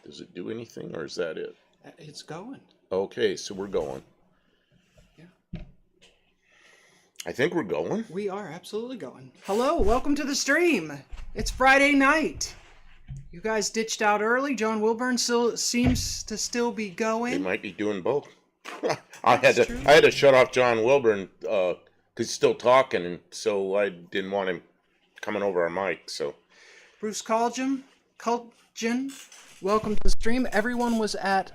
Does it do anything, or is that it? It's going. Okay, so we're going. Yeah. I think we're going. We are absolutely going. Hello, welcome to the stream. It's Friday night. You guys ditched out early. John Wilburn still seems to still be going. They might be doing both. That's true. I had to shut off John Wilburn because he's still talking, and so I didn't want him coming over our mic. So Bruce Culgen, welcome to the stream. Everyone was at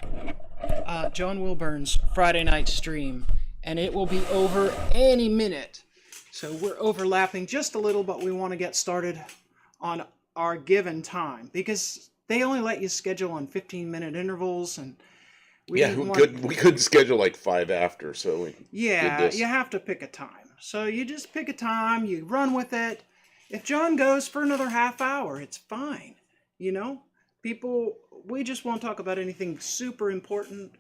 John Wilburn's Friday night stream, and it will be over any minute. So we're overlapping just a little, but we want to get started on our given time because they only let you schedule on 15-minute intervals, and we couldn't schedule like 5 after, so we did this. You have to pick a time. So you just pick a time, you run with it. If John goes for another half hour, it's fine. You know, we just won't talk about anything super important,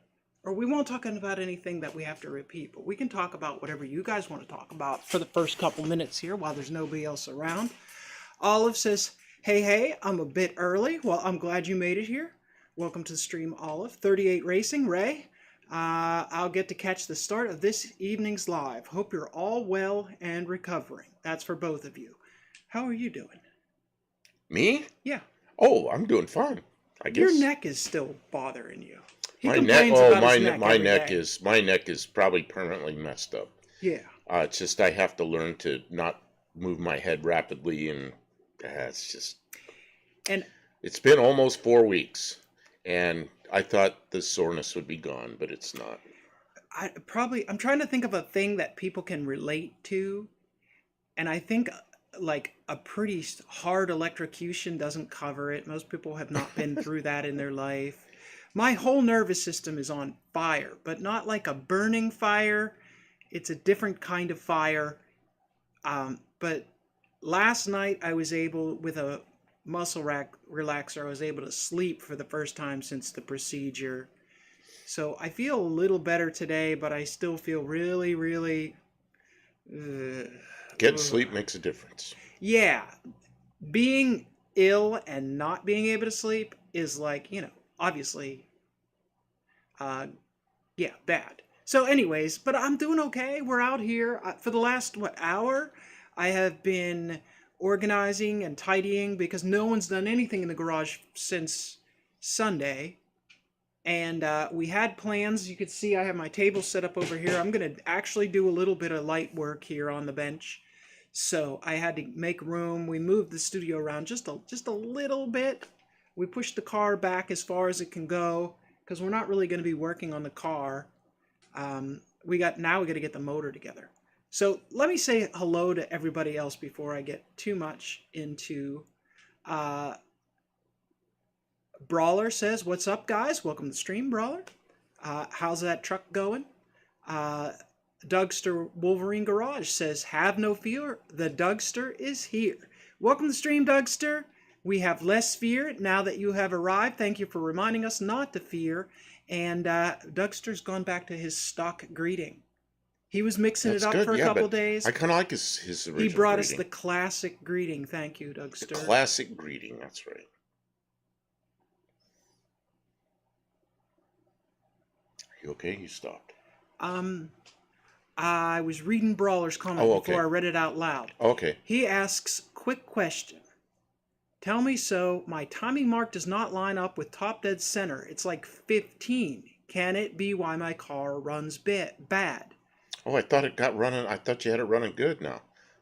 or we won't talk about anything that we have to repeat, but we can talk about whatever you guys want to talk about for the first couple minutes here while there's nobody else around. Olive says, hey, I'm a bit early. Well, I'm glad you made it here. Welcome to the stream, Olive. 38 Racing, Ray. I'll get to catch the start of this evening's live. Hope you're all well and recovering. That's for both of you. How are you doing? Me? Yeah. Oh, I'm doing fine. I guess your neck is still bothering you. My neck is probably permanently messed up. Yeah. It's just I have to learn to not move my head rapidly, and it's been almost 4 weeks, and I thought the soreness would be gone, but it's not. I'm trying to think of a thing that people can relate to, and I think like a pretty hard electrocution doesn't cover it. Most people have not been through that in their life. My whole nervous system is on fire, but not like a burning fire. It's a different kind of fire. But last night I was able, with a muscle relaxer, I was able to sleep for the first time since the procedure. So I feel a little better today, but I still feel really, really... Getting sleep makes a difference. Yeah. Being ill and not being able to sleep is like, obviously, bad. So anyways, but I'm doing okay. We're out here. For the last, hour, I have been organizing and tidying because no one's done anything in the garage since Sunday. And we had plans. You could see I have my table set up over here. I'm going to actually do a little bit of light work here on the bench. So I had to make room. We moved the studio around just a little bit. We pushed the car back as far as it can go because we're not really going to be working on the car. We got to get the motor together. So let me say hello to everybody else before I get too much into... Brawler says, what's up, guys? Welcome to the stream, Brawler. How's that truck going? Dougster Wolverine Garage says, have no fear. The Dougster is here. Welcome to the stream, Dougster. We have less fear now that you have arrived. Thank you for reminding us not to fear. And Dougster's gone back to his stock greeting. He was mixing it up for a couple days. I kind of like his original He brought greeting. us the classic greeting. Thank you, Dougster. The classic greeting, that's right. You okay? You stopped. I was reading Brawler's comment before I read it out loud. Okay. He asks, quick question. Tell me so, my timing mark does not line up with top dead center. It's like 15. Can it be why my car runs bad? Oh, I thought it got running. I thought you had it running good now.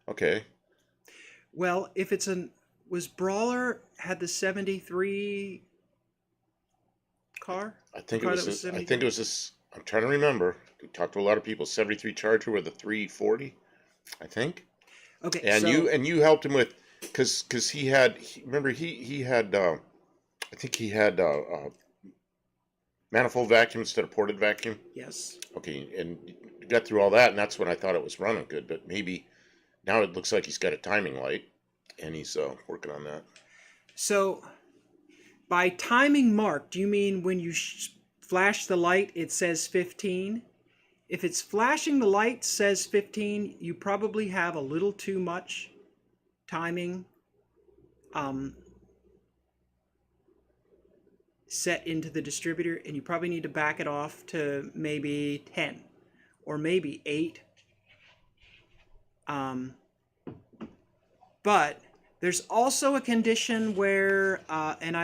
Okay. Well, if it's was Brawler had the 73 car? I think it was this. I'm trying to remember. We talked to a lot of people. 73 Charger with a 340, I think. Okay. And you helped him with because he had I think he had manifold vacuum instead of ported vacuum. Yes. Okay, and you got through all that, and that's when I thought it was running good. But maybe now it looks like he's got a timing light, and he's working on that. So, by timing mark, do you mean when you flash the light, it says 15? If it's flashing the light says 15, you probably have a little too much timing set into the distributor, and you probably need to back it off to maybe 10 or maybe 8. But there's also a condition where, and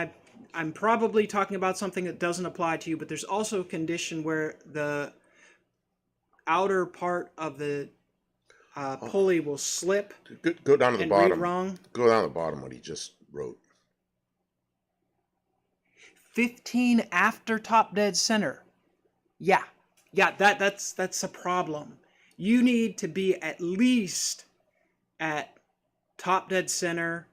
I'm probably talking about something that doesn't apply to you, but there's also a condition where the outer part of the pulley will slip Go down to the and read bottom. wrong. Go down to the bottom what he just wrote. 15 after top dead center. Yeah, that's a problem. You need to be at least at top dead center.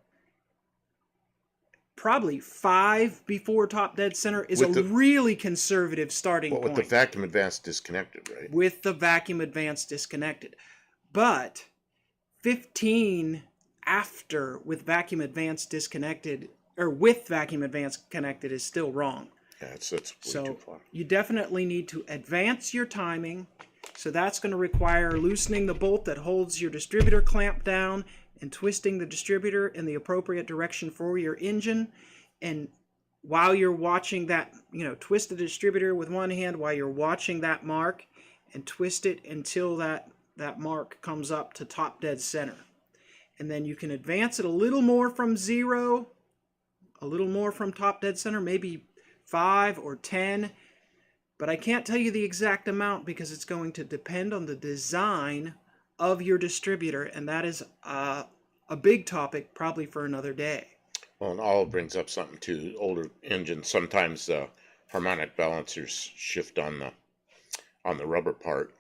Probably 5 before top dead center is a really conservative starting point. With the vacuum advance disconnected, right? With the vacuum advance disconnected. But 15 after with vacuum advance disconnected, or with vacuum advance connected, is still wrong. Yeah, that's way too far. You definitely need to advance your timing. So that's going to require loosening the bolt that holds your distributor clamp down and twisting the distributor in the appropriate direction for your engine. And while you're watching that, twist the distributor with one hand while you're watching that mark, and twist it until that mark comes up to top dead center. And then you can advance it a little more from 0, a little more from top dead center, maybe 5 or 10. But I can't tell you the exact amount because it's going to depend on the design of your distributor, and that is a big topic probably for another day. Well, and all brings up something too. Older engines, sometimes the harmonic balancers shift on the rubber part.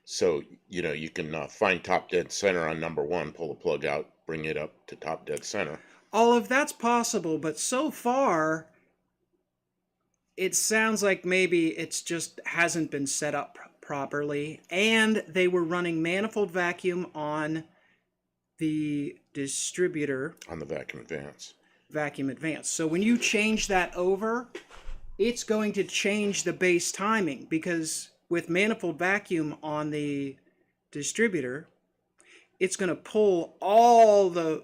So, you can find top dead center on number 1, pull the plug out, bring it up to top dead center. All of that's possible, but so far it sounds like maybe it's just hasn't been set up properly, and they were running manifold vacuum on the distributor. On the vacuum advance. Vacuum advance. So when you change that over, it's going to change the base timing, because with manifold vacuum on the distributor, it's going to pull all the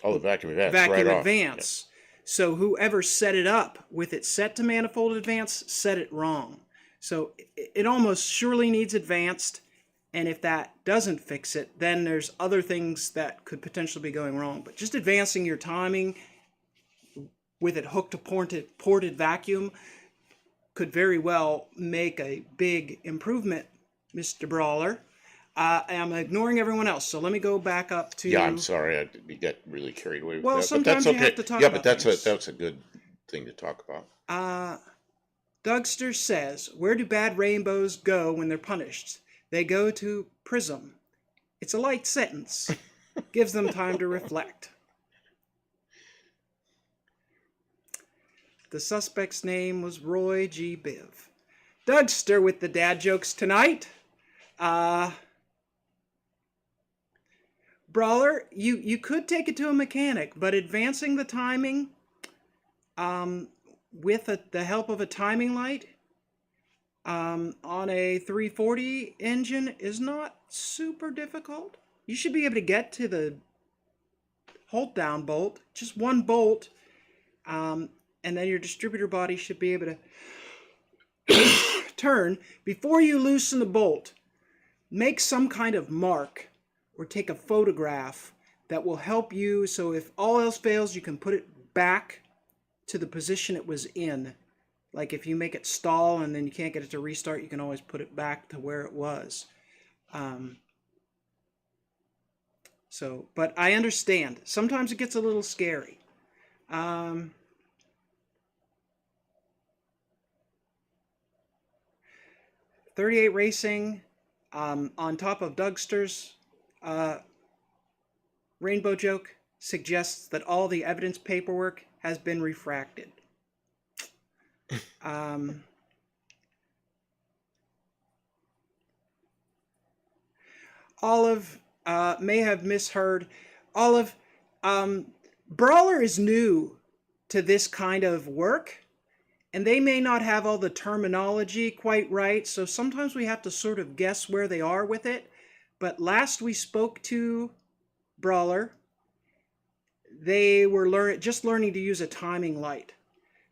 vacuum advance vacuum right advance. Off. So whoever set it up with it set to manifold advance set it wrong. So it almost surely needs advanced, and if that doesn't fix it, then there's other things that could potentially be going wrong. But just advancing your timing with it hooked to ported vacuum could very well make a big improvement, Mr. Brawler. I'm ignoring everyone else, so let me go back up to... Yeah, I'm sorry, we get really carried away with that. Well, sometimes you have to talk about but things. that's a good thing to talk about. Dougster says, where do bad rainbows go when they're punished? They go to Prism. It's a light sentence. Gives them time to reflect. The suspect's name was Roy G. Biv. Dougster with the dad jokes tonight. Brawler, you could take it to a mechanic, but advancing the timing with the help of a timing light on a 340 engine is not super difficult. You should be able to get to the hold down bolt, just one bolt, and then your distributor body should be able to turn. Before you loosen the bolt, make some kind of mark or take a photograph that will help you, so if all else fails, you can put it back to the position it was in. Like if you make it stall and then you can't get it to restart, you can always put it back to where it was. But I understand. Sometimes it gets a little scary. 38 Racing, on top of Dougster's rainbow joke, suggests that all the evidence paperwork has been refracted. Olive may have misheard. Olive, Brawler is new to this kind of work, and they may not have all the terminology quite right, so sometimes we have to sort of guess where they are with it. But last we spoke to Brawler, they were just learning to use a timing light.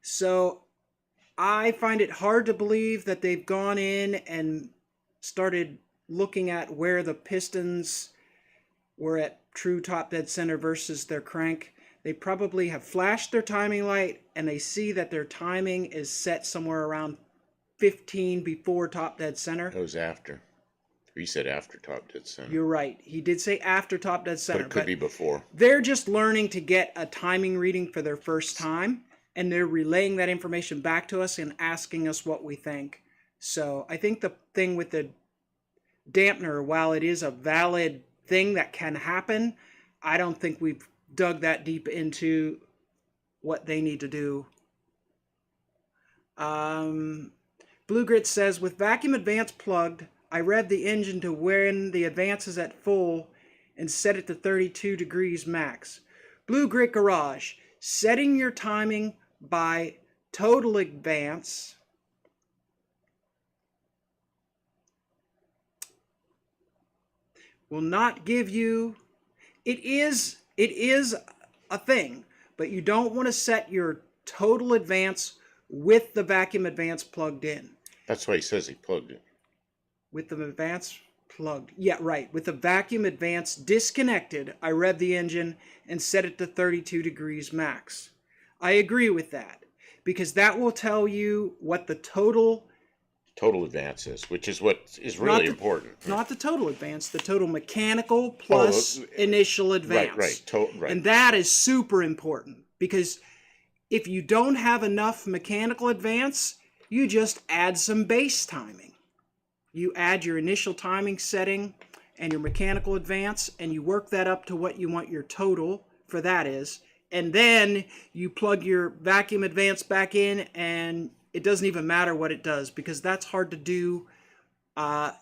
So I find it hard to believe that they've gone in and started looking at where the pistons were at true top dead center versus their crank. They probably have flashed their timing light and they see that their timing is set somewhere around 15 before top dead center. Goes after. He said after top dead center. You're right. He did say after top dead center. But it could be before. They're just learning to get a timing reading for their first time, and they're relaying that information back to us and asking us what we think. So I think the thing with the dampener, while it is a valid thing that can happen, I don't think we've dug that deep into what they need to do. Blue Grit says, with vacuum advance plugged, I rev the engine to when the advance is at full and set it to 32 degrees max. Blue Grit Garage, setting your timing by total advance will not give you, it is a thing, but you don't want to set your total advance with the vacuum advance plugged in. That's why he says he plugged it. With the advance plugged. Yeah, right. With the vacuum advance disconnected, I rev the engine and set it to 32 degrees max. I agree with that because that will tell you what the total advance is, which is what is really important. Not the total advance, the total mechanical plus initial advance. Right. And that is super important because if you don't have enough mechanical advance, you just add some base timing. You add your initial timing setting and your mechanical advance, and you work that up to what you want your total for that is. And then you plug your vacuum advance back in, and it doesn't even matter what it does because that's hard to do. The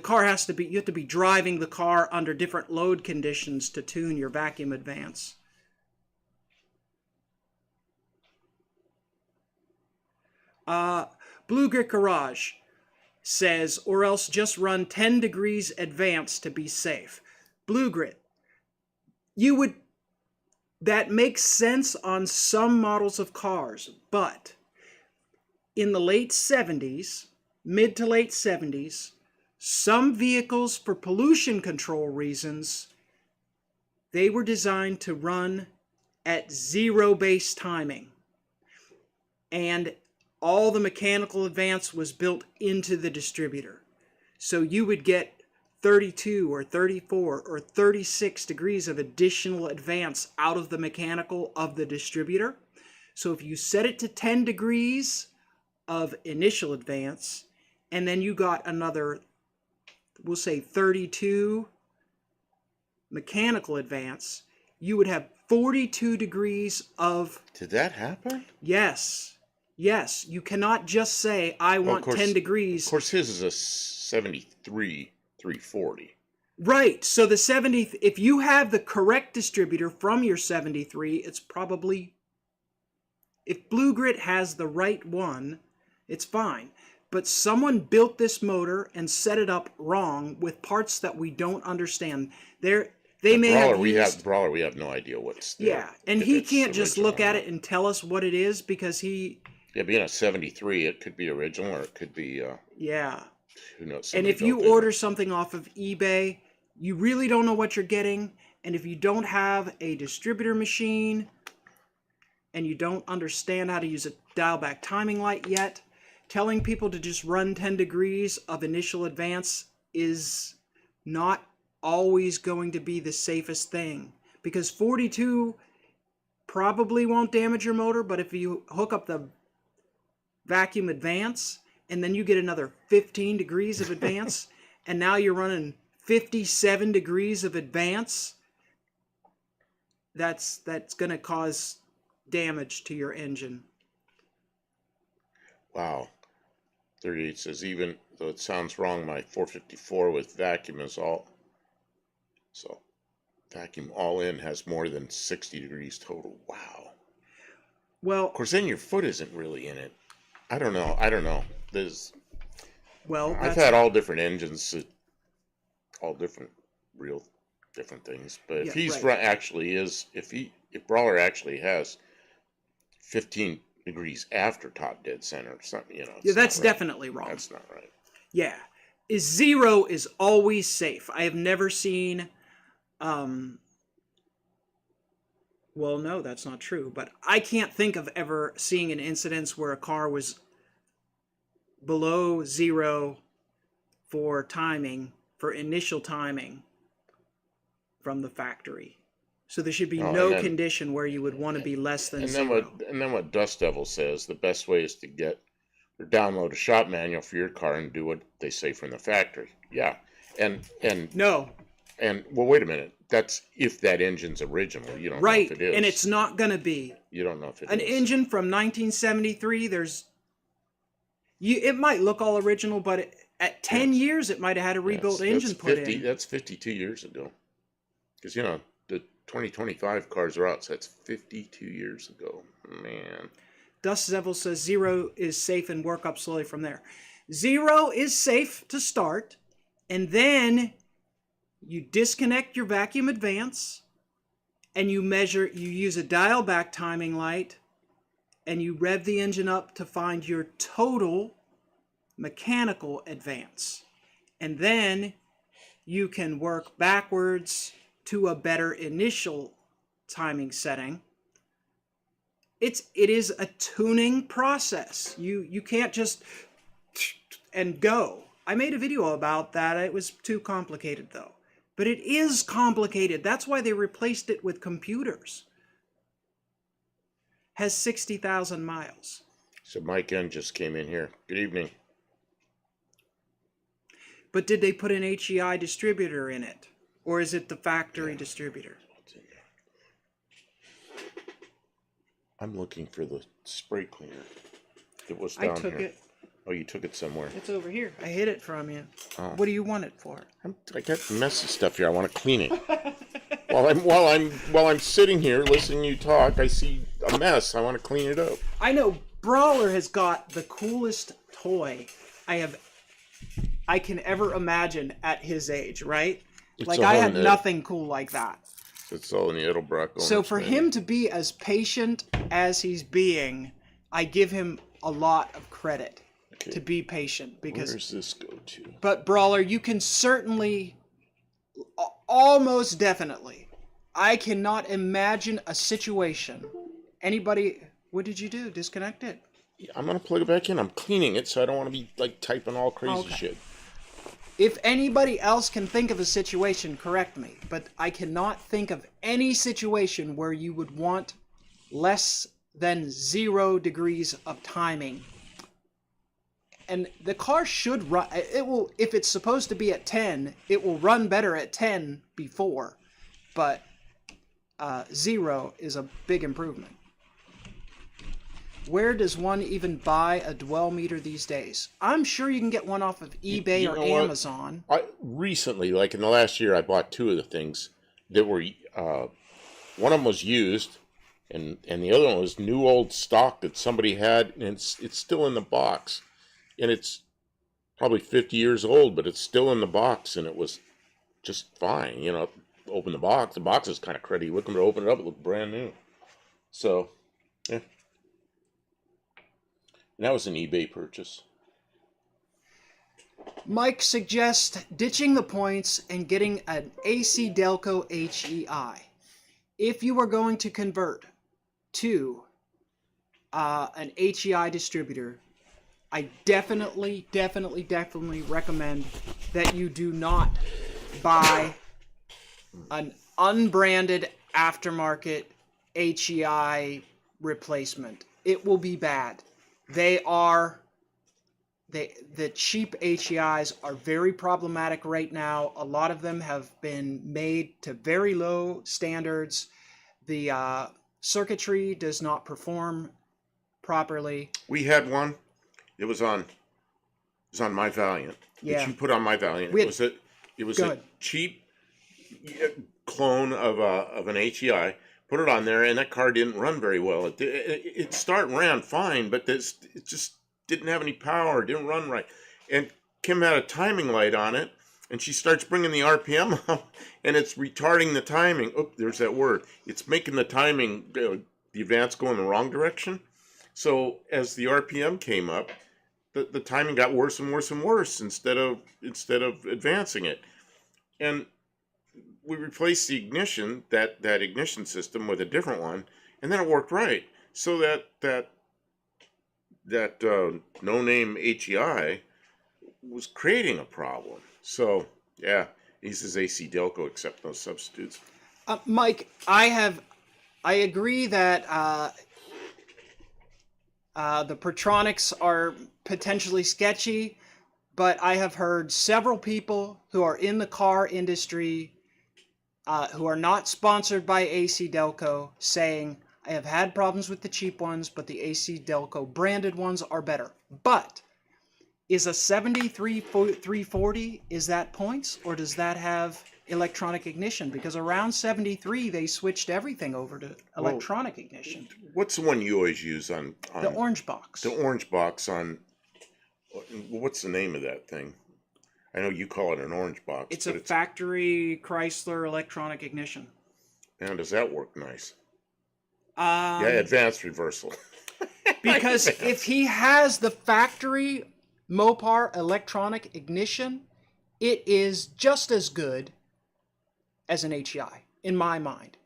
car has to be, you have to be driving the car under different load conditions to tune your vacuum advance. Blue Grit Garage says, or else just run 10 degrees advance to be safe. Blue Grit, that makes sense on some models of cars, but in the late 70s, mid to late 70s, some vehicles for pollution control reasons, they were designed to run at zero base timing. And all the mechanical advance was built into the distributor. So you would get 32 or 34 or 36 degrees of additional advance out of the mechanical of the distributor. So if you set it to 10 degrees of initial advance, and then you got another, we'll say 32 mechanical advance, you would have 42 degrees of... Did that happen? Yes. Yes, you cannot just say, I want 10 degrees. Of course, his is a 73 340. Right, so the 70, if you have the correct distributor from your 73, it's probably, if Blue Grit has the right one, it's fine. But someone built this motor and set it up wrong with parts that we don't understand. They may have used... Brawler, we have no idea what's there. Yeah, and he can't just look at it and tell us what it is because he... Yeah, being a 73, it could be original or it could be... yeah. Who knows? And if you order something off of eBay, you really don't know what you're getting. And if you don't have a distributor machine and you don't understand how to use a dial back timing light yet, telling people to just run 10 degrees of initial advance is not always going to be the safest thing. Because 42 probably won't damage your motor, but if you hook up the vacuum advance and then you get another 15 degrees of advance and now you're running 57 degrees of advance, that's going to cause damage to your engine. Wow. 38 says, even though it sounds wrong, my 454 with vacuum is all... So, vacuum all in has more than 60 degrees total. Wow. Well... Of course, then your foot isn't really in it. I don't know. There's... Well, I've had all different engines, all different things. But if he's actually is, if Brawler actually has 15 degrees after top dead center. Something, Yeah, it's that's not right. definitely wrong. That's not right. Yeah. Zero is always safe. I have never seen, well, no, that's not true, but I can't think of ever seeing an incident where a car was below zero for timing, for initial timing from the factory. So there should be Oh, no condition where you would want to be less than zero. And then what Dust Devil says, the best way is to get or download a shop manual for your car and do what they say from the factory. Yeah. And No. And well, wait a minute. That's if that engine's original. You don't know Right, if it is. and it's not going to be. You don't know if it An is. engine from 1973, it might look all original, but at 10 years it might have had a rebuilt engine put in. That's 52 years ago. Because, the 2025 cars are out, so that's 52 years ago. Man. Dust Devil says zero is safe and work up slowly from there. Zero is safe to start, and then you disconnect your vacuum advance, and you use a dial back timing light, and you rev the engine up to find your total mechanical advance. And then you can work backwards to a better initial timing setting. It is a tuning process. You can't just and go. I made a video about that. It was too complicated though. But it is complicated. That's why they replaced it with computers. Has 60,000 miles. So Mike N just came in here. Good evening. But did they put an HEI distributor in it? Or is it the factory distributor? I'm looking for the spray cleaner. It was down here. I took it. Oh, you took it somewhere. It's over here. I hid it from you. Oh. What do you want it for? I got messy stuff here. I want to clean it. while I'm sitting here listening to you talk, I see a mess. I want to clean it up. I know Brawler has got the coolest toy I can ever imagine at his age, right? Like I had nothing cool like that. It's all in the Edelbrock. So for him to be as patient as he's being, I give him a lot of credit to be patient because. Where's this go to? But Brawler, you can certainly, almost definitely, I cannot imagine a situation. Anybody, what did you do? Disconnect it? I'm gonna plug it back in. I'm cleaning it, so I don't want to be like typing all crazy shit. If anybody else can think of a situation, correct me. But I cannot think of any situation where you would want less than 0 degrees of timing. And the car should run. It will, if it's supposed to be at 10, it will run better at 10 before. But 0 is a big improvement. Where does one even buy a dwell meter these days? I'm sure you can get one off of eBay or Amazon. Recently, like in the last year, I bought 2 of the things that were, one of them was used, and the other one was new old stock that somebody had, and it's still in the box. And it's probably 50 years old, but it's still in the box, and it was just fine. Open the box. The box is kind of cruddy. Look them to open it up. It looked brand new. So, yeah. And that was an eBay purchase. Mike suggests ditching the points and getting an AC Delco HEI. If you are going to convert to an HEI distributor, I definitely recommend that you do not buy an unbranded aftermarket HEI replacement. It will be bad. The cheap HEIs are very problematic right now. A lot of them have been made to very low standards. The circuitry does not perform properly. We had one. It was on my Valiant. Yeah. That you put on my Valiant. It was a cheap clone of an HEI. Put it on there, and that car didn't run very well. It ran fine, but it just didn't have any power. Didn't run right. And Kim had a timing light on it, and she starts bringing the RPM up, and it's retarding the timing. Oh, there's that word. It's making the timing the advance go in the wrong direction. So as the RPM came up, the timing got worse and worse and worse instead of advancing it. And we replaced the ignition, that ignition system, with a different one, and then it worked right. So that no-name HEI was creating a problem. So yeah, he says AC Delco, accept no substitutes. Mike, I agree that the Pertronics are potentially sketchy, but I have heard several people who are in the car industry who are not sponsored by AC Delco saying, I have had problems with the cheap ones, but the AC Delco branded ones are better. But is a 73-340, is that points, or does that have electronic ignition? Because around 73 they switched everything over to electronic ignition. What's the one you always use on the orange box? The orange box on, what's the name of that thing? I know you call it an orange box. It's a factory Chrysler electronic ignition. And does that work nice? Yeah, advanced reversal. Because if he has the factory Mopar electronic ignition, it is just as good as an HEI, in my mind.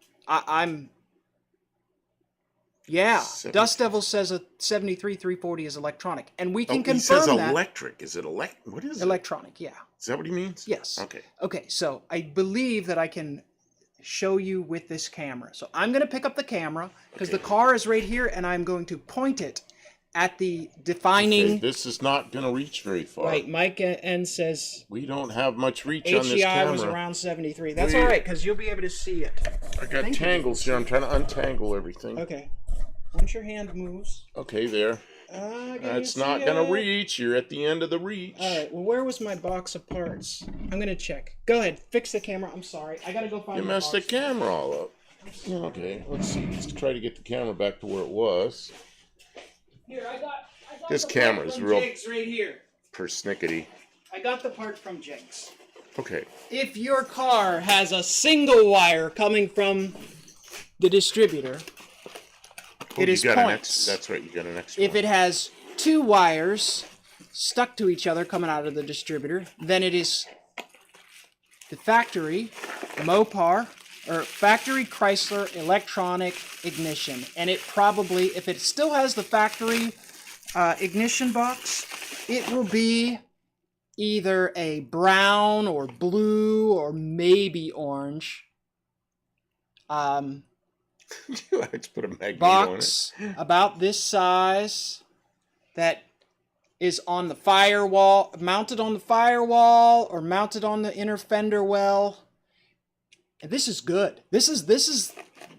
Yeah, Dust Devil says a 73-340 is electronic, and we can confirm that. He says electric. Is it what is it? Electronic, yeah. Is that what he means? Yes. Okay. Okay, so I believe that I can show you with this camera. So I'm going to pick up the camera, because the car is right here, and I'm going to point it at the defining... Okay, this is not going to reach very far. Right, Mike N says... We don't have much reach on this camera. HEI was around 73. That's all right, because you'll be able to see it. I got tangles here. I'm trying to untangle everything. Okay. Once your hand moves... Okay, there. It's not going to reach. You're at the end of the reach. All right, well, where was my box of parts? I'm going to check. Go ahead, fix the camera. I'm sorry. I got to go find You messed the camera all up. Okay, let's see. Let's try to get the camera back to where it was. Here, I got this camera is real right here. persnickety. I got the part from Jenks. Okay. If your car has a single wire coming from the distributor, it is points. That's right, you got an extra If it has two wires stuck to each other coming out of the distributor, then it is the factory Mopar or factory Chrysler electronic ignition. And it probably, if it still has the factory ignition box, it will be either a brown or blue or maybe orange Let's put a magnet box on it. about this size that is on the firewall, mounted on the firewall or mounted on the inner fender well. And this is good. This is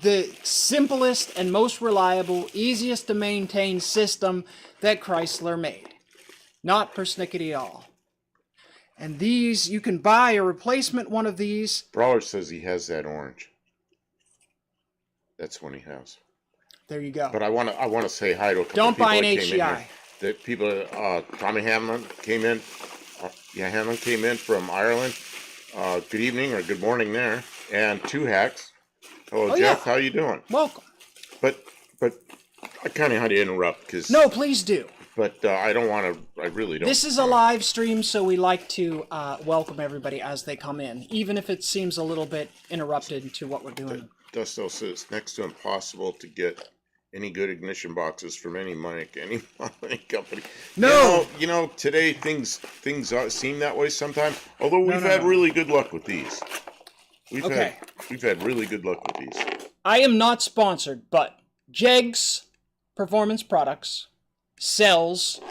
the simplest and most reliable, easiest to maintain system that Chrysler made. Not persnickety at all. And these, you can buy a replacement one of these. Brawler says he has that orange. That's one he has. There you go. But I want to say hi to a couple Don't people buy an that came in HEI. here. The people, Tommy Hamlin came in. Hamlin came in from Ireland. Good evening or good morning there. And Two Hacks. Hello, Jeff. Yeah. How you doing? Welcome. But I kind of had to interrupt because. No, please do. But I don't want to. I really don't. This is a live stream, so we like to welcome everybody as they come in, even if it seems a little bit interrupted to what we're doing. Dusto says next to impossible to get any good ignition boxes from any company. No, you know today things seem that way sometimes. Although we've had really good luck with these. We've had really good luck with these. I am not sponsored, but Jegs Performance Products sells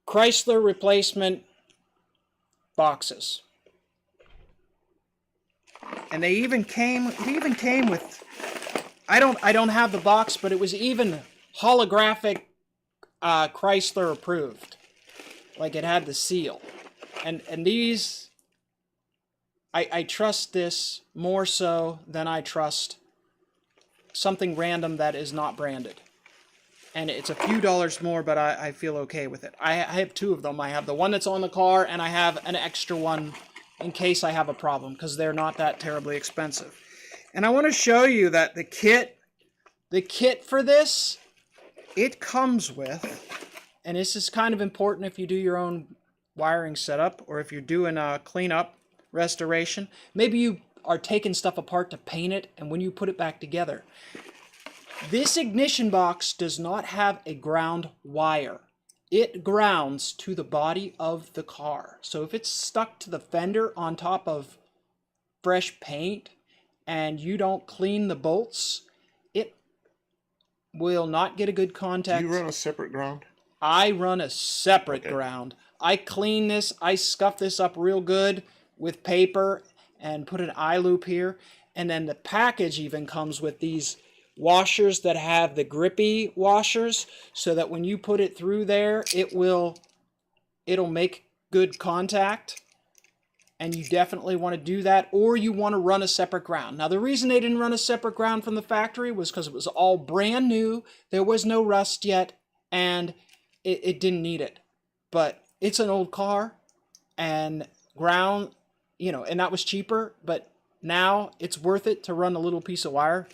Chrysler replacement boxes. And it even came with I don't have the box, but it was even holographic Chrysler approved. Like it had the seal. And these I trust this more so than I trust something random that is not branded. and it's a few dollars more, but I feel okay with it. I have two of them. I have the one that's on the car, and I have an extra one in case I have a problem, because they're not that terribly expensive. And I want to show you that the kit for this, it comes with, and this is kind of important if you do your own wiring setup, or if you're doing a cleanup, restoration. Maybe you are taking stuff apart to paint it, and when you put it back together, this ignition box does not have a ground wire. It grounds to the body of the car. So if it's stuck to the fender on top of fresh paint and you don't clean the bolts, it will not get a good contact. Do you run a separate ground? I run a separate ground. I clean this, I scuff this up real good with paper and put an eye loop here. And then the package even comes with these washers that have the grippy washers, so that when you put it through there, it'll make good contact. And you definitely want to do that, or you want to run a separate ground. Now, the reason they didn't run a separate ground from the factory was because it was all brand new, there was no rust yet, and it didn't need it. But it's an old car, and ground, and that was cheaper, but now it's worth it to run a little piece of wire.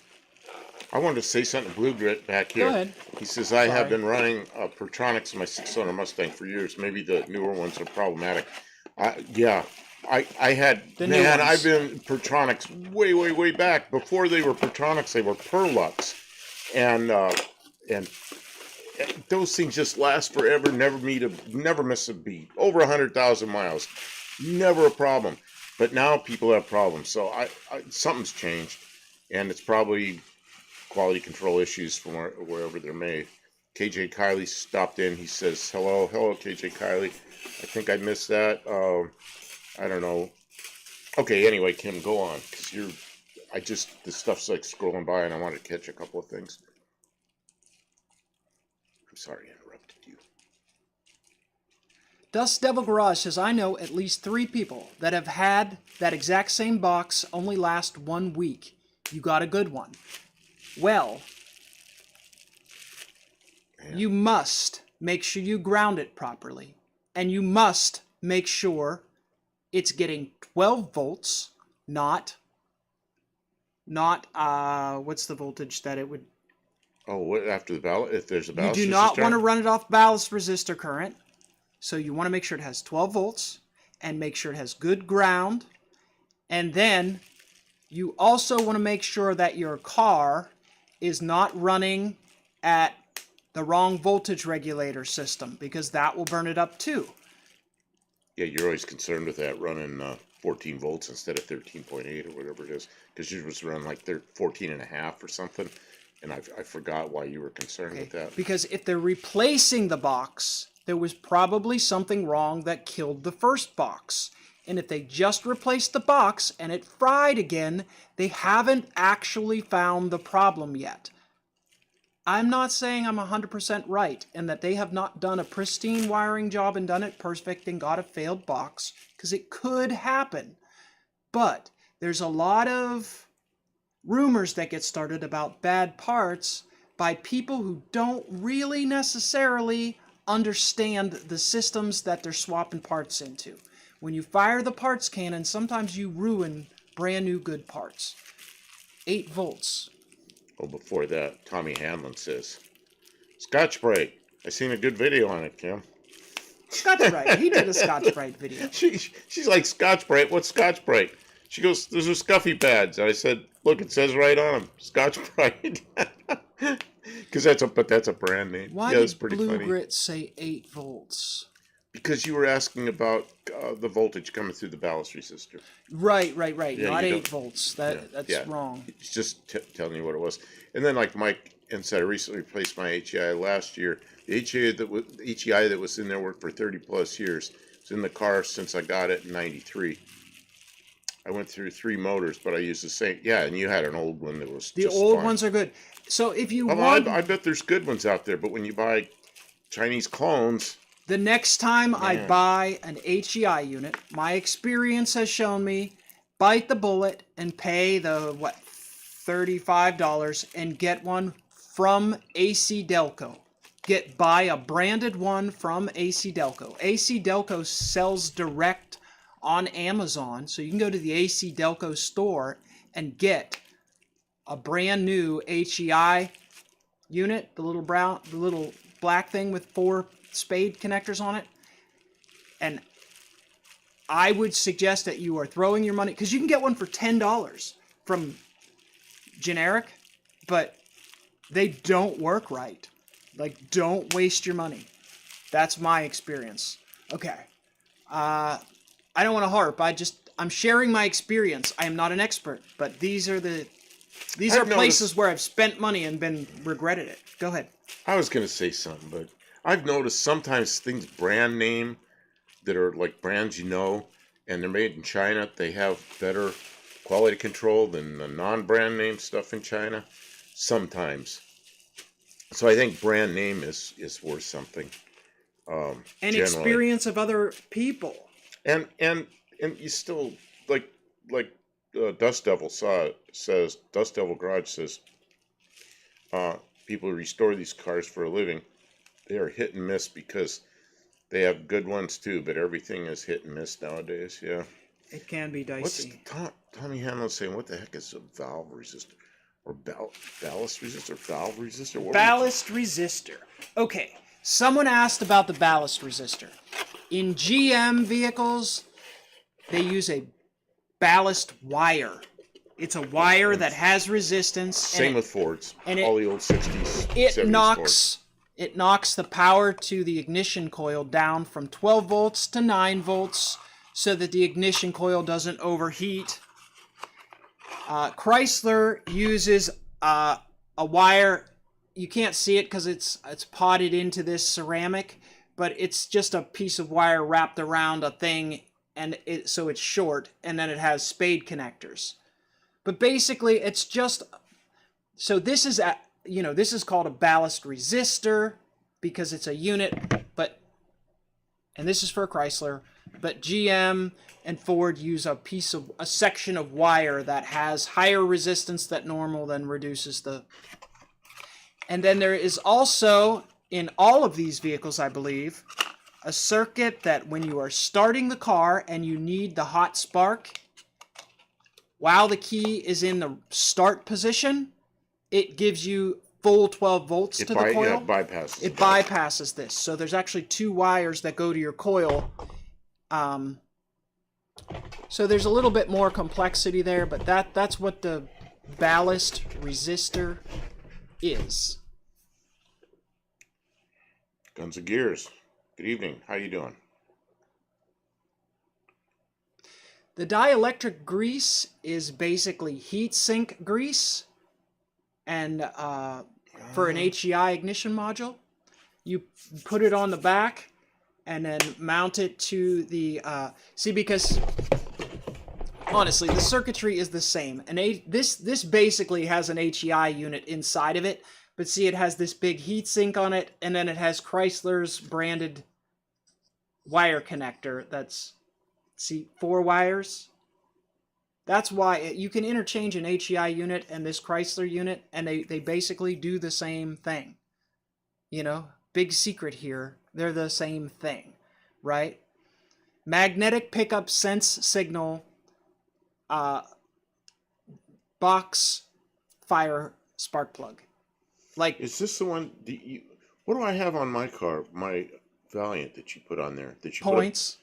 I wanted to say something to Blue Grit back here. Go ahead. He says, I have been running Pertronics in my 6-cylinder Mustang for years. Maybe the newer ones are problematic. Yeah, I had, man, I've been Pertronics way back. Before they were Pertronics, they were Perlux. And those things just last forever, never miss a beat. Over 100,000 miles. Never a problem. But now people have problems. So something's changed. And it's probably quality control issues from wherever they're made. KJ Kiley stopped in. He says, hello KJ Kiley. I think I missed that. I don't know. Okay, anyway, Kim, go on, because the stuff's like scrolling by, and I wanted to catch a couple of things. I'm sorry I interrupted you. Dust Devil Garage says, I know at least 3 people that have had that exact same box only last 1 week. You got a good one. Well, you must make sure you ground it properly. And you must make sure it's getting 12 volts, not what's the voltage that it would... Oh, what, after the ballast, if there's a ballast resistor? You do not want to run it off ballast resistor current. So you want to make sure it has 12 volts and make sure it has good ground. And then you also want to make sure that your car is not running at the wrong voltage regulator system, because that will burn it up too. Yeah, you're always concerned with that, running 14 volts instead of 13.8 or whatever it is, because yours was running like 14 and a half or something, and I forgot why you were concerned with that. Because if they're replacing the box, there was probably something wrong that killed the first box. And if they just replaced the box and it fried again, they haven't actually found the problem yet. I'm not saying I'm 100% right and that they have not done a pristine wiring job and done it perfect and got a failed box, because it could happen. But there's a lot of rumors that get started about bad parts by people who don't really necessarily understand the systems that they're swapping parts into. When you fire the parts cannon, sometimes you ruin brand new good parts. 8 volts. Oh, before that, Tommy Hanlon says, Scotch Brite. I seen a good video on it, Kim. Scotch Brite. He did a Scotch Brite video. She's like, Scotch Brite? What's Scotch Brite? She goes, those are scuffy pads. And I said, look, it says right on them, Scotch Brite. Because that's a brand name. Why did Blue Grit say 8 volts? Because you were asking about the voltage coming through the ballast resistor. Right. Yeah, not 8 volts. That's wrong. It's just telling you what it was. And then, like Mike said, I recently replaced my HEI last year. The HEI that was in there worked for 30 plus years. It's in the car since I got it in '93. I went through 3 motors, but I used the same. Yeah, and you had an old one that was the just old fine. Ones are good. So if you want, I bet there's good ones out there. But when you buy Chinese clones. The next time I buy an HEI unit, my experience has shown me, bite the bullet and pay the, $35 and get one from AC Delco. buy a branded one from AC Delco. AC Delco sells direct on Amazon, so you can go to the AC Delco store and get a brand new HEI unit, the little black thing with 4 spade connectors on it. And I would suggest that you are throwing your money, because you can get one for $10 from generic, but they don't work right. Like, don't waste your money. That's my experience. Okay. I don't want to harp. I'm sharing my experience. I am not an expert, but these are places where I've spent money and regretted it. Go ahead. I was going to say something, but I've noticed sometimes things brand name that are like brands and they're made in China, they have better quality control than the non-brand name stuff in China. Sometimes. So I think brand name is worth something. And generally. Experience of other people. And you still like Dust Devil Garage says people who restore these cars for a living, they are hit and miss because they have good ones too, but everything is hit and miss nowadays. Yeah, it can be dicey. Tommy Hamlin saying? What the heck is a valve resistor or ballast resistor? Valve resistor? Ballast resistor. Okay, someone asked about the ballast resistor. In GM vehicles, they use a ballast wire. It's a wire that has resistance. Same with Fords. And all the old 60s, 70s Fords. It knocks the power to the ignition coil down from 12 volts to 9 volts so that the ignition coil doesn't overheat. Chrysler uses a wire. You can't see it because it's potted into this ceramic, but it's just a piece of wire wrapped around a thing, and so it's short, and then it has spade connectors. But basically, it's just so this is this is called a ballast resistor because it's a unit, and this is for Chrysler, but GM and Ford use a section of wire that has higher resistance than normal, then reduces the. And then there is also, in all of these vehicles, I believe, a circuit that when you are starting the car and you need the hot spark, while the key is in the start position, it gives you full 12 volts to the coil. Yeah, bypasses. It bypasses this. So there's actually 2 wires that go to your coil. So there's a little bit more complexity there, but that's what the ballast resistor is. Guns and Gears. Good evening. How you doing? The dielectric grease is basically heat sink grease, and for an HEI ignition module, you put it on the back and then mount it to the because honestly the circuitry is the same, and this basically has an HEI unit inside of it, but see, it has this big heat sink on it, and then it has Chrysler's branded wire connector that's 4 wires. That's why you can interchange an HEI unit and this Chrysler unit, and they basically do the same thing. Big secret here. They're the same thing, right? Magnetic pickup sense signal box fire spark plug. Like, is this the one? What do I have on my car? My Valiant that you put on there? Points.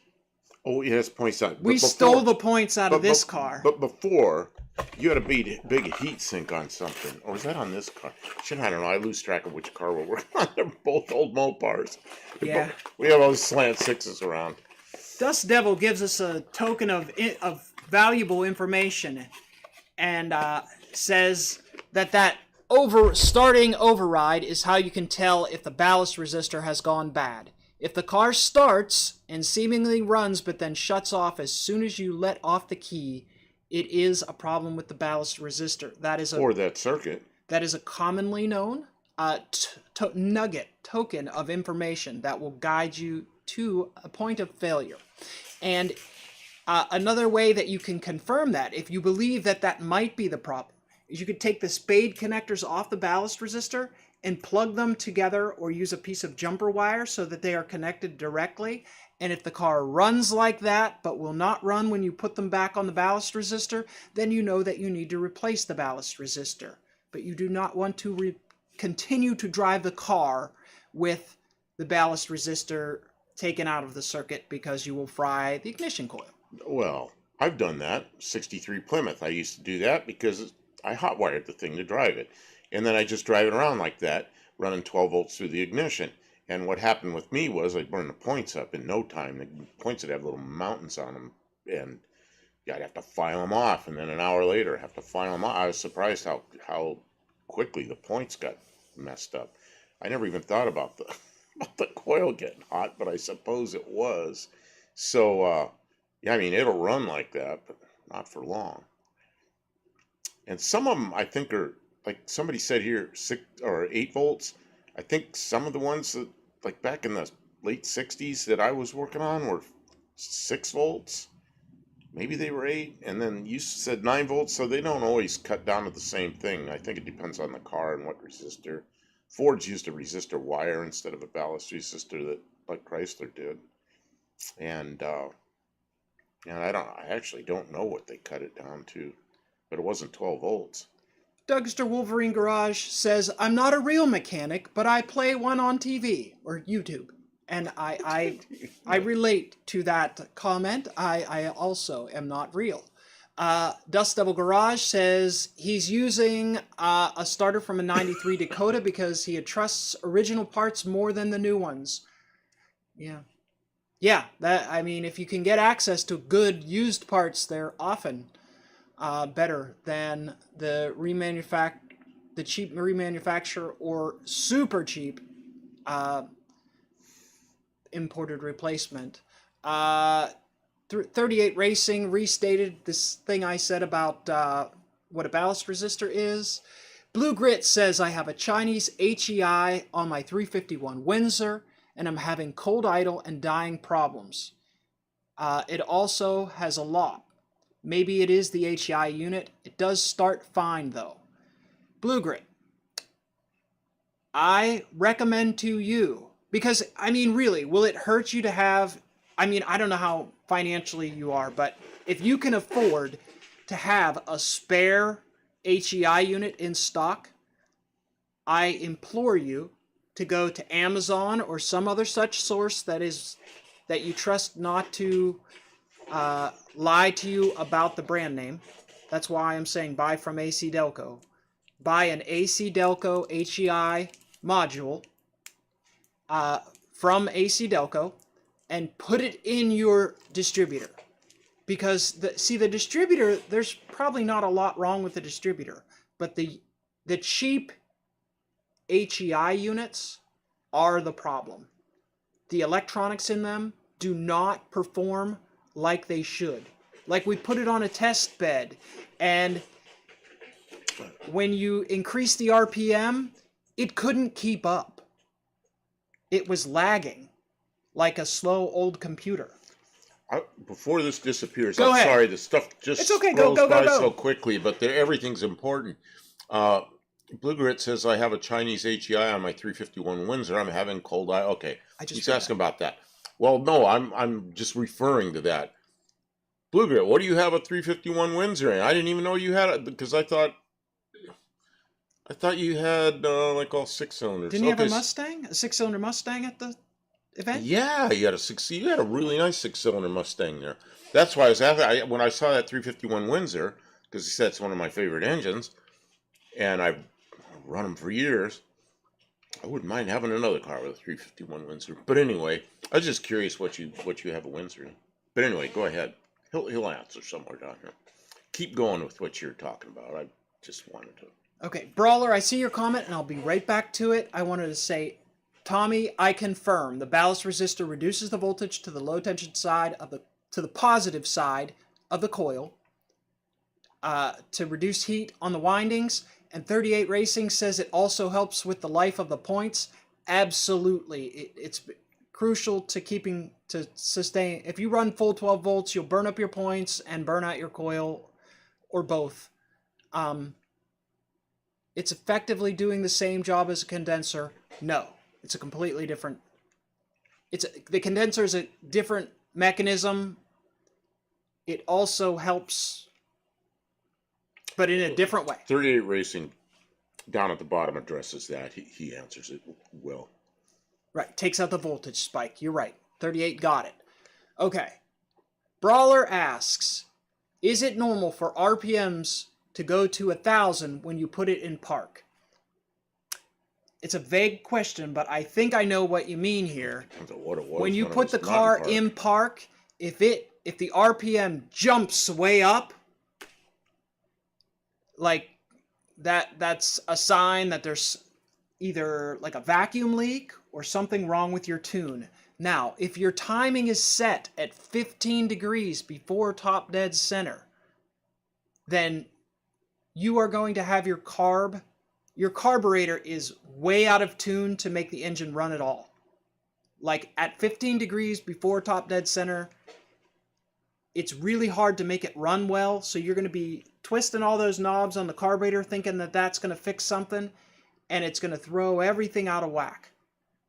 Oh, it has points on. We stole the points out of this car. But before, you had a big heat sink on something. Or was that on this car? I don't know. I lose track of which car we're working on. They're both old Mopars. Yeah. We have all these slant 6s around. Dust Devil gives us a token of valuable information, and says that starting override is how you can tell if the ballast resistor has gone bad. If the car starts and seemingly runs but then shuts off as soon as you let off the key, it is a problem with the ballast resistor. Or that circuit. That is a commonly known token of information that will guide you to a point of failure. And another way that you can confirm that, if you believe that might be the problem, is you could take the spade connectors off the ballast resistor and plug them together or use a piece of jumper wire so that they are connected directly. And if the car runs like that, but will not run when you put them back on the ballast resistor, then you know that you need to replace the ballast resistor. But you do not want to continue to drive the car with the ballast resistor taken out of the circuit, because you will fry the ignition coil. Well, I've done that. 63 Plymouth. I used to do that because I hotwired the thing to drive it. And then I just drive it around like that, running 12 volts through the ignition. And what happened with me was I burned the points up in no time. The points would have little mountains on them. And I'd have to file them off. And then an hour later, I'd have to file them off. I was surprised how quickly the points got messed up. I never even thought about the coil getting hot, but I suppose it was. So, yeah, I mean, it'll run like that, but not for long. And some of them, I think, are, like somebody said here, 6 or 8 volts. I think some of the ones that, like back in the late 60s that I was working on were 6 volts. Maybe they were 8. And then you said 9 volts, so they don't always cut down to the same thing. I think it depends on the car and what resistor. Ford's used a resistor wire instead of a ballast resistor that, like Chrysler did. And I actually don't know what they cut it down to, but it wasn't 12 volts. Dougster Wolverine Garage says, I'm not a real mechanic, but I play one on TV or YouTube. And I relate to that comment. I also am not real. Dust Devil Garage says he's using a starter from a 93 Dakota because he trusts original parts more than the new ones. Yeah, I mean, if you can get access to good used parts, they're often better than the cheap remanufacturer or super cheap imported replacement. 38 Racing restated this thing I said about what a ballast resistor is. Blue Grit says I have a Chinese HEI on my 351 Windsor, and I'm having cold idle and dying problems. It also has a lot. Maybe it is the HEI unit. It does start fine though. Blue Grit, I recommend to you, because, I mean, really, will it hurt you to have, I mean, I don't know how financially you are, but if you can afford to have a spare HEI unit in stock, I implore you to go to Amazon or some other such source that you trust not to lie to you about the brand name. That's why I'm saying buy from AC Delco. Buy an AC Delco HEI module from AC Delco and put it in your distributor. Because the distributor, there's probably not a lot wrong with the distributor, but the cheap HEI units are the problem. The electronics in them do not perform like they should. Like, we put it on a test bed, and when you increase the RPM, it couldn't keep up. It was lagging like a slow old computer. Before this disappears, Go I'm ahead. sorry, the stuff just It's okay, scrolls go, by go. so quickly, but everything's important. Blue Grit says I have a Chinese HEI on my 351 Windsor. I'm having cold eye. Okay, he's asking about that. Well, no, I'm just referring to that. Blue Grit, what do you have a 351 Windsor in? I didn't even know you had it, because I thought you had like all 6 cylinders. Didn't you have a Mustang? A 6-cylinder Mustang at the event? Yeah, you had a really nice 6-cylinder Mustang there. That's why I was asking. When I saw that 351 Windsor, because he said it's one of my favorite engines, and I've run them for years, I wouldn't mind having another car with a 351 Windsor. But anyway, I was just curious what you have a Windsor in. But anyway, go ahead. He'll answer somewhere down here. Keep going with what you're talking about. I just wanted to. Okay, Brawler, I see your comment, and I'll be right back to it. I wanted to say, Tommy, I confirm the ballast resistor reduces the voltage to the low tension side to the positive side of the coil to reduce heat on the windings. And 38 Racing says it also helps with the life of the points. Absolutely, it's crucial to sustain. If you run full 12 volts, you'll burn up your points and burn out your coil, or both. it's effectively doing the same job as a condenser? No. It's a completely different... the condenser is a different mechanism. It also helps, but in a different way. 38 Racing down at the bottom addresses that. He answers it well. Right. Takes out the voltage spike. You're right. 38 got it. Okay. Brawler asks, is it normal for RPMs to go to 1,000 when you put it in park? It's a vague question, but I think I know what you mean here. What it was when you put the car in park, if the RPM jumps way up, like that's a sign that there's either like a vacuum leak or something wrong with your tune. Now, if your timing is set at 15 degrees before top dead center, then you are going to have your carburetor is way out of tune to make the engine run at all. Like at 15 degrees before top dead center, it's really hard to make it run well. So you're going to be twisting all those knobs on the carburetor thinking that that's going to fix something, and it's going to throw everything out of whack.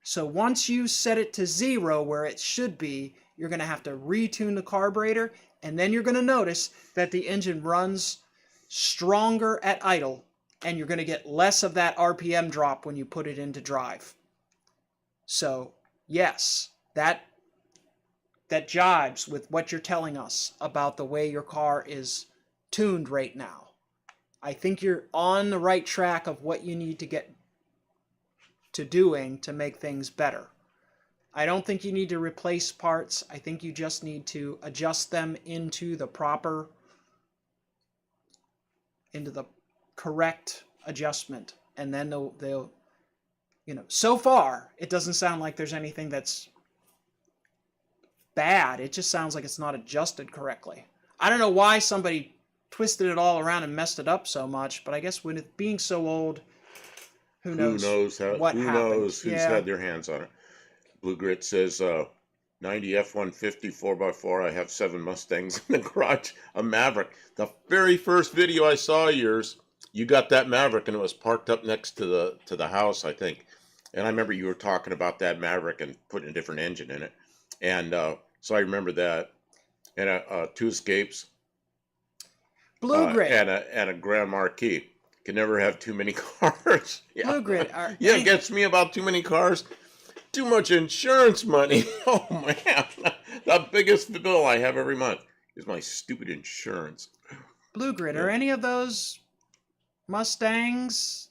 So once you set it to 0 where it should be, you're going to have to retune the carburetor, and then you're going to notice that the engine runs stronger at idle, and you're going to get less of that RPM drop when you put it into drive. So yes, that jibes with what you're telling us about the way your car is tuned right now. I think you're on the right track of what you need to get to doing to make things better. I don't think you need to replace parts. I think you just need to adjust them into the correct adjustment, and then they'll so far it doesn't sound like there's anything that's bad. It just sounds like it's not adjusted correctly. I don't know why somebody twisted it all around and messed it up so much, but I guess with it being so old, who knows what happened. Who knows who's had their hands on it. Blue Grit says 90 F-150 4x4. I have 7 Mustangs in the garage. A Maverick. The very first video I saw of yours, you got that Maverick, and it was parked up next to the house, I think. And I remember you were talking about that Maverick and putting a different engine in it. And so I remember that. And 2 Escapes. Blue Grit. And a Grand Marquis. Can never have too many cars. Yeah. Blue Grit. It gets me about too many cars. Too much insurance money. Oh, man. The biggest bill I have every month is my stupid insurance. Blue Grit, are any of those Mustangs,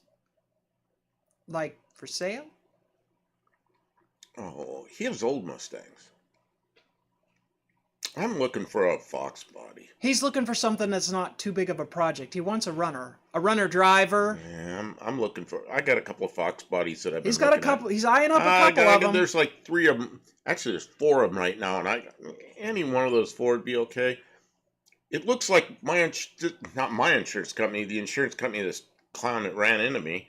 like, for sale? Oh, he has old Mustangs. I'm looking for a Fox body. He's looking for something that's not too big of a project. He wants a runner driver. Yeah, I'm looking for. I got a couple of Fox bodies that I've been. He's got a couple. He's eyeing up a couple of them. There's like 3 of them. Actually, there's 4 of them right now, and any one of those 4 would be okay. It looks like not my insurance company, the insurance company, this clown that ran into me,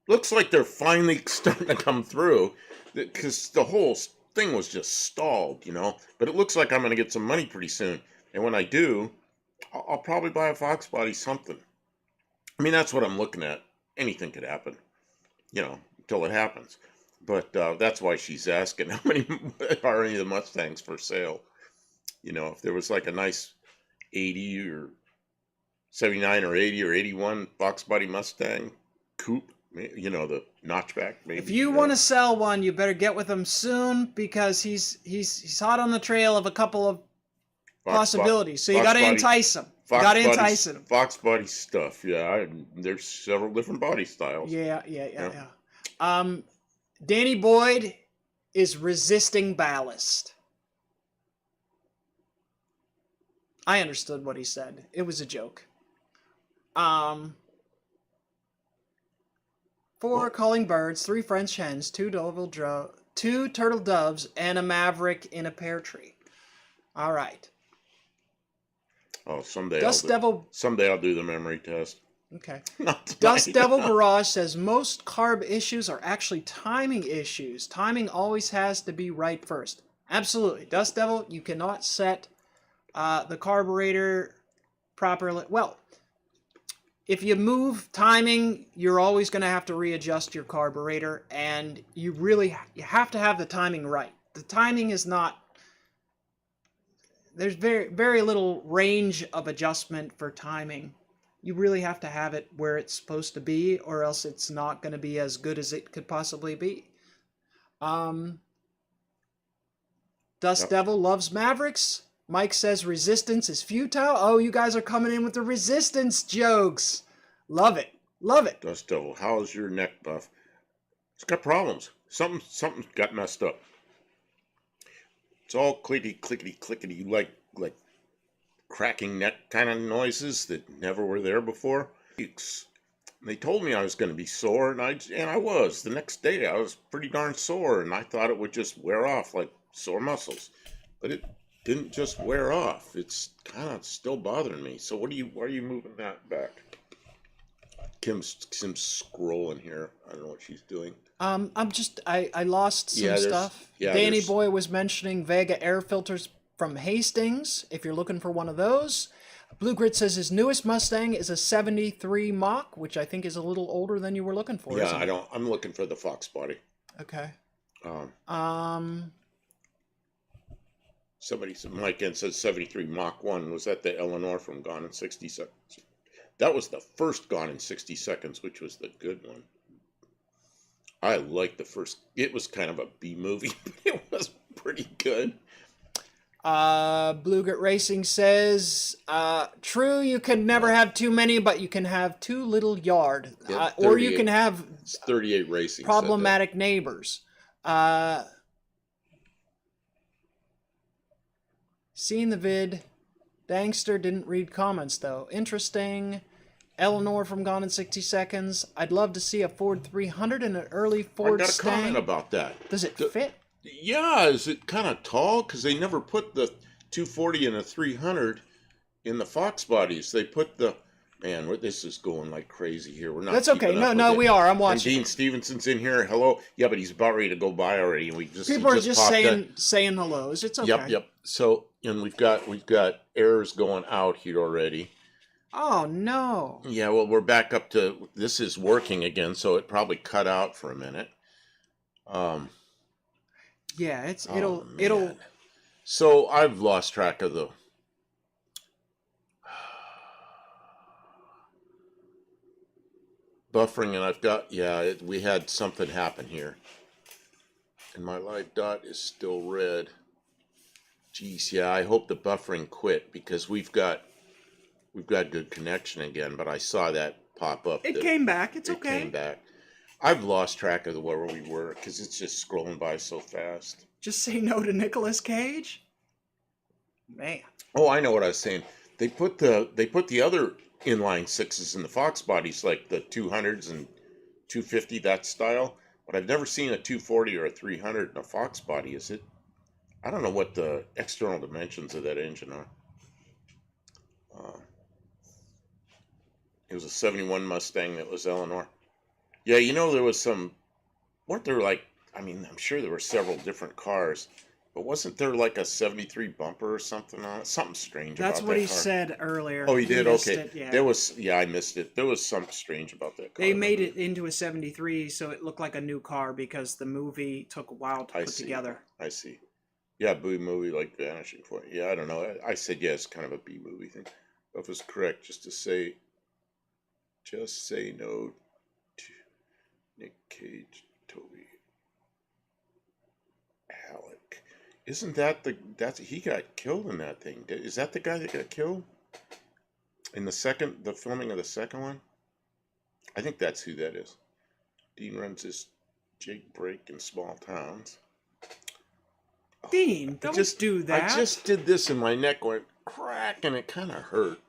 looks like they're finally starting to come through, because the whole thing was just stalled, but it looks like I'm going to get some money pretty soon. And when I do, I'll probably buy a Fox body, something. I mean, that's what I'm looking at. Anything could happen, until it happens. But that's why she's asking how many are any of the Mustangs for sale. If there was like a nice 80 or 79 or 80 or 81 Fox body Mustang coupe, the notchback. Maybe. If you want to sell one, you better get with him soon, because he's hot on the trail of a couple of possibilities. So you got to entice him. Fox body stuff. Yeah, there's several different body styles. Yeah. Danny Boyd is resisting ballast. I understood what he said. It was a joke. 4 calling birds, 3 French hens, 2 turtle doves, and a maverick in a pear tree. All right. Oh, someday I'll do the memory test. Okay. Dust Devil Garage says most carb issues are actually timing issues. Timing always has to be right first. Absolutely. Dust Devil, you cannot set the carburetor properly. Well, if you move timing, you're always going to have to readjust your carburetor, and you have to have the timing right. The timing is not, there's very little range of adjustment for timing. You really have to have it where it's supposed to be, or else it's not going to be as good as it could possibly be. Dust Yep. Devil loves Mavericks. Mike says resistance is futile. Oh, you guys are coming in with the resistance jokes. Love it. Love it. Dust Devil, how's your neck, Buff? It's got problems. Something got messed up. It's all clickety clickety clickety, like cracking neck kind of noises that never were there before. They told me I was going to be sore, and I was. The next day I was pretty darn sore, and I thought it would just wear off like sore muscles, but it didn't just wear off. It's kind of still bothering me. So why are you moving that back? Kim's scrolling here. I don't know what she's doing. I lost some stuff. Danny Boy was mentioning Vega air filters from Hastings, if you're looking for one of those. Blue Grit says his newest Mustang is a 73 Mach, which I think is a little older than you were looking for. Yeah, I'm looking for the Fox body. Okay. Mike N says 73 Mach 1. Was that the Eleanor from Gone in 60 Seconds? That was the first Gone in 60 Seconds, which was the good one. I liked the first. It was kind of a B movie, but it was pretty good. Blue Grit Racing says, true, you can never have too many, but you can have too little yard. Yeah, or you can have 38 Racing problematic neighbors. Seeing the vid. Dangster didn't read comments, though. Interesting. Eleanor from Gone in 60 Seconds. I'd love to see a Ford 300 and an early Ford Mustang. I got a comment about that. Does it fit? Yeah, is it kind of tall? Because they never put the 240 and a 300 in the Fox bodies. They put the... Man, this is going like crazy here. We're not. That's okay. No, we are. I'm watching. And Dean Stevenson's in here. Hello. Yeah, but he's about ready to go by already. And people are just saying hellos. It's okay. Yep. So, and we've got errors going out here already. Oh no. Yeah, well, we're back up to this is working again, so it probably cut out for a minute. Yeah, it'll. So I've lost track of the. Buffering, and I've got, we had something happen here. And my live dot is still red. Geez, yeah, I hope the buffering quit because we've got good connection again, but I saw that pop up. It came back. It came back. I've lost track of where we were because it's just scrolling by so fast. Just say no to Nicolas Cage? Man. Oh, I know what I was saying. They put the other inline sixes in the Fox bodies, like the 200s and 250, that style, but I've never seen a 240 or a 300 in a Fox body. Is it? I don't know what the external dimensions of that engine are. It was a 71 Mustang that was Eleanor. Yeah, there was weren't there I'm sure there were several different cars. But wasn't there like a 73 bumper or something on it? Something strange about that car. That's what he said earlier. Oh, he did? Okay. It, yeah. I missed it. There was something strange about that car. They made it into a 73 so it looked like a new car because the movie took a while to put together. I see. Yeah, B movie like Vanishing Point. Yeah, I don't know. I said, yeah, it's kind of a B movie thing. If it's correct, just say no to Nick Cage, Toby Halleck. Isn't that he got killed in that thing? Is that the guy that got killed in the filming of the second one? I think that's who that is. Dean runs this Jake break in small towns. Dean, don't do that. I just did this and my neck went crack and it kind of hurt.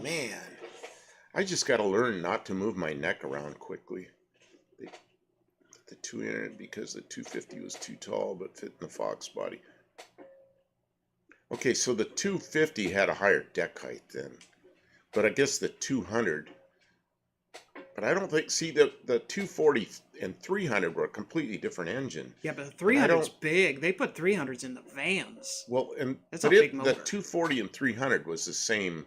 Man, I just got to learn not to move my neck around quickly. The 200 because the 250 was too tall but fit in the Fox body. Okay, so the 250 had a higher deck height then. But I guess the 200... But I don't think... See, the 240 and 300 were a completely different engine. Yeah, but the 300's big. They put 300s in the vans. Well, that's a big motor. The 240 and 300 was the same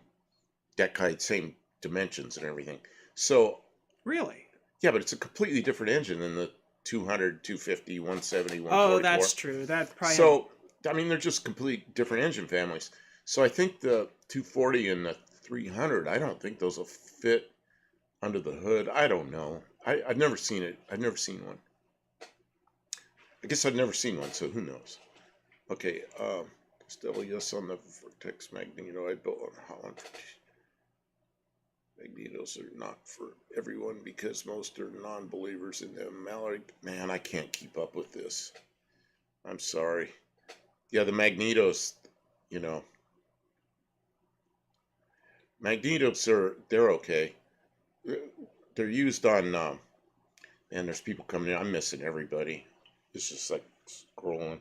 deck height, same dimensions and everything. So Really? yeah, but it's a completely different engine than the 200, 250, 170, Oh, 144. that's true. That probably had. So, I mean, they're just completely different engine families. So I think the 240 and the 300, I don't think those will fit under the hood. I don't know. I've never seen it. I've never seen one. I guess I've never seen one, so who knows? Okay, still yes on the Vortex Magneto I built on Holland. Magnetos are not for everyone because most are non-believers in them. Mallory, man, I can't keep up with this. I'm sorry. Yeah, the Magnetos, you know, Magnetos they're okay. They're used on, and there's people coming in. I'm missing everybody. It's just like scrolling.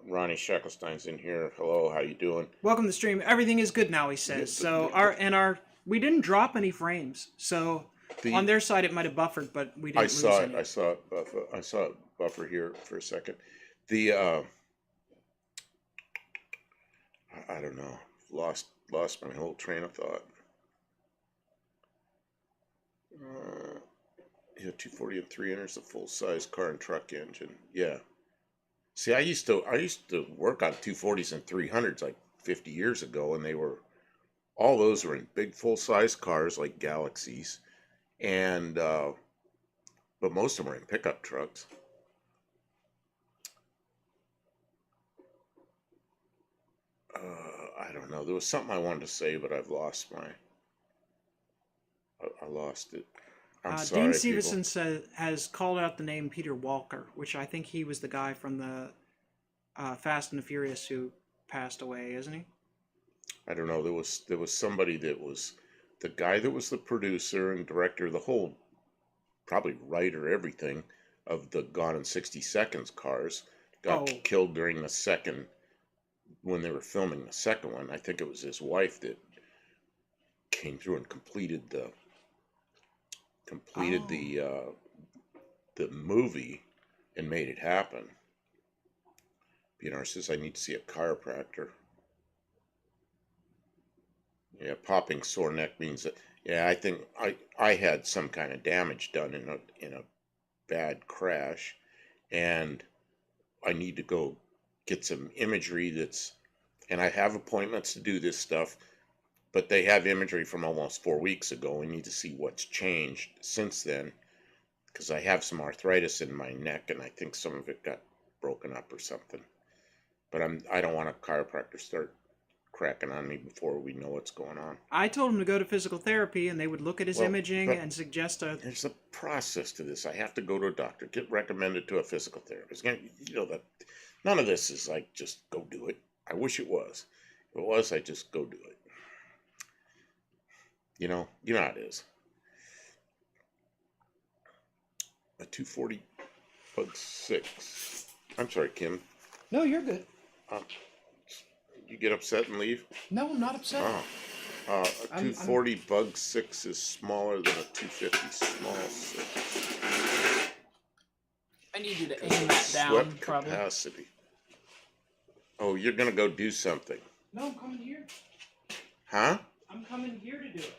Ronnie Shackelstein's in here. Hello, how you doing? Welcome to the stream. Everything is good now, he says. So we didn't drop any frames. So on their side it might have buffered, but we didn't lose any. I saw it buffer. I saw it buffer here for a second. The I don't know. Lost my whole train of thought. Yeah, 240 and 300 is a full size car and truck engine. Yeah. See, I used to work on 240s and 300s like 50 years ago, and all those were in big full size cars like Galaxies, and but most of them were in pickup trucks. I don't know. There was something I wanted to say, but I've lost I lost it. I'm sorry, Dean people. Stevenson has called out the name Peter Walker, which I think he was the guy from the Fast and the Furious who passed away, isn't he? I don't know. There was somebody that was the guy that was the producer and director, the whole, probably writer, everything of the Gone in 60 Seconds cars. Got killed during the second, when they were filming the second one. I think it was his wife that came through and completed the movie and made it happen. PNR says I need to see a chiropractor. Yeah, popping sore neck means that. Yeah, I think I had some kind of damage done in a bad crash, and I need to go get some imagery and I have appointments to do this stuff, but they have imagery from almost 4 weeks ago. We need to see what's changed since then, because I have some arthritis in my neck, and I think some of it got broken up or something. But I don't want a chiropractor start cracking on me before we know what's going on. I told him to go to physical therapy, and they would look at his imaging and suggest There's a process to this. I have to go to a doctor, get recommended to a physical therapist. You know that none of this is like just go do it. I wish it was. If it was, I'd just go do it. You know how it is. A 240 Bug 6. I'm sorry, Kim. No, you're good. You get upset and leave? No, I'm not upset. A 240 Bug 6 is smaller than a 250 small 6. I need you to aim that down, probably. Capacity. Oh, you're going to go do something. No, I'm coming here. Huh? I'm coming here to do it.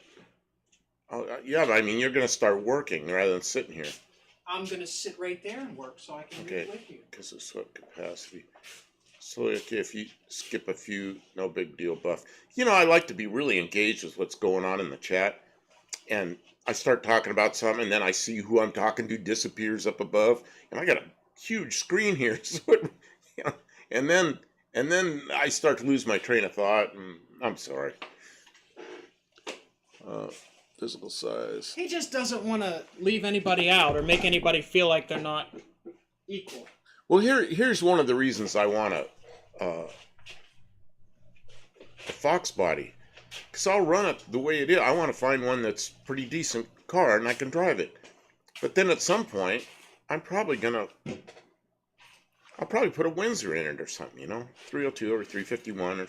Oh, yeah, but I mean, you're going to start working rather than sitting here. I'm going to sit right there and work so I can do it with you. Because of sweat capacity. So if you skip a few, no big deal, Buff. You know, I like to be really engaged with what's going on in the chat. And I start talking about something, and then I see who I'm talking to disappears up above. And I got a huge screen here. So and then I start to lose my train of thought, and I'm sorry. Physical size. He just doesn't want to leave anybody out or make anybody feel like they're not equal. Well, here's one of the reasons I want a Fox body, because I'll run it the way it is. I want to find one that's pretty decent car and I can drive it. But then at some point, I'll probably put a Windsor in it or something, 302 or 351 or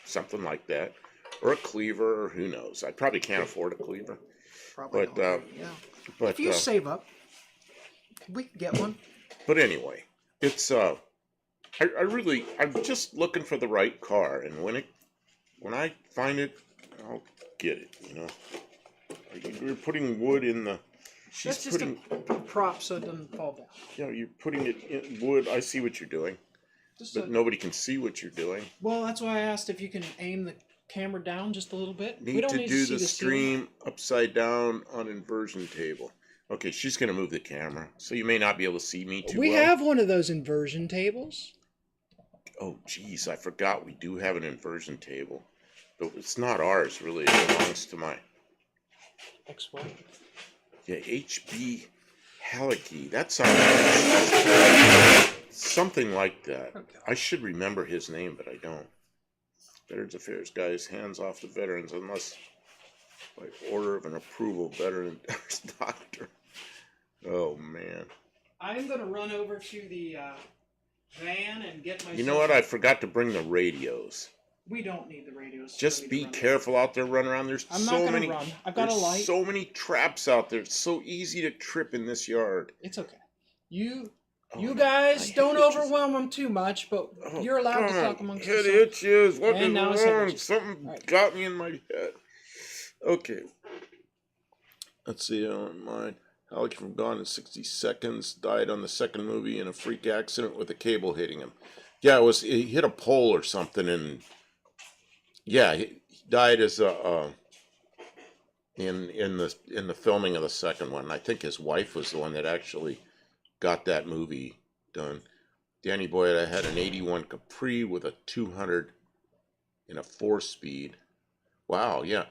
something like that, or a Cleaver, or who knows. I probably can't afford a Cleaver. Probably but not. Yeah. But if you save up, we can get one. But anyway, it's I'm just looking for the right car, and when I find it, I'll get it. You're putting wood in the. She's That's just putting. a prop so it doesn't fall down. Yeah, you're putting it in wood. I see what you're doing, but nobody can see what you're doing. Well, that's why I asked if you can aim the camera down just a little bit. We Need don't to need do to see the the ceiling. stream upside down on inversion table. Okay, she's gonna move the camera, so you may not be able to see me too We well. have one of those inversion tables. Oh, geez, I forgot we do have an inversion table, but it's not ours really. It belongs to my X1. yeah HB Halicki. That sounds something like that. Okay. I should remember his name, but I don't. Veterans Affairs guys, hands off the veterans unless by order of an approval veteran doctor. Oh man. I'm gonna run over to the van and get my. You know what? I forgot to bring the radios. We don't need the radios. Just be careful out there, run around. There's I'm not so gonna many. run. I've got a There's light. so many traps out there. It's so easy to trip in this yard. It's okay. You Oh, guys my don't head itches. overwhelm them too much, but Oh, you're allowed to God, talk amongst head yourselves. itches. What And is now his head wrong? itches. Something Right. got me in my head. Okay. Let's see. I don't mind. Alec from Gone in 60 Seconds died on the second movie in a freak accident with a cable hitting him. Yeah, it was. He hit a pole or something, and yeah, he died as a in the filming of the second one. I think his wife was the one that actually got that movie done. Danny Boyd had an 81 Capri with a 200 in a 4-speed. Wow, yeah.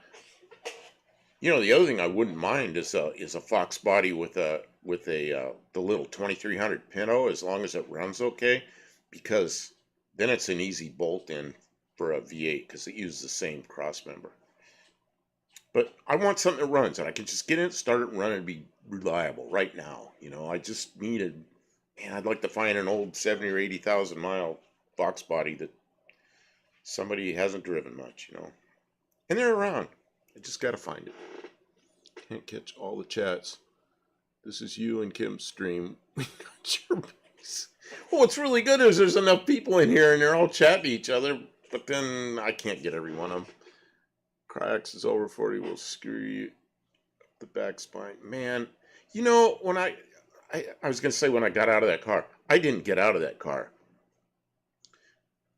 You know, the other thing I wouldn't mind is a Fox body with the little 2300 Pinto, as long as it runs okay, because then it's an easy bolt in for a V8 because it uses the same cross member. But I want something that runs and I can just get it, start it, and run, and be reliable right now. You know, I just needed, man, I'd like to find an old 70 or 80,000 mile Fox body that somebody hasn't driven much, you know. And they're around. I just got to find it. Can't catch all the chats. This is you and Kim's stream. We got your base. Well, what's really good is there's enough people in here and they're all chatting to each other, but then I can't get every one of them. Cryax is over 40 will screw you up the back spine. Man, you know, when I was going to say when I got out of that car, I didn't get out of that car.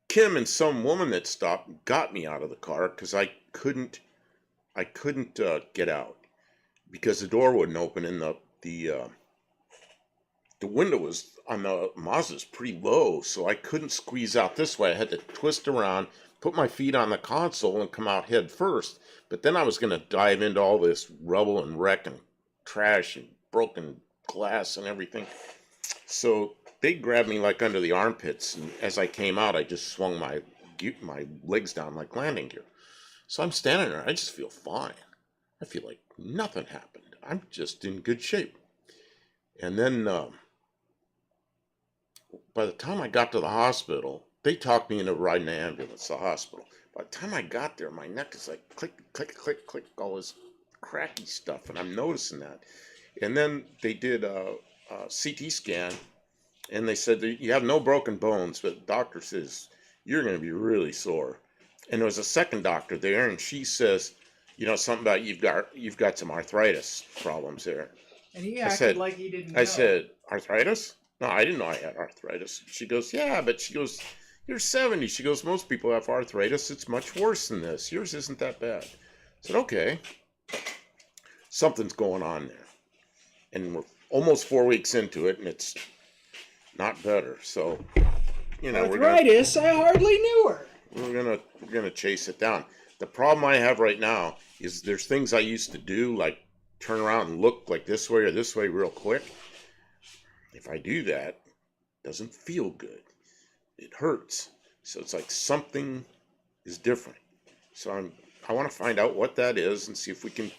Kim and some woman that stopped got me out of the car because I couldn't get out because the door wouldn't open and the window was on the Mazda's pretty low, so I couldn't squeeze out this way. I had to twist around, put my feet on the console, and come out head first. But then I was going to dive into all this rubble and wreck and trash and broken glass and everything. So they grabbed me like under the armpits, and as I came out, I just swung my legs down like landing gear. So I'm standing there. I just feel fine. I feel like nothing happened. I'm just in good shape. And then by the time I got to the hospital, they talked me into riding the ambulance to the hospital. By the time I got there, my neck is like click, click, click, click, all this cracky stuff, and I'm noticing that. And then they did a CT scan, and they said that you have no broken bones, but the doctor says you're going to be really sore. And there was a second doctor there, and she says, you know, something about you've got some arthritis problems there. And he acted like he didn't know. I said, arthritis? No, I didn't know I had arthritis. She goes, yeah, but she goes, you're 70. She goes, most people have arthritis. It's much worse than this. Yours isn't that bad. I said, okay. Something's going on there. And we're almost 4 weeks into it, and it's not better. So, you know, arthritis? I hardly knew her. We're gonna chase it down. The problem I have right now is there's things I used to do, like turn around and look like this way or this way real quick. If I do that, it doesn't feel good. It hurts. So it's like something is different. So I want to find out what that is and see if we can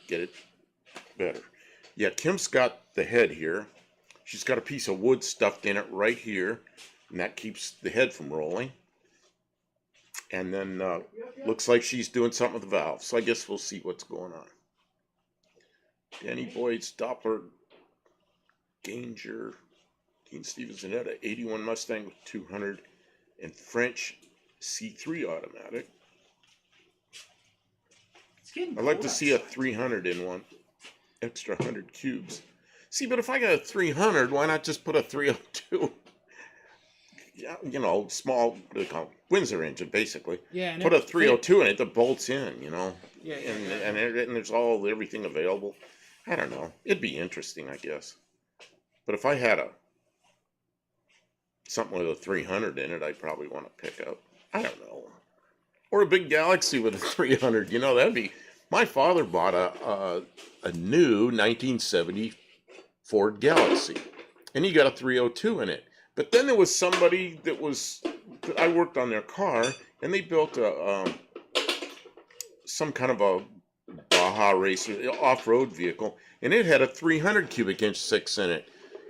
get it better. Yeah, Kim's got the head here. She's got a piece of wood stuffed in it right here, and that keeps the head from rolling. And then looks like she's doing something with the valve. So I guess we'll see what's going on. Danny Boyd's Doppler Ganger. Dean Stevens and Etta, 81 Mustang with 200 and French C3 automatic. It's getting I'd like cold to see a outside. 300 in one. Extra 100 cubes. See, but if I got a 300, why not just put a 302? Yeah, small, what do they call it? Windsor engine, basically. Yeah, and Put it a would fit. 302 in it that bolts in, Yeah, yeah, and yeah. and there's everything available. I don't know. It'd be interesting, I guess. But if I had something with a 300 in it, I'd probably want to pick up. I don't know. Or a big Galaxy with a 300. That'd be. My father bought a new 1970 Ford Galaxy, and he got a 302 in it. But then there was somebody I worked on their car, and they built some kind of a Baja racer off-road vehicle, and it had a 300 cubic inch six in it,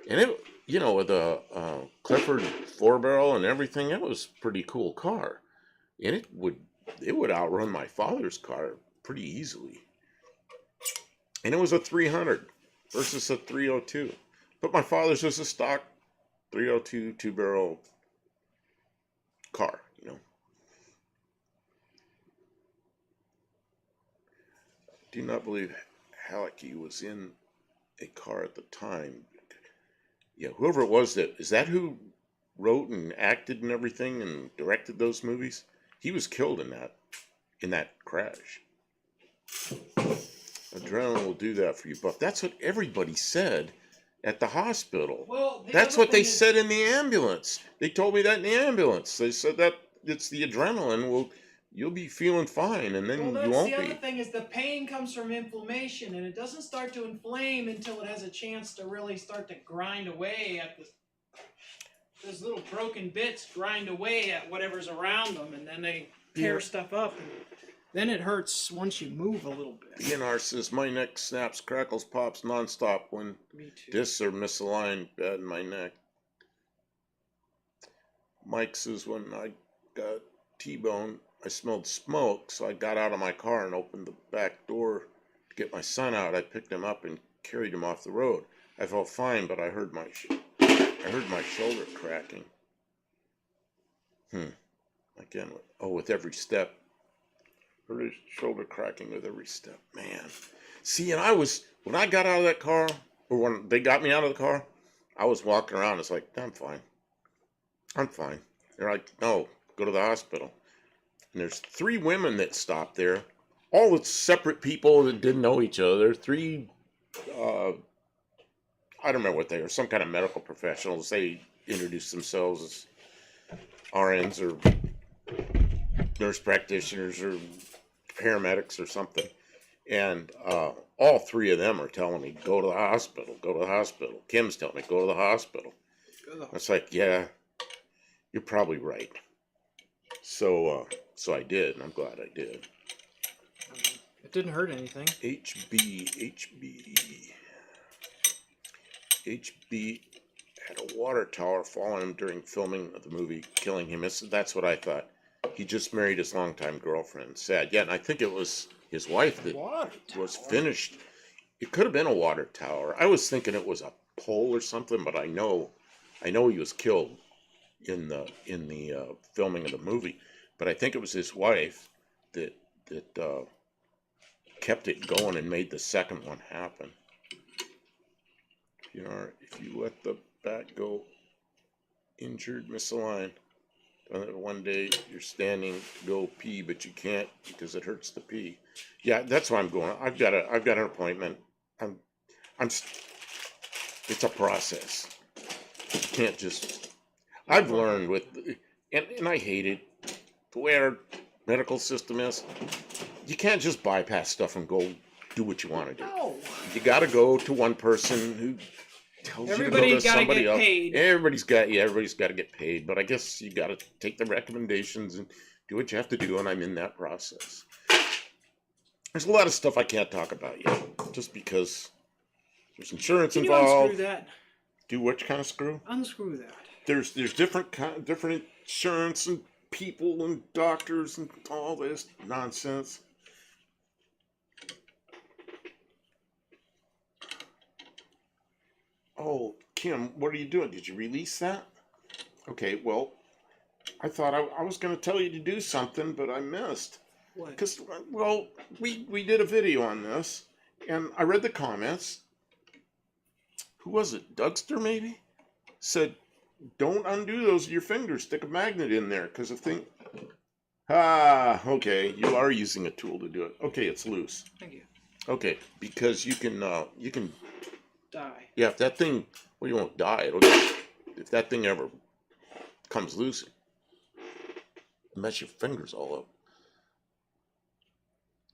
and it with a Clifford four barrel and everything, it was a pretty cool car, and it would outrun my father's car pretty easily, and it was a 300 versus a 302, but my father's was a stock 302 two barrel car. Do not believe Halicki was in a car at the time. Yeah, whoever it was, is that who wrote and acted and everything and directed those movies? He was killed in that crash. Adrenaline will do that for you, Buff. That's what everybody said at the hospital. Well, That's what they said in the ambulance. They told me that in the ambulance. They said that it's the adrenaline. You'll be feeling fine, and then Well, you that's won't the be. other thing is the pain comes from inflammation, and it doesn't start to inflame until it has a chance to really start to grind away at those little broken bits grind away at whatever's around them, and then they tear stuff up, and then it hurts once you move a little bit. BNR says my neck snaps, crackles, pops nonstop when discs are misaligned. Bad in my neck. Mike says when I got T-bone, I smelled smoke, so I got out of my car and opened the back door to get my son out. I picked him up and carried him off the road. I felt fine, but I heard my shoulder cracking. Again, with every step. Heard his shoulder cracking with every step. Man. See, and when I got out of that car, or when they got me out of the car, I was walking around. It's like, I'm fine. I'm fine. They're like, no, go to the hospital. And there's 3 women that stopped there, all with separate people that didn't know each other. 3, I don't remember what they were, some kind of medical professionals. They introduced themselves as RNs or nurse practitioners or paramedics or something. And all 3 of them are telling me, go to the hospital, go to the hospital. Kim's telling me, go to the hospital. It's like, yeah, you're probably right. So I did, and I'm glad I did. It didn't hurt anything. HB had a water tower fall on him during filming of the movie, killing him. That's what I thought. He just married his longtime girlfriend. Sad. Yeah, and I think it was his wife that was finished. It could have been a water tower. I was thinking it was a pole or something, but I know he was killed in the filming of the movie. But I think it was his wife that kept it going and made the second one happen. If you let the bat go injured, misaligned, one day you're standing, go pee, but you can't because it hurts to pee. Yeah, that's why I'm going. I've got an appointment. It's a process. You can't just. I've learned and I hate it. The way our medical system is, you can't just bypass stuff and go do what you want to do. No. You got to go to one person who tells you to go to somebody else. Paid. Everybody's got to get paid, but I guess you got to take the recommendations and do what you have to do, and I'm in that process. There's a lot of stuff I can't talk about yet, just because there's insurance involved. Can you unscrew that? Do which kind of screw? Unscrew that. There's different insurance and people and doctors and all this nonsense. Oh, Kim, what are you doing? Did you release that? Okay, well, I thought I was going to tell you to do something, but I missed. What? Because, well, we did a video on this, and I read the comments. Who was it? Dougster, maybe? Said, don't undo those with your fingers. Stick a magnet in there, because the thing... Ah, okay, you are using a tool to do it. Okay, it's loose. Thank you. Okay, because you can, Die. yeah, if that thing, well, you won't die. It'll just, if that thing ever comes loose, mess your fingers all up.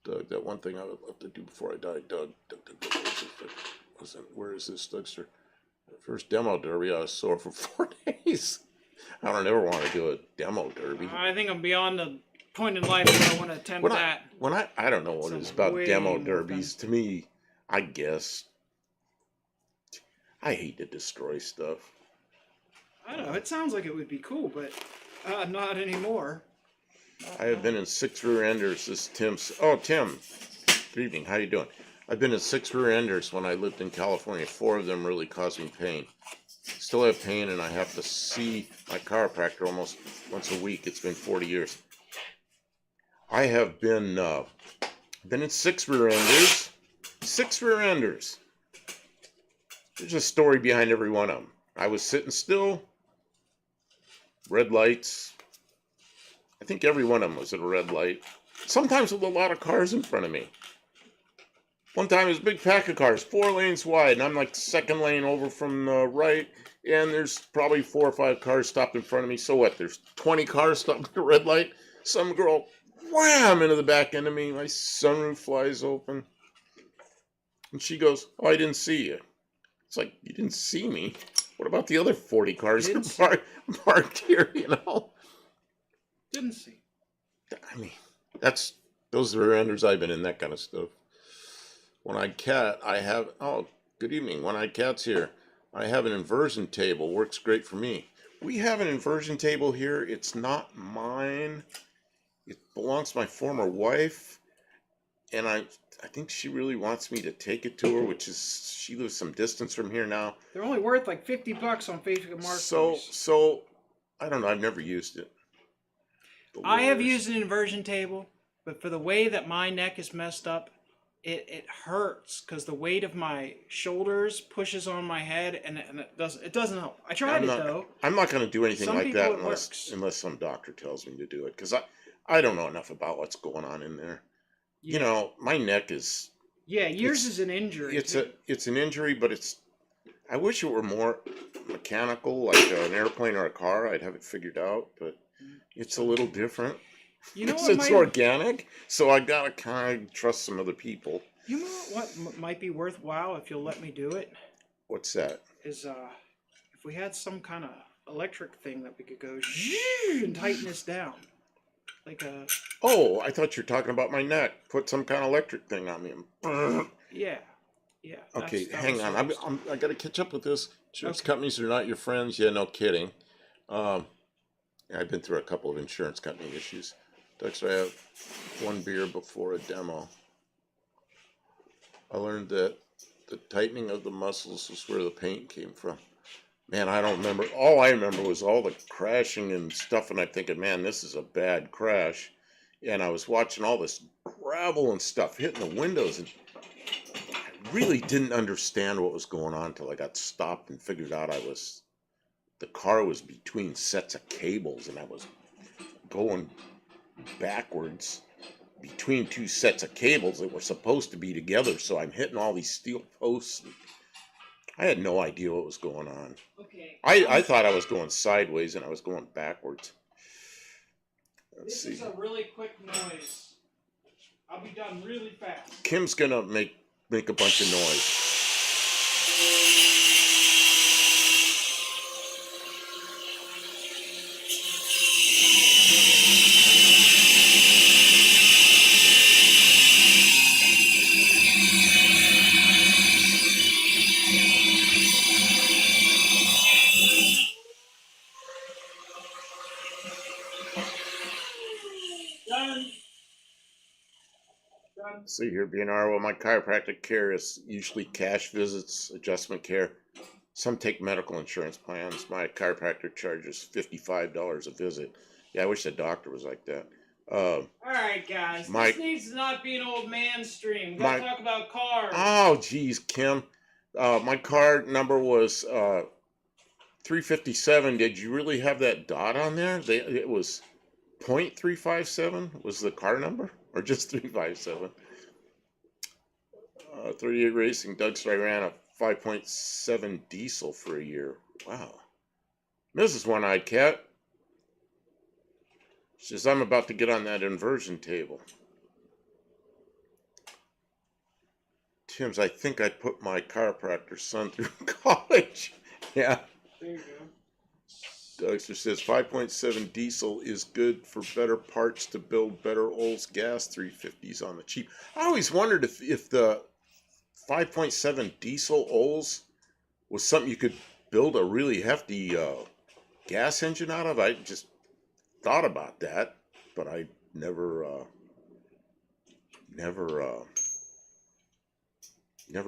Doug, that one thing I would love to do before I die, Doug, where is this, Dougster? First demo derby, I was sore for 4 days. I don't ever want to do a demo derby. I think I'm beyond the point in life where I want to attempt that. I don't know what it is about demo derbies. To me, I guess, I hate to destroy stuff. I don't know. It sounds like it would be cool, but not anymore. I have been in 6 rear enders. This is Tim's. Oh, Tim. Good evening. How you doing? I've been in 6 rear enders when I lived in California. 4 of them really caused me pain. Still have pain, and I have to see my chiropractor almost once a week. It's been 40 years. I have been in 6 rear enders. 6 rear enders. There's a story behind every one of them. I was sitting still. Red lights. I think every one of them was at a red light. Sometimes with a lot of cars in front of me. One time, there's a big pack of cars, 4 lanes wide, and I'm like second lane over from the right, and there's probably 4 or 5 cars stopped in front of me. So what? There's 20 cars stopped at a red light. Some girl, wham, into the back end of me. My sunroof flies open. And she goes, oh, I didn't see you. It's like, you didn't see me. What about the other 40 cars that are parked here, you know? Didn't see. I mean, those are the enders I've been in, that kind of stuff. One-eyed cat, I have, oh, good evening, One-eyed cat's here. I have an inversion table, works great for me. We have an inversion table here. It's not mine. It belongs to my former wife, and I think she really wants me to take it to her, which is, she lives some distance from here now. They're only worth like $50 on Facebook Marketplace. So, I don't know, I've never used it. I have used an inversion table, but for the way that my neck is messed up, it hurts because the weight of my shoulders pushes on my head, and it doesn't help. I tried it though. I'm not going to do anything like that unless some doctor tells me to do it, because I don't know enough about what's going on in there. Yeah. You know, my neck is... Yeah, yours is an injury. It's an injury, but I wish it were more mechanical, like an airplane or a car. I'd have it figured out, but it's a little different. You know it's organic, so I gotta kind of trust some other people. You know what might be worthwhile if you'll let me do it? What's that? Is if we had some kind of electric thing that we could go and tighten this down, like a. Oh, I thought you were talking about my neck. Put some kind of electric thing on me. Yeah. Okay, hang on. I gotta catch up with this. Insurance companies are not your friends. Yeah, no kidding. I've been through a couple of insurance company issues. Dexter, I have 1 beer before a demo. I learned that the tightening of the muscles is where the pain came from. Man, I don't remember. All I remember was all the crashing and stuff, and I'm thinking, man, this is a bad crash. And I was watching all this gravel and stuff hitting the windows, and I really didn't understand what was going on until I got stopped and figured out the car was between sets of cables, and I was going backwards between 2 sets of cables that were supposed to be together, so I'm hitting all these steel posts. I had no idea what was going on. Okay. I thought I was going sideways, and I was going backwards. Let's see. This is a really quick noise. I'll be done really fast. Kim's gonna make a bunch of noise. See here, BNR, well, my chiropractic care is usually cash visits, adjustment care. Some take medical insurance plans. My chiropractor charges $55 a visit. Yeah, I wish the doctor was like that. All right, guys. guys. My, This needs to not be an old man stream. We gotta my, talk about cars. oh, geez, Kim. My car number was 357. Did you really have that dot on there? It was .357 was the car number, or just 357? 38 Racing. Doug said I ran a 5.7 diesel for a year. Wow. Mrs. One-Eyed Cat says I'm about to get on that inversion table. Tim's, I think I put my chiropractor son through college. Yeah. There you go. Dougster says 5.7 diesel is good for better parts to build better Olds gas 350s on the cheap. I always wondered if the 5.7 diesel Olds was something you could build a really hefty gas engine out of. I just thought about that, but I never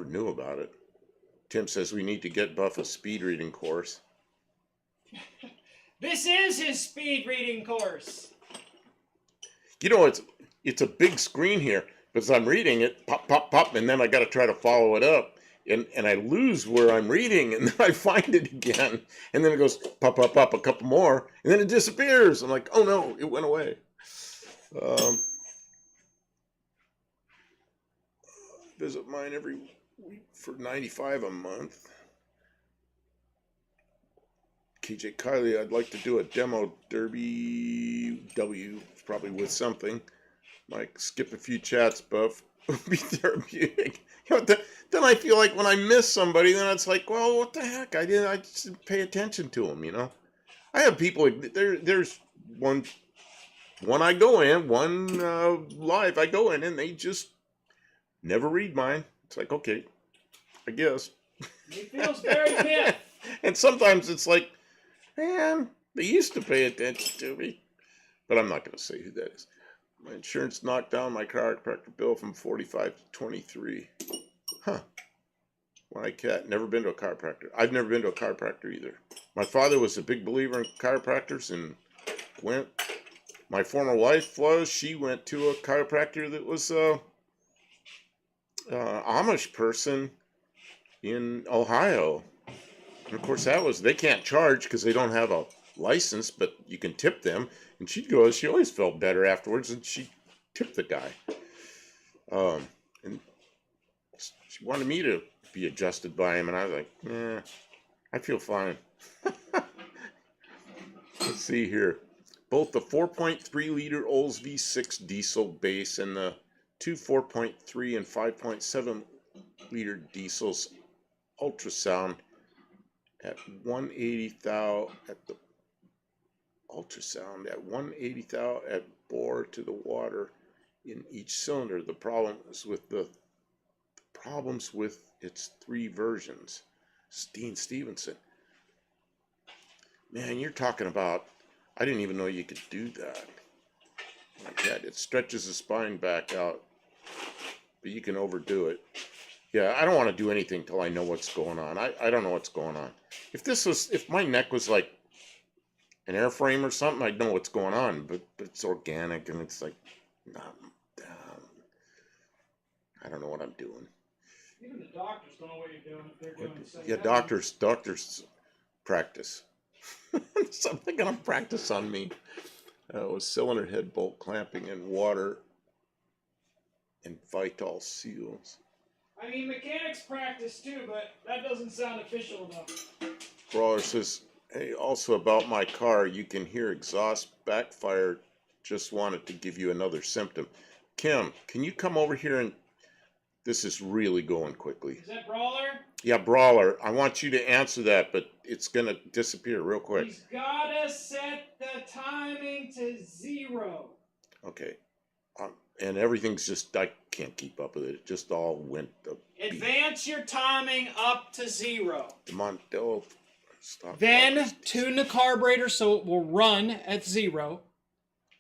knew about it. Tim says we need to get Buff a speed reading course. This is his speed reading course. You know, it's a big screen here, because I'm reading it, pop, pop, pop, and then I got to try to follow it up, and I lose where I'm reading, and then I find it again, and then it goes pop, pop, pop, a couple more, and then it disappears. I'm like, oh no, it went away. Visit mine every week for $95 a month. KJ Kylie, I'd like to do a demo derby W, probably with something. Like skip a few chats, Buff. Be therapeutic. You know, then I feel like when I miss somebody, then it's like, well, what the heck? I just didn't pay attention to them, you know. I have people. There's one I go in, one live I go in, and they just never read mine. It's like, okay, I guess. He feels very pissed. And sometimes it's like, man, they used to pay attention to me. But I'm not going to say who that is. My insurance knocked down my chiropractor bill from 45 to 23. Huh. My cat, never been to a chiropractor. I've never been to a chiropractor either. My father was a big believer in chiropractors and went. My former wife she went to a chiropractor that was Amish person in Ohio. And of course they can't charge because they don't have a license, but you can tip them. And she always felt better afterwards, and she tipped the guy. And she wanted me to be adjusted by him, and I was like, I feel fine. Let's see here. Both the 4.3 liter Olds V6 diesel base and the two 4.3 and 5.7 liter diesels ultrasound at 180 thou at the ultrasound at 180 thou at bore to the water in each cylinder. The problems with its three versions. Dean Stevenson. Man, you're talking about, I didn't even know you could do that. Like that. It stretches the spine back out, but you can overdo it. Yeah, I don't want to do anything till I know what's going on. I don't know what's going on. If my neck was like an airframe or something, I'd know what's going on, but it's organic, and it's like, I don't know what I'm doing. Even the doctors don't know what you're doing if they're doing the same Yeah, thing. doctors practice. Something gonna practice on me. With cylinder head bolt clamping and water and Vital seals. I mean, mechanics practice too, but that doesn't sound official enough. Brawler says, hey, also about my car, you can hear exhaust backfire. Just wanted to give you another symptom. Kim, can you come over here and this is really going quickly. Is that Brawler? Yeah, Brawler. I want you to answer that, but it's going to disappear real quick. He's gotta set the timing to 0. Okay. And everything's just, I can't keep up with it. It just all went. Advance your timing up to 0. The Mondello. Then tune the carburetor so it will run at 0.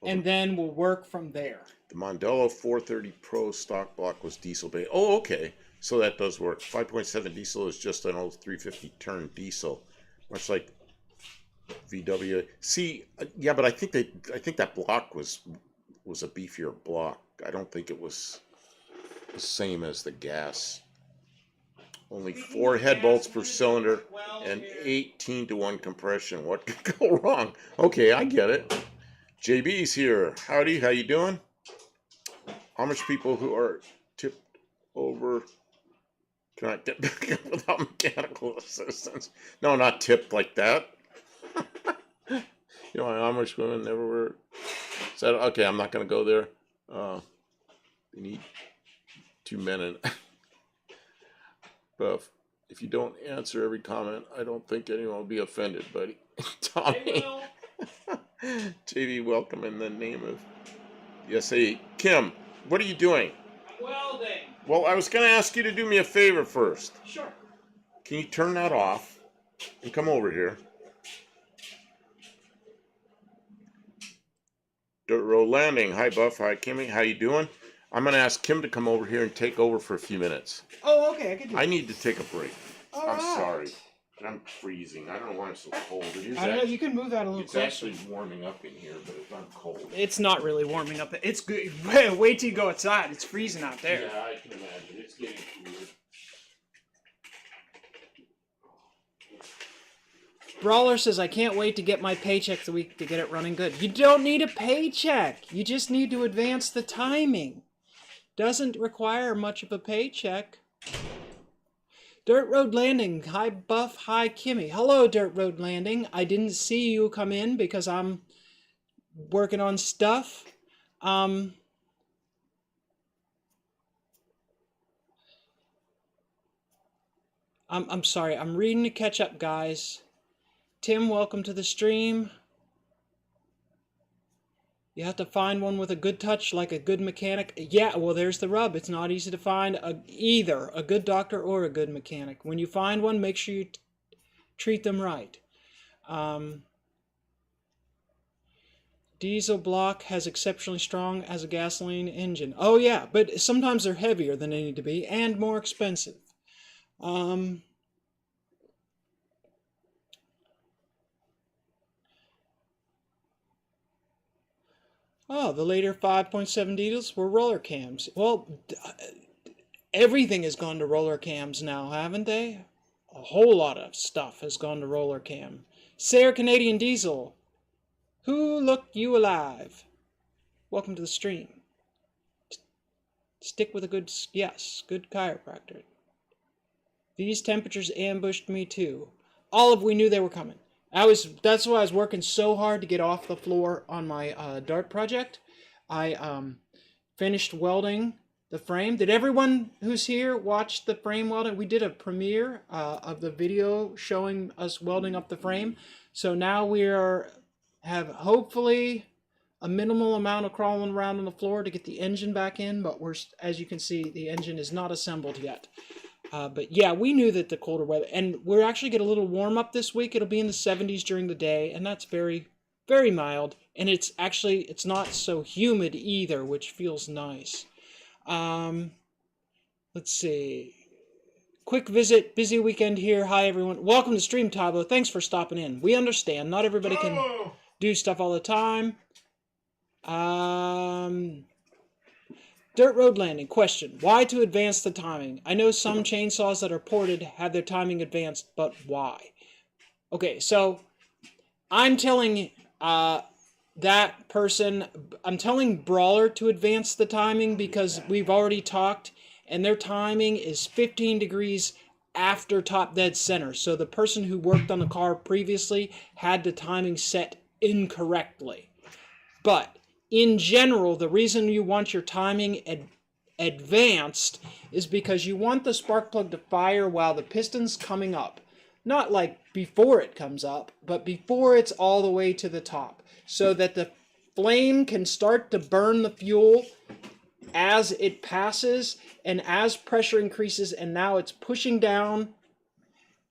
And then we'll work from there. The Mondello 430 Pro stock block was diesel based. Oh, okay. So that does work. 5.7 diesel is just an old 350 turn diesel, much like VW. See, yeah, but I think that block was was a beefier block. I don't think it was the same as the gas. Only 4 head bolts per cylinder and 18-to-1 compression. What could go wrong? Okay, I get it. JB's here. Howdy, how you doing? Amish people who are tipped over cannot get back up without mechanical assistance. No, not tipped like that. You know, Amish women never were said, okay, I'm not going to go there. They need 2 men and Buff. If you don't answer every comment, I don't think anyone will be offended, buddy. Tommy. JV, welcome in the name of the SA. Kim, what are you doing? I'm welding. Well, I was going to ask you to do me a favor first. Sure. Can you turn that off and come over here? Dirt Road Landing. Hi, Buff. Hi, Kimmy. How you doing? I'm going to ask Kim to come over here and take over for a few minutes. Oh, okay. I can do that. I need to take a break. All I'm right. sorry. I'm freezing. I don't know why I'm so cold. It is I don't know. You can move that a little it's closer. actually warming up in here, but I'm cold. It's not really warming up. It's good. Wait till you go outside. It's freezing out there. Yeah, I can imagine. It's getting cooler. Brawler says, I can't wait to get my paycheck the week to get it running good. You don't need a paycheck. You just need to advance the timing. Doesn't require much of a paycheck. Dirt Road Landing. Hi, Buff. Hi, Kimmy. Hello, Dirt Road Landing. I didn't see you come in because I'm working on stuff. I'm sorry. I'm reading to catch up, guys. Tim, welcome to the stream. You have to find one with a good touch, like a good mechanic. Yeah, well, there's the rub. It's not easy to find either a good doctor or a good mechanic. When you find one, make sure you treat them right. Diesel block has exceptionally strong as a gasoline engine. Oh, yeah, but sometimes they're heavier than they need to be and more expensive. Oh, the later 5.7 diesels were roller cams. Well, everything has gone to roller cams now, haven't they? A whole lot of stuff has gone to roller cam. Sayre Canadian Diesel. Who looked you alive? Welcome to the stream. Stick with a good, yes, good chiropractor. These temperatures ambushed me too. Olive, we knew they were coming. That's why I was working so hard to get off the floor on my dart project. I finished welding the frame. Did everyone who's here watch the frame welding? We did a premiere of the video showing us welding up the frame. So now we have hopefully a minimal amount of crawling around on the floor to get the engine back in, but as you can see, the engine is not assembled yet. But yeah, we knew that the colder weather, and we're actually get a little warm up this week. It'll be in the 70s during the day, and that's very, very mild. And it's not so humid either, which feels nice. Let's see. Quick visit, busy weekend here. Hi everyone. Welcome to stream, Tabo. Thanks for stopping in. We understand not everybody can do stuff all the time. Dirt Road Landing. Question. Why to advance the timing? I know some chainsaws that are ported have their timing advanced, but why? Okay, so I'm telling that person, I'm telling Brawler to advance the timing because we've already talked, and their timing is 15 degrees after top dead center. So the person who worked on the car previously had the timing set incorrectly. But in general, the reason you want your timing advanced is because you want the spark plug to fire while the piston's coming up. Not like before it comes up, but before it's all the way to the top. So that the flame can start to burn the fuel as it passes and as pressure increases, and now it's pushing down.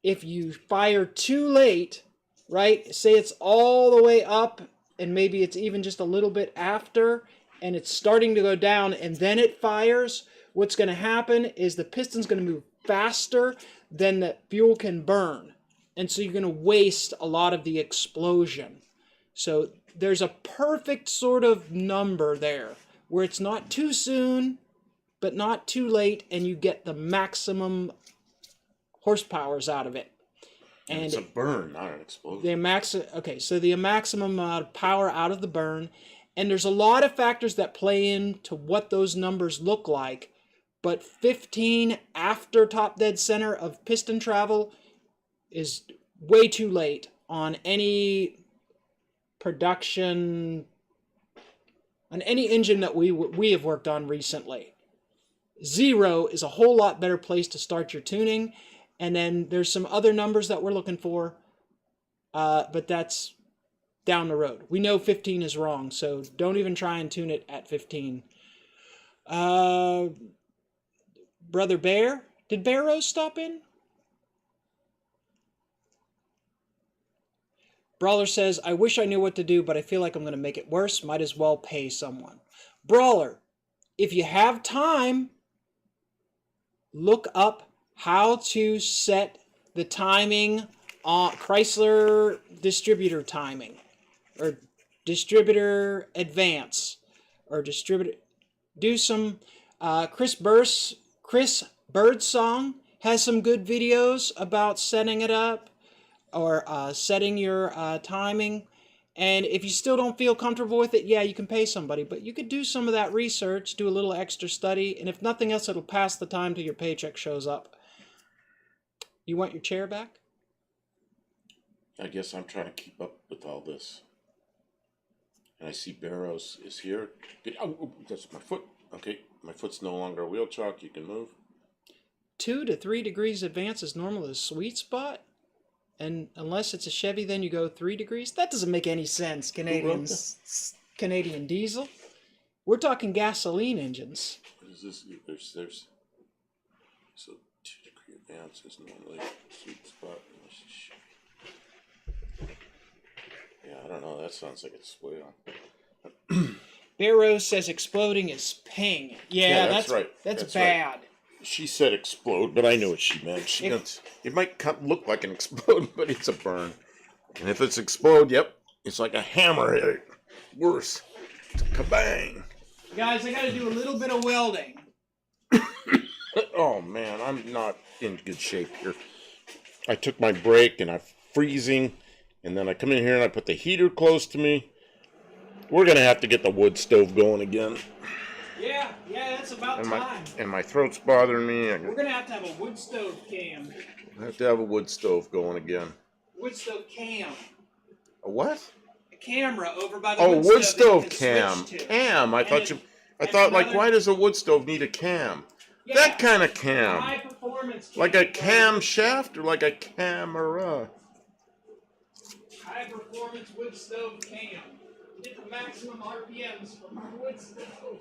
If you fire too late, right, say it's all the way up, and maybe it's even just a little bit after, and it's starting to go down, and then it fires, what's going to happen is the piston's going to move faster than the fuel can burn. And so you're going to waste a lot of the explosion. So there's a perfect sort of number there where it's not too soon, but not too late, and you get the maximum horsepowers out of it. And it's a burn, not an explosion. The maximum amount of power out of the burn, and there's a lot of factors that play into what those numbers look like. But 15 after top dead center of piston travel is way too late on any production, on any engine that we have worked on recently. 0 is a whole lot better place to start your tuning. And then there's some other numbers that we're looking for, but that's down the road. We know 15 is wrong, so don't even try and tune it at 15. Brother Bear, did Bear Rose stop in? Brawler says, I wish I knew what to do, but I feel like I'm going to make it worse. Might as well pay someone. Brawler, if you have time, look up how to set the timing on Chrysler distributor timing, or distributor advance, or distributor. Do some Chris Birdsong has some good videos about setting it up, or setting your timing. And if you still don't feel comfortable with it, yeah, you can pay somebody, but you could do some of that research, do a little extra study, and if nothing else, it'll pass the time till your paycheck shows up. You want your chair back? I guess I'm trying to keep up with all this. And I see Barrows is here. Oh, that's my foot. Okay, my foot's no longer a wheel chalk. You can move. 2 to 3 degrees advance is normally the sweet spot. And unless it's a Chevy, then you go 3 degrees. That doesn't make any sense, Canadian diesel. We're talking gasoline engines. What is this? There's so 2-degree advance is normally sweet spot. Yeah, I don't know. That sounds like it's way on. Barrow says exploding is ping. Yeah, that's right. That's bad. Right. She said explode, but I knew what she meant. She meant it might look like an explode, but it's a burn. And if it's explode, yep, it's like a hammer hit it. Worse. It's a kabang. Guys, I got to do a little bit of welding. Oh, man, I'm not in good shape here. I took my break, and I'm freezing, and then I come in here, and I put the heater close to me. We're going to have to get the wood stove going again. Yeah, it's about time. And my throat's bothering me. We're going to have a wood stove cam. I have to have a wood stove going again. Wood stove cam. A what? A camera over by the wood stove cam. Cam. I thought, why does a wood stove need a cam? Yeah, that kind of cam. High performance cam. Like a cam shaft or like a camera? High performance wood stove cam. Get the maximum RPMs from our wood stove.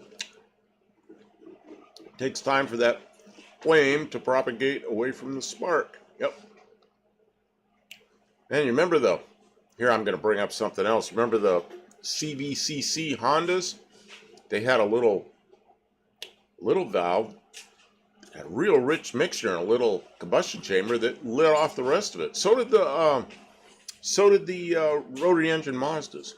Takes time for that flame to propagate away from the spark. Yep. And you remember here I'm going to bring up something else. Remember the CVCC Hondas? They had a little valve, had a real rich mixture in a little combustion chamber that lit off the rest of it. So did the rotary engine Mazdas.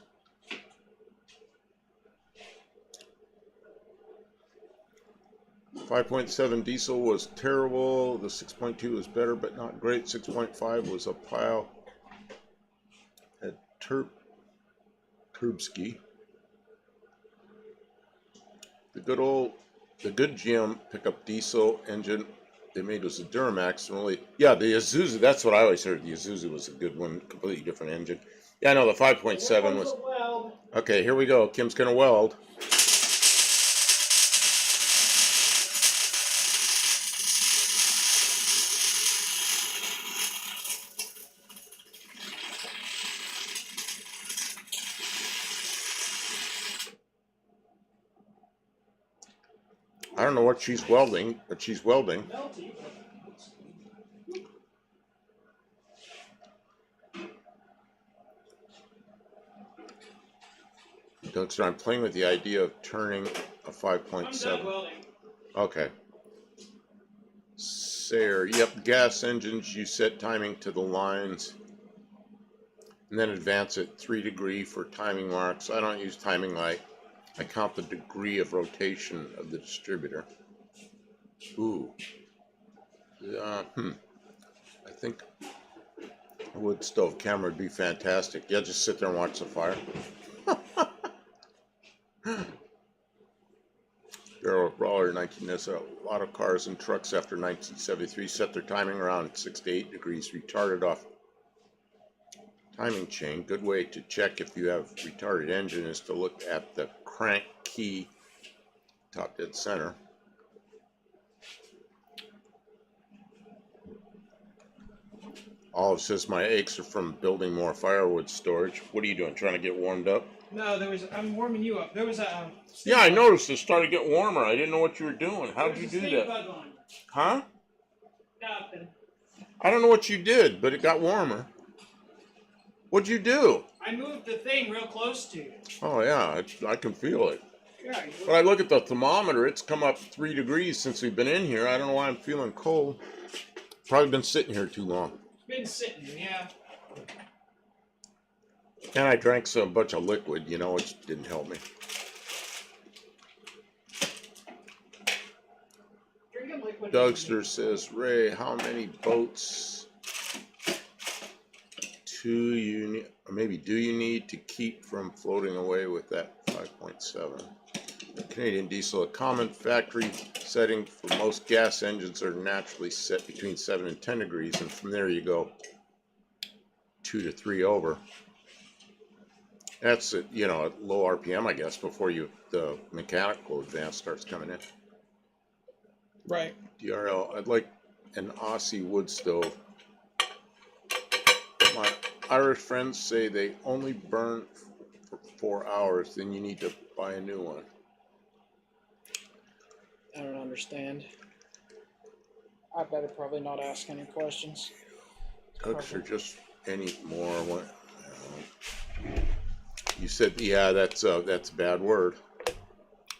5.7 diesel was terrible. The 6.2 was better, but not great. 6.5 was a pile. Had Turbsky. The good GM pickup diesel engine they made was a Duramax. The Isuzu. That's what I always heard. The Isuzu was a good one. Completely different engine. Yeah, I know the 5.7 was. Okay, here we go. Kim's gonna weld. I don't know what she's welding, but she's welding. So I'm playing with the idea of turning a 5.7. Okay. Sayre, yep, gas engines, you set timing to the lines. and then advance it 3 degrees for timing marks. I don't use timing light. I count the degree of rotation of the distributor. Ooh. I think a wood stove camera would be fantastic. Yeah, just sit there and watch the fire. Barrel Brawler 19. A lot of cars and trucks after 1973 set their timing around 6 to 8 degrees, retarded off timing chain. Good way to check if you have retarded engine is to look at the crank key, top dead center. Olive says my aches are from building more firewood storage. What are you doing? Trying to get warmed up? No, I'm warming you up. There was a. Yeah, I noticed it started to get warmer. I didn't know what you were doing. How did you do that? Bug on. Huh? Nothing. I don't know what you did, but it got warmer. What'd you do? I moved the thing real close to you. Oh yeah, I can feel it. Yeah. But I look at the thermometer, it's come up 3 degrees since we've been in here. I don't know why I'm feeling cold. Probably been sitting here too long. Been sitting, yeah. And I drank a bunch of liquid, you know, which didn't help me. Drinking liquid. Dougster says, Ray, how many boats do you need to keep from floating away with that 5.7? Canadian diesel, a common factory setting for most gas engines are naturally set between 7 and 10 degrees, and from there you go 2 to 3 over. That's at, you know, at low RPM, I guess, before the mechanical advance starts coming in. Right. DRL, I'd like an Aussie wood stove. My Irish friends say they only burn for 4 hours, then you need to buy a new one. I don't understand. I better probably not ask any questions. Cooks are just any more. You said, yeah, that's a bad word.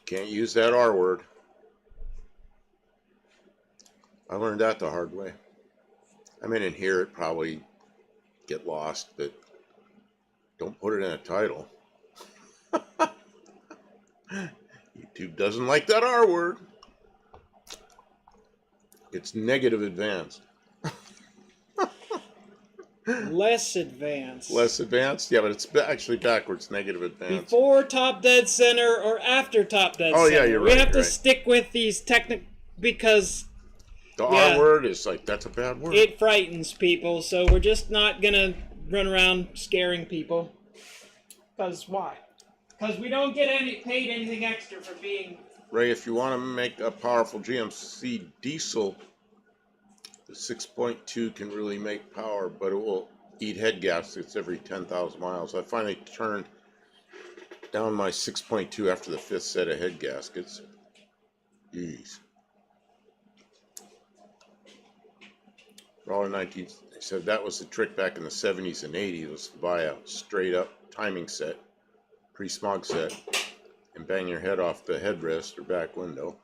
Can't use that R word. I learned that the hard way. I mean, in here it probably get lost, but don't put it in a title. YouTube doesn't like that R word. It's negative advanced. Less advanced. Less advanced? Yeah, but it's actually backwards, negative advanced. Before top dead center or after top dead center? Oh, yeah, you're right. We have to stick with these because... The R word is like, that's a bad word. It frightens people, so we're just not going to run around scaring people. Because why? Because we don't get paid anything extra for being... Ray, if you want to make a powerful GMC diesel, the 6.2 can really make power, but it will eat head gaskets every 10,000 miles. I finally turned down my 6.2 after the 5th set of head gaskets. Jeez. Brawler 19 said that was the trick back in the 70s and 80s, was to buy a straight up timing set, pre-smog set, and bang your head off the headrest or back window.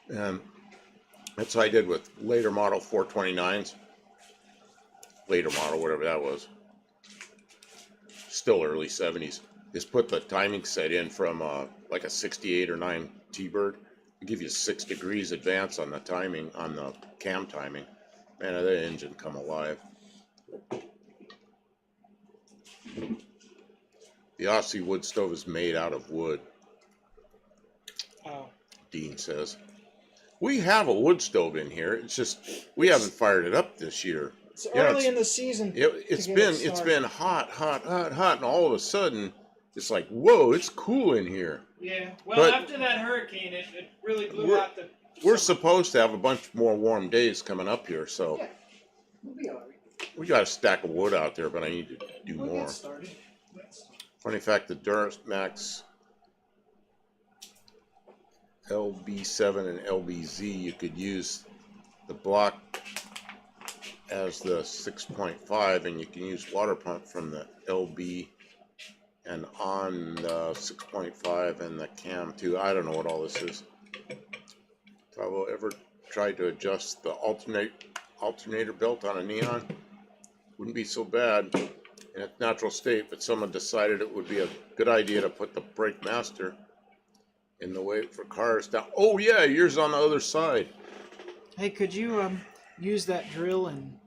And that's what I did with later model 429s. Later model, whatever that was. Still early 70s. Just put the timing set in from like a 68 or 9 T-Bird. Give you 6 degrees advance on the timing, on the cam timing. Man, that engine come alive. The Aussie wood stove is made out of wood. Oh. Dean says. We have a wood stove in here. It's just we haven't fired it up this year. It's early in the season. It's been hot, and all of a sudden it's like, whoa, it's cool in here. Yeah. Well, after that hurricane, it really blew out the. We're supposed to have a bunch more warm days coming up here, so yeah, we'll be all right. We got a stack of wood out there, but I need to do We'll more. Get started. Funny fact, the Duramax LB7 and LBZ, you could use the block as the 6.5, and you can use water pump from the LB and on the 6.5 and the cam too. I don't know what all this is. If I will ever try to adjust the alternator belt on a neon. Wouldn't be so bad in its natural state, but someone decided it would be a good idea to put the brake master in the way for cars down. Oh yeah, yours on the other side. Hey, could you use that drill and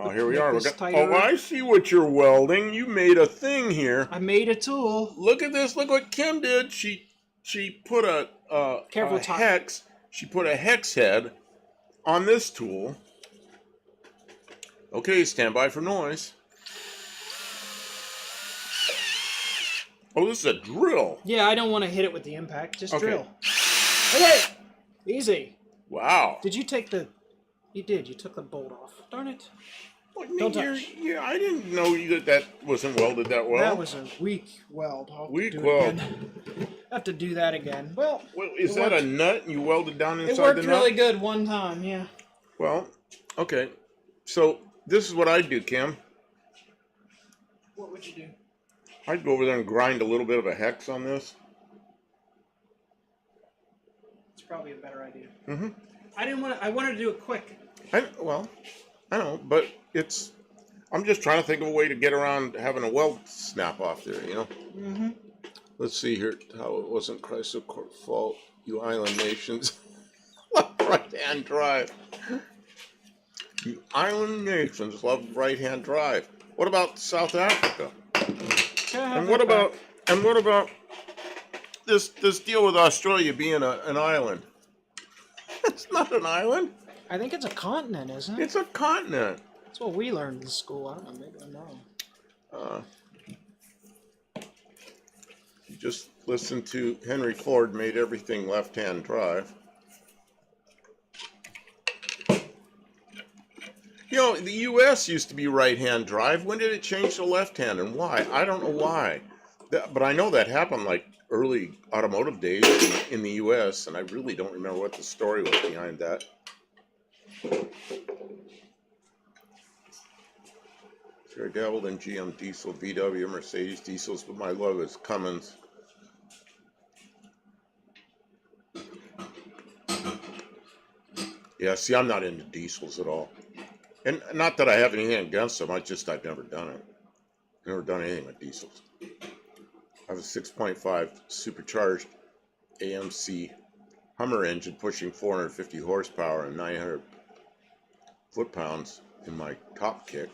Oh, here we make are. this Oh, tighter? I see what you're welding. You made a thing here. I made a tool. Look at this. Look what Kim did. She put Careful, a hex. She put a hex head on this tool. Okay, stand by for noise. Oh, this is a drill. Yeah, I don't want to hit it with the impact. Just Okay. drill. Okay, easy. Wow. Did you take the? You did. You took the bolt off. Darn it. Don't touch. Yeah, I didn't know that wasn't welded that well. That was a weak weld. Weak weld. Have to do that again. Well, is that a nut you welded down inside it the worked nut? really good one time. Yeah. Well, okay. So this is what I'd do, Kim. What would you do? I'd go over there and grind a little bit of a hex on this. It's probably a better idea. Mm-hmm. I didn't want to. I wanted to do it quick. I know, but I'm just trying to think of a way to get around having a weld snap off there, you know? Mm-hmm. Let's see here how it wasn't Chrysler Court fault, you island nations. Right-hand drive. You island nations love right-hand drive. What about South Africa? And what about this deal with Australia being an island? It's not an island. I think it's a continent, isn't it? It's a continent. That's what we learned in school. I don't know. Maybe I'm wrong. Just listen to Henry Ford made everything left-hand drive. You know, the U.S. used to be right-hand drive. When did it change to left-hand and why? I don't know why. But I know that happened like early automotive days in the U.S., and I really don't remember what the story was behind that. Sure, I dabbled in GM diesel, VW, Mercedes diesels, but my love is Cummins. Yeah, see, I'm not into diesels at all. And not that I have anything against them, I've never done it. Never done anything with diesels. I have a 6.5 supercharged AMC Hummer engine pushing 450 horsepower and 900 foot-pounds in my top kick.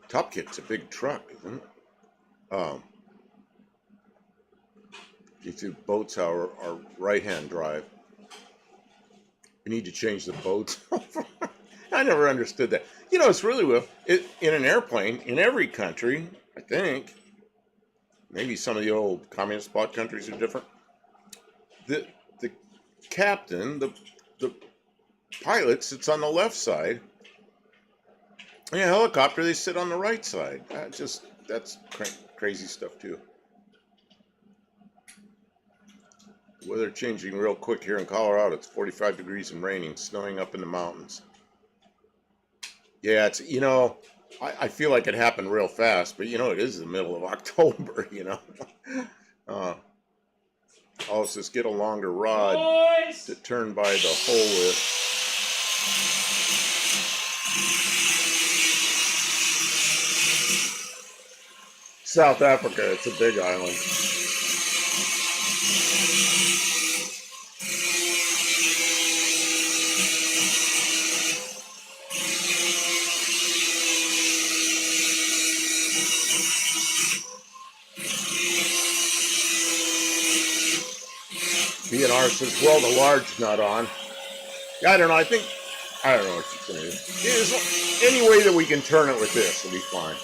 Top kick's a big truck, isn't it? These two boats are right-hand drive. We need to change the boats. I never understood that. You know, it's really well. In an airplane, in every country, I think, maybe some of the old communist spot countries are different. The captain, the pilot sits on the left side. In a helicopter, they sit on the right side. That's crazy stuff too. Weather changing real quick here in Colorado. It's 45 degrees and raining, snowing up in the mountains. Yeah, it's, you know, I feel like it happened real fast, but you know, it is the middle of October, you know. I'll just get a longer rod to turn by the hole with. South Africa, it's a big island. B&R says, weld a large nut on. Yeah, I don't know what she's going to do. Any way that we can turn it with this will be fine.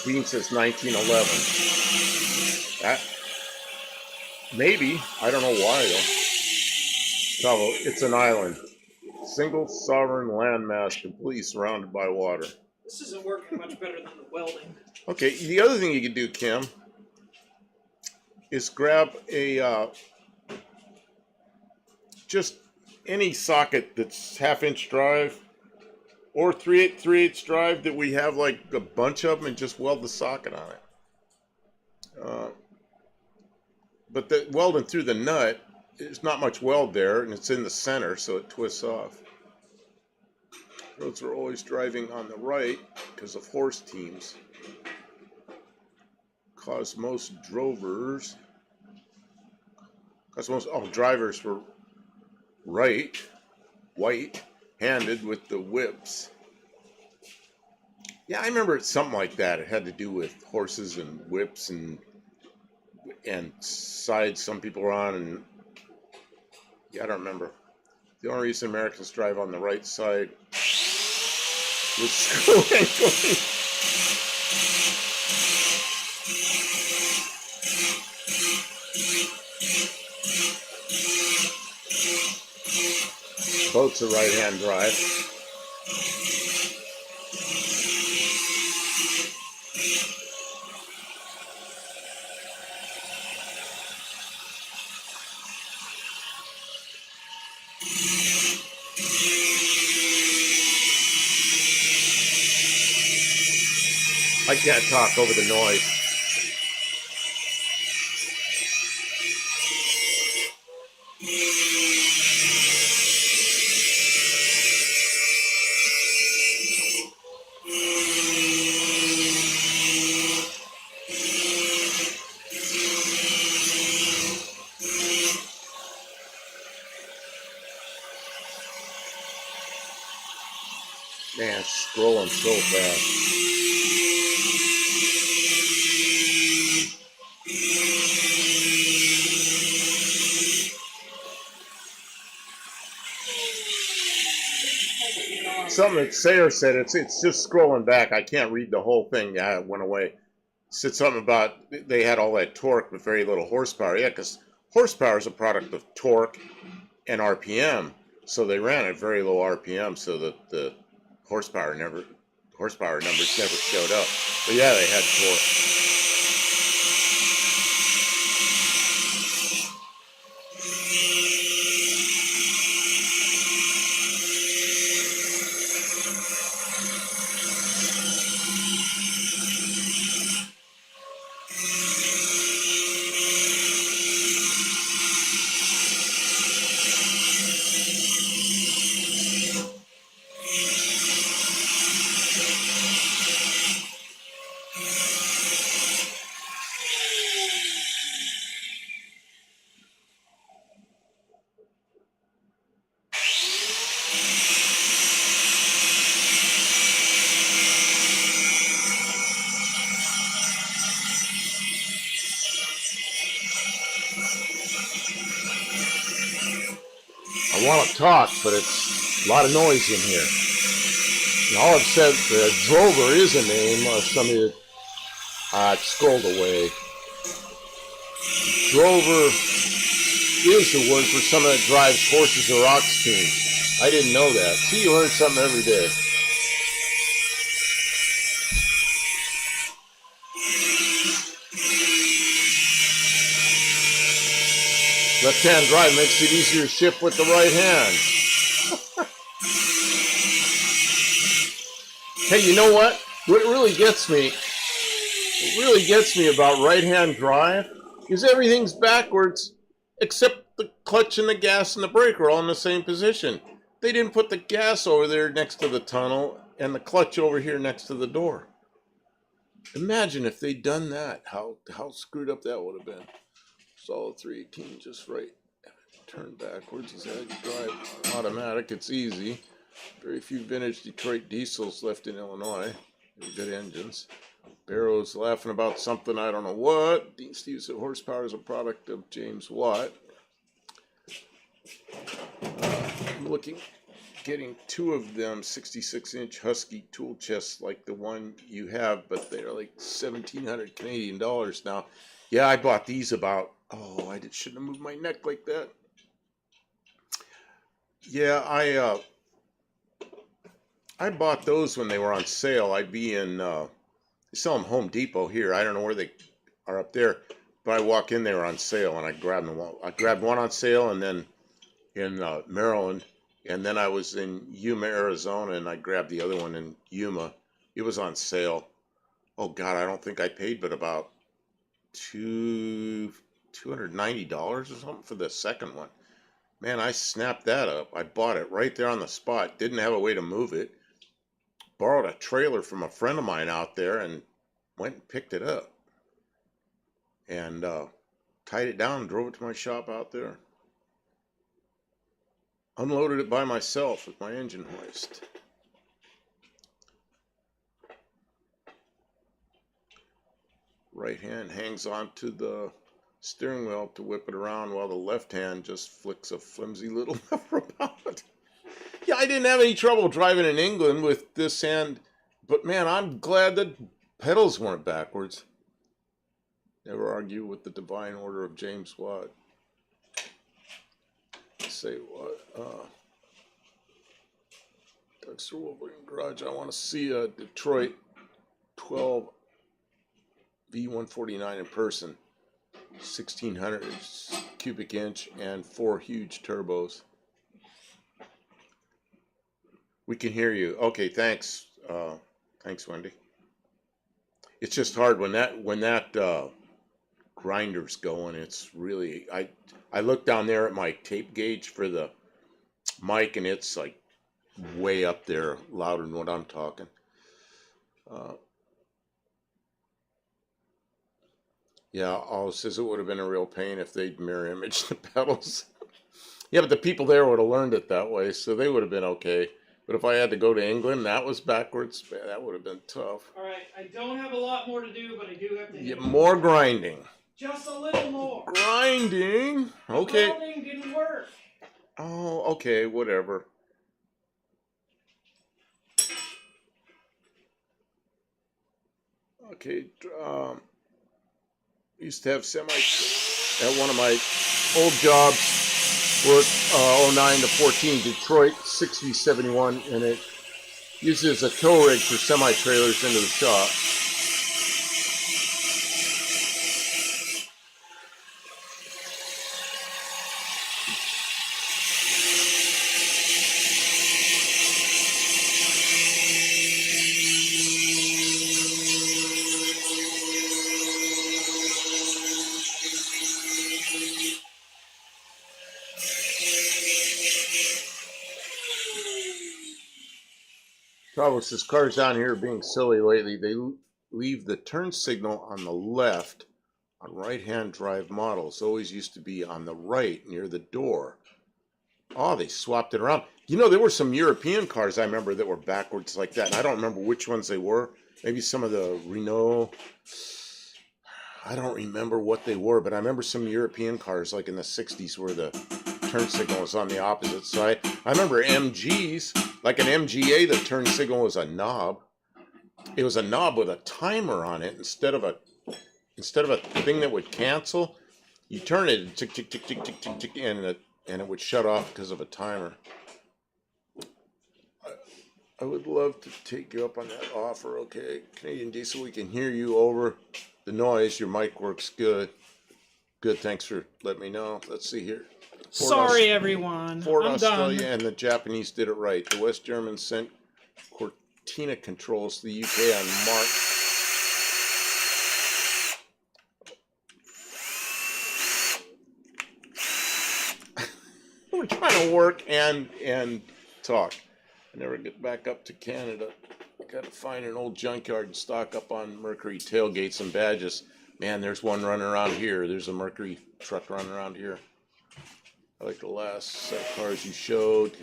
Dean says 1911. That, maybe. I don't know why, though. No, it's an island. Single sovereign landmass completely surrounded by water. This isn't working much better than the welding. Okay, the other thing you could do, Kim, is grab a just any socket that's half-inch drive Or 3/8 drive that we have like a bunch of them and just weld the socket on it. But the welding through the nut, there's not much weld there, and it's in the center, so it twists off. Roads are always driving on the right because of horse teams. Cause most drivers were white-handed with the whips. Yeah, I remember it's something like that. It had to do with horses and whips and sides some people were on, and yeah, I don't remember. The only reason Americans drive on the right side was screw ankling. Boat's a right-hand drive. I can't talk over the noise. Man, scrolling so fast. Something that Sayer said, it's just scrolling back. I can't read the whole thing. Yeah, it went away. Said something about they had all that torque with very little horsepower. Yeah, because horsepower is a product of torque and RPM. So they ran at very low RPM so that the horsepower numbers never showed up. But yeah, they had torque. I want to talk, but it's a lot of noise in here. And all I've said, Drover is a name of somebody that scrolled away. Drover is the word for someone that drives horses or ox teams. I didn't know that. See, you learn something every day. Left-hand drive makes it easier to shift with the right hand. Hey, you know what? What really gets me about right-hand drive is everything's backwards except the clutch and the gas and the brake are all in the same position. They didn't put the gas over there next to the tunnel and the clutch over here next to the door. Imagine if they'd done that, how screwed up that would have been. Solid 318 just right. Turn backwards is how you drive automatic. It's easy. Very few vintage Detroit diesels left in Illinois. They're good engines. Barrow's laughing about something, I don't know what. Dean Steve said horsepower is a product of James Watt. I'm getting two of them 66-inch Husky tool chests like the one you have, but they're like 1,700 Canadian dollars now. Yeah, I bought these about, shouldn't have moved my neck like that. Yeah, I bought those when they were on sale. I'd be in, they sell them Home Depot here. I don't know where they are up there, but I walk in, they were on sale, and I grabbed them. I grabbed one on sale, and then in Maryland, And then I was in Yuma, Arizona, and I grabbed the other one in Yuma. It was on sale. Oh God, I don't think I paid but about $290 or something for the second one. Man, I snapped that up. I bought it right there on the spot. Didn't have a way to move it. Borrowed a trailer from a friend of mine out there and went and picked it up. And tied it down and drove it to my shop out there. Unloaded it by myself with my engine hoist. Right hand hangs onto the steering wheel to whip it around while the left hand just flicks a flimsy little lever about. Yeah, I didn't have any trouble driving in England with this hand, but man, I'm glad that pedals weren't backwards. Never argue with the divine order of James Watt. Say what? Dexter Wolverine Garage. I want to see a Detroit 12 V149 in person. 1600 cubic inch and 4 huge turbos. We can hear you. Okay, thanks. Thanks, Wendy. It's just hard when that grinder's going. It's really I look down there at my tape gauge for the mic, and it's like way up there, louder than what I'm talking. Yeah, all says it would have been a real pain if they'd mirror image the pedals. Yeah, but the people there would have learned it that way, so they would have been okay. But if I had to go to England, that was backwards, man, that would have been tough. All right, I don't have a lot more to do, but I do have to. Yeah, more grinding. Just a little more. Grinding. Okay. The welding didn't work. Oh, okay, whatever. Okay, used to have semi at one of my old jobs, worked 09 to 14, Detroit 6071, and it uses a tow rig for semi-trailers into the shop. Trouble says cars down here are being silly lately. They leave the turn signal on the left on right-hand drive models. Always used to be on the right near the door. Oh, they swapped it around. You know, there were some European cars I remember that were backwards like that. And I don't remember which ones they were. Maybe some of the Renault. I don't remember what they were, but I remember some European cars like in the 60s where the turn signal was on the opposite side. I remember MGs, like an MGA, the turn signal was a knob. It was a knob with a timer on it instead of a thing that would cancel. You turn it, tick tick tick tick tick tick tick, and it would shut off because of a timer. I would love to take you up on that offer. Okay, Canadian Diesel, we can hear you over the noise. Your mic works good. Good, thanks for letting me know. Let's see here. Sorry, everyone. Ford I'm Australia done. and the Japanese did it right. The West Germans sent Cortina controls to the UK on March. We're trying to work and talk. I never get back up to Canada. Got to find an old junkyard and stock up on Mercury tailgates and badges. Man, there's one running around here. There's a Mercury truck running around here. I like the last set of cars you showed.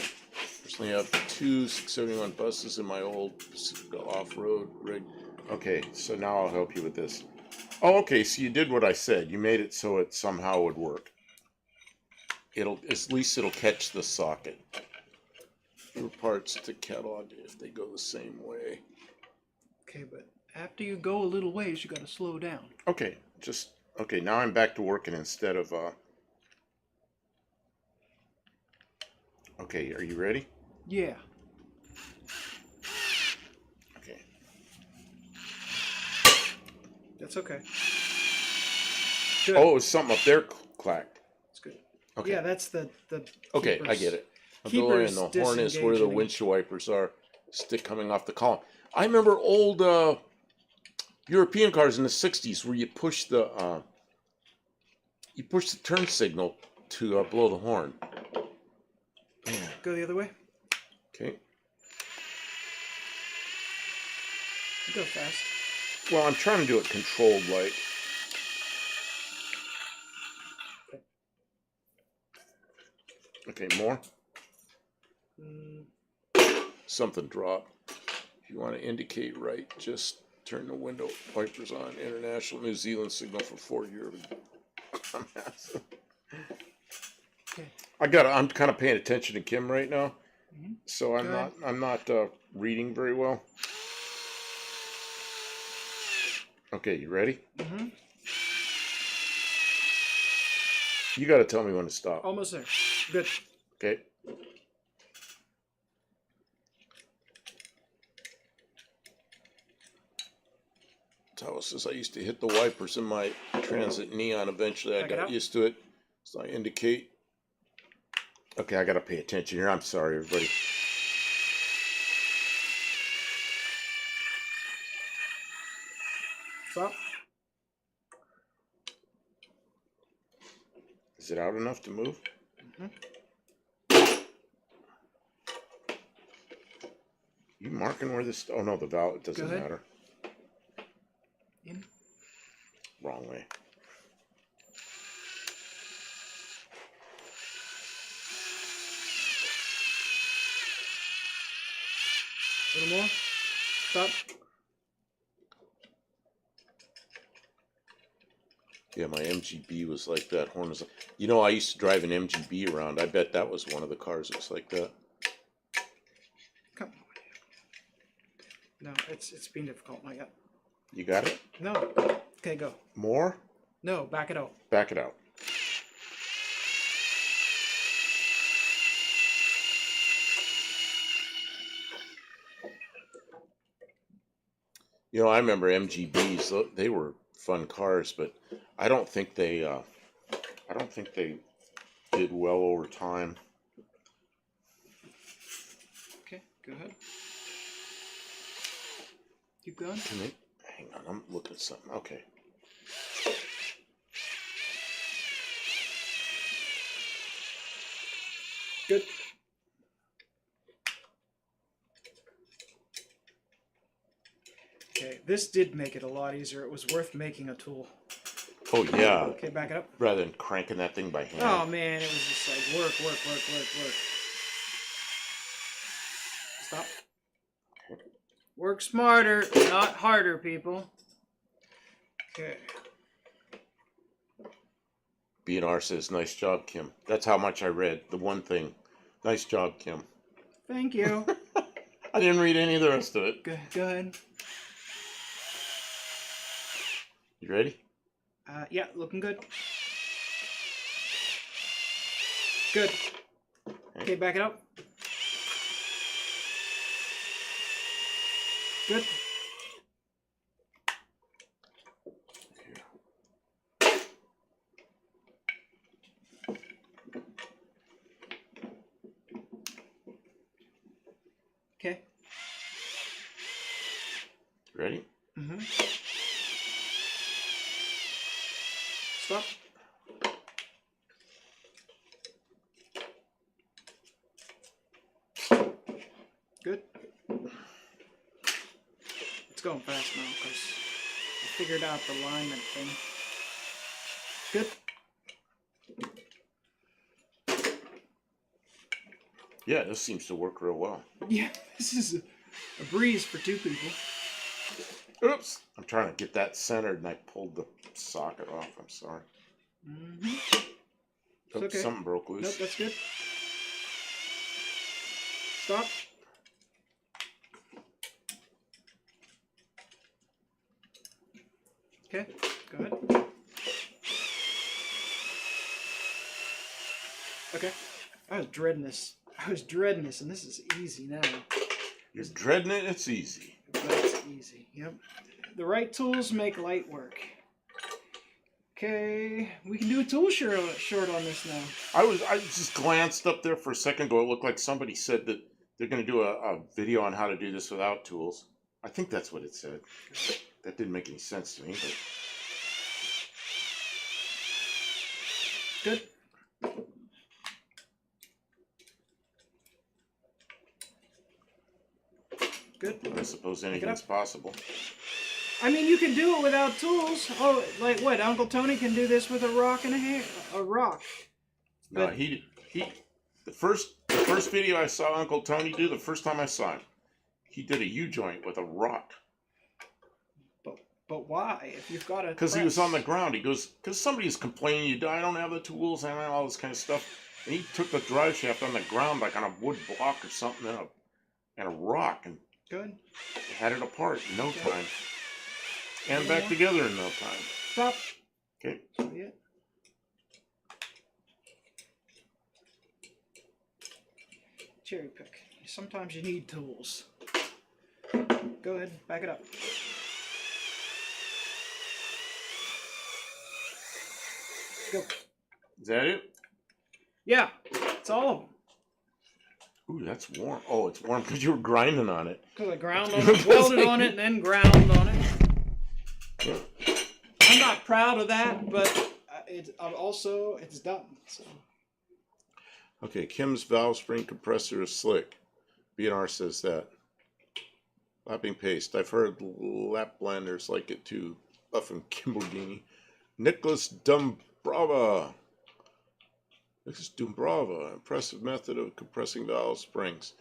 Personally, I have 2 671 buses in my old Pacifica off-road rig. Okay, so now I'll help you with this. Oh, okay, so you did what I said. You made it so it somehow would work. At least it'll catch the socket. Your parts to catalog if they go the same way. Okay, but after you go a little ways, you got to slow down. Okay, okay, now I'm back to working instead of, okay, are you ready? Yeah. Okay. That's okay. Good. Oh, it was something up there clacked. That's good. Okay. Yeah, that's the Okay, keepers. I get it. and the horn is where the disengaging me. windshield wipers are. Stick coming off the column. I remember old European cars in the '60s where you push the turn signal to blow the horn. Man. Go the other way. Okay. Go fast. Well, I'm trying to do it controlled, like. Okay, more. Something dropped. If you want to indicate right, just turn the window wipers on. International New Zealand signal for 4 years. Okay. I'm kind of paying attention to Kim right now, so Good. I'm not reading very well. Okay, you ready? Mm-hmm. You got to tell me when to stop. Almost there. Good. Okay. Tell us this. I used to hit the wipers in my Transit Neon. Eventually, I Back it got up. used to it. So I indicate. Okay, I got to pay attention here. I'm sorry, everybody. Stop. Is it out enough to move? Mm-hmm. You marking where this? Oh no, the valve. It doesn't Go ahead. matter. In. Wrong way. A little more. Stop. Yeah, my MGB was like that. Horn was. You know, I used to drive an MGB around. I bet that was one of the cars that was like that. Come on. No, it's being difficult. Not yet. You got it? No. Okay, go. More? No, back it out. Back it out. You know, I remember MGBs. They were fun cars, but I don't think they did well over time. Okay, go ahead. Keep going. Hang on, I'm looking at something. Okay. Good. Okay, this did make it a lot easier. It was worth making a tool. Oh yeah. Okay, back it up. Rather than cranking that thing by hand. Oh man, it was just like work. Stop. Work smarter, not harder, people. Okay. B&R says, nice job, Kim. That's how much I read. The one thing. Nice job, Kim. Thank you. I didn't read any of the rest of it. Go ahead. You ready? Yeah, looking good. Good. Okay, back it up. Good. Okay. Ready? Mm-hmm. Stop. Good. It's going fast now because I figured out the alignment thing. Good. Yeah, this seems to work real well. Yeah, this is a breeze for two people. Oops. I'm trying to get that centered and I pulled the socket off. I'm sorry. Mm-hmm. Oops, Okay. something broke loose. Nope, that's good. Stop. Okay, go ahead. Okay. I was dreading this, and this is easy now. You're dreading it? It's easy. But it's easy, yep. The right tools make light work. Okay, we can do a tool short on this now. I just glanced up there for a second ago. It looked like somebody said that they're going to do a video on how to do this without tools. I think that's what it said. That didn't make any sense to me, but Good. Good. I suppose anything's possible. I mean, you can do it without tools. Oh, like what? Uncle Tony can do this with a rock and a rock. No, he the first video I saw Uncle Tony do, the first time I saw him, he did a U-joint with a rock. But why? If you've got a because he was on the ground. He goes, because somebody's complaining, I don't have the tools and all this kind of stuff. And he took the drive shaft on the ground, like on a wood block or something, and a rock, and good had it apart in no time. And back together in no time. Stop. Okay. Yeah. Cherry pick. Sometimes you need tools. Go ahead, back it up. Go. Is that it? Yeah, it's all of them. Ooh, that's warm. Oh, it's warm because you were grinding on it. Because I ground on it, welded on it, and then ground on it. I'm not proud of that, but it's done. So. Okay, Kim's valve spring compressor is slick. BNR says that. Lapping paste. I've heard lap blenders like it too. From Kimberlini. Nicholas Dumbrava. Impressive method of compressing valve springs.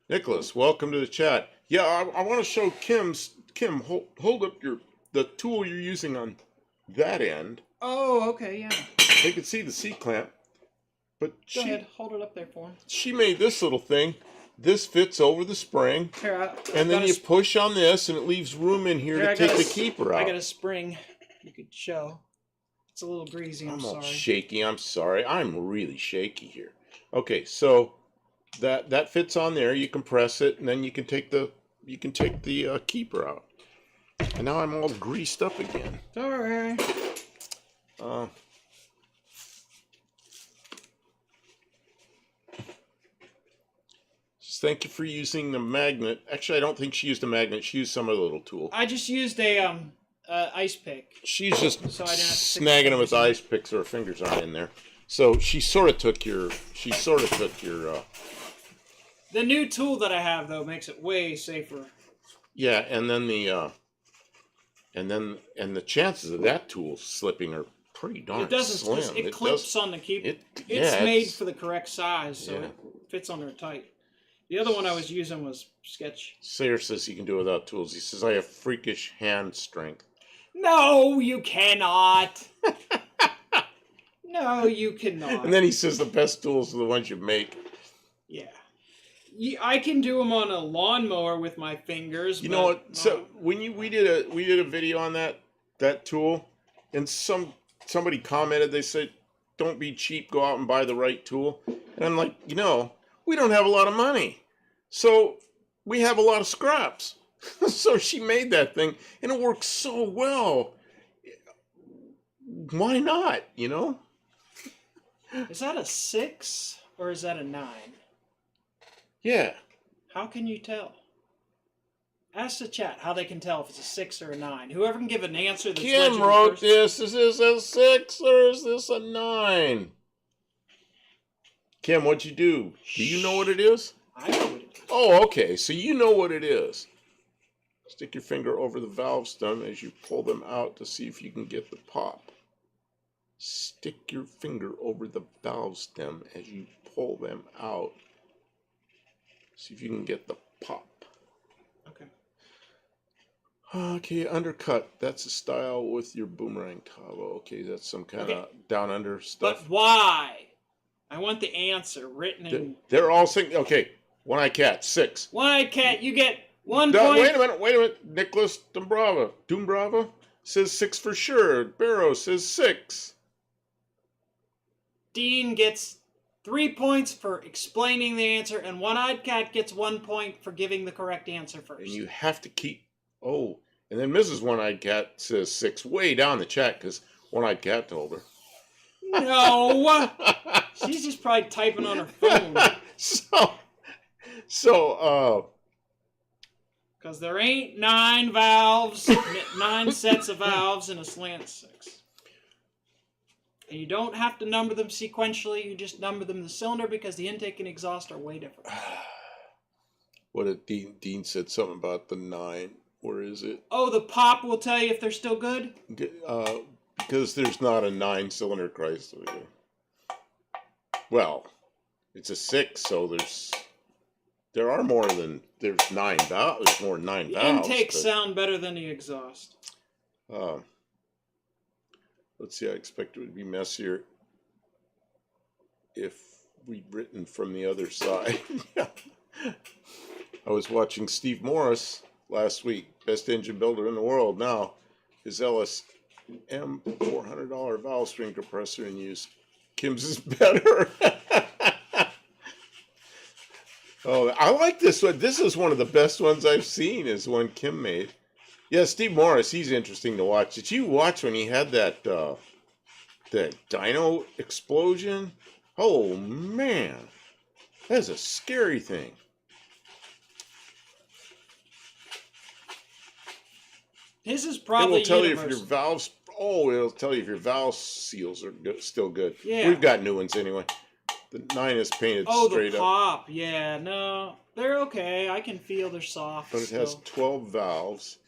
Nicholas, welcome to the chat. Yeah, I want to show Kim, hold up the tool you're using on that end. Oh, okay, yeah. They can see the C-clamp. But Go ahead, hold it up there for him. She made this little thing. This fits over the spring. Here, and then you push on this, and it leaves room in here to take the keeper out. I got a spring you could show. It's a little greasy, I'm sorry. I'm all shaky, I'm sorry. I'm really shaky here. Okay, so that fits on there. You compress it, and then you can take the keeper out. And now I'm all greased up again. Sorry. Thank you for using the magnet. Actually, I don't think she used a magnet. She used some other little tool. I just used a ice pick. She's just snagging them with ice picks her fingers on in there. So she sort of took your. The new tool that I have though makes it way safer. Yeah, and then the chances of that tool slipping are pretty darn slim. It clips on the keeper. It's made for the correct size, so it fits on there tight. The other one I was using was Sketch. Sayer says he can do it without tools. He says, I have freakish hand strength. No, you cannot. No, you cannot. And then he says the best tools are the ones you make. Yeah. I can do them on a lawnmower with my fingers. You know what? No. So when we did a video on that tool, and somebody commented, they said, don't be cheap, go out and buy the right tool. And I'm like, we don't have a lot of money. So we have a lot of scraps. So she made that thing, and it works so well. Why not, Is that a 6 or is that a 9? Yeah. How can you tell? Ask the chat how they can tell if it's a 6 or a 9. Whoever can give an answer that's Kim wrote this. Is this a 6 or is this a 9? Kim, what'd you do? Do you know what it is? I know what it is. Oh, okay. So you know what it is. Stick your finger over the valve stem as you pull them out to see if you can get the pop. Stick your finger over the valve stem as you pull them out. See if you can get the pop. Okay. Okay, undercut. That's a style with your boomerang towel. Okay, that's some kind of down under stuff. But why? I want the answer written in. They're all saying, okay, one-eyed cat, 6. One-eyed cat, you get 1 point. Wait a minute. Nicholas Dumbrava says 6 for sure. Barrow says 6. Dean gets 3 points for explaining the answer, and One-eyed Cat gets 1 point for giving the correct answer first. And you have to keep. Oh, and then Mrs. One-eyed Cat says 6 way down the chat because One-eyed cat told her. No, she's just probably typing on her phone. So, Because there ain't 9 valves, 9 sets of valves in a slant 6. And you don't have to number them sequentially, you just number them in the cylinder because the intake and exhaust are way different. what did Dean said something about the 9. Where is it? Oh, the pop will tell you if they're still good? Because there's not a 9-cylinder Chrysler. Well, it's a 6, so there's more than 9 valves. There's more than 9 The valves. intakes sound better than the exhaust. Let's see. I expect it would be messier if we'd written from the other side. I was watching Steve Morris last week, best engine builder in the world now. His LS M $400 valve string compressor in use. Kim's is better. Oh, I like this one. This is one of the best ones I've seen, is one Kim made. Yeah, Steve Morris, he's interesting to watch. Did you watch when he had that dyno explosion? Oh, man. That's a scary thing. His is probably It will tell universal. you if your valves... Oh, it'll tell you if your valve seals are still good. Yeah. We've got new ones anyway. The 9 is painted straight the up. pop. Yeah, no. They're okay. I can feel they're soft. But it still. has 12 valves.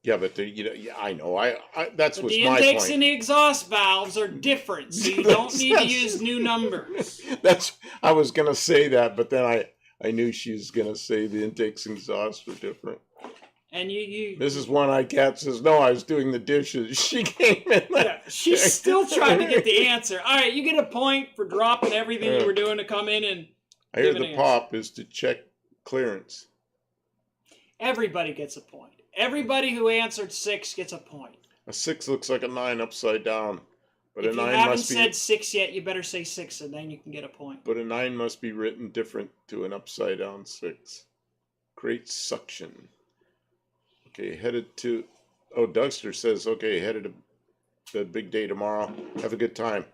Yeah, but I know. That's But what's the my intakes point. and the exhaust valves are different, so you don't need to use new numbers. I was gonna say that, but then I knew she was gonna say the intakes and exhausts were different. And you Mrs. One-Eyed Cat says, "No, I was doing the dishes." She came in. Yeah, she's still trying to get the answer. All right, you get a point for dropping everything you were doing to come in and. I hear give an the answer. pop is to check clearance. Everybody gets a point. Everybody who answered 6 gets a point. A 6 looks like a 9 upside down, but If a you 9 haven't must be. said 6 yet, you better say 6, and then you can get a point. But a 9 must be written different to an upside down 6. Great suction. Okay, headed to. Oh, Dougster says, okay, headed to the big day tomorrow. Have a good time.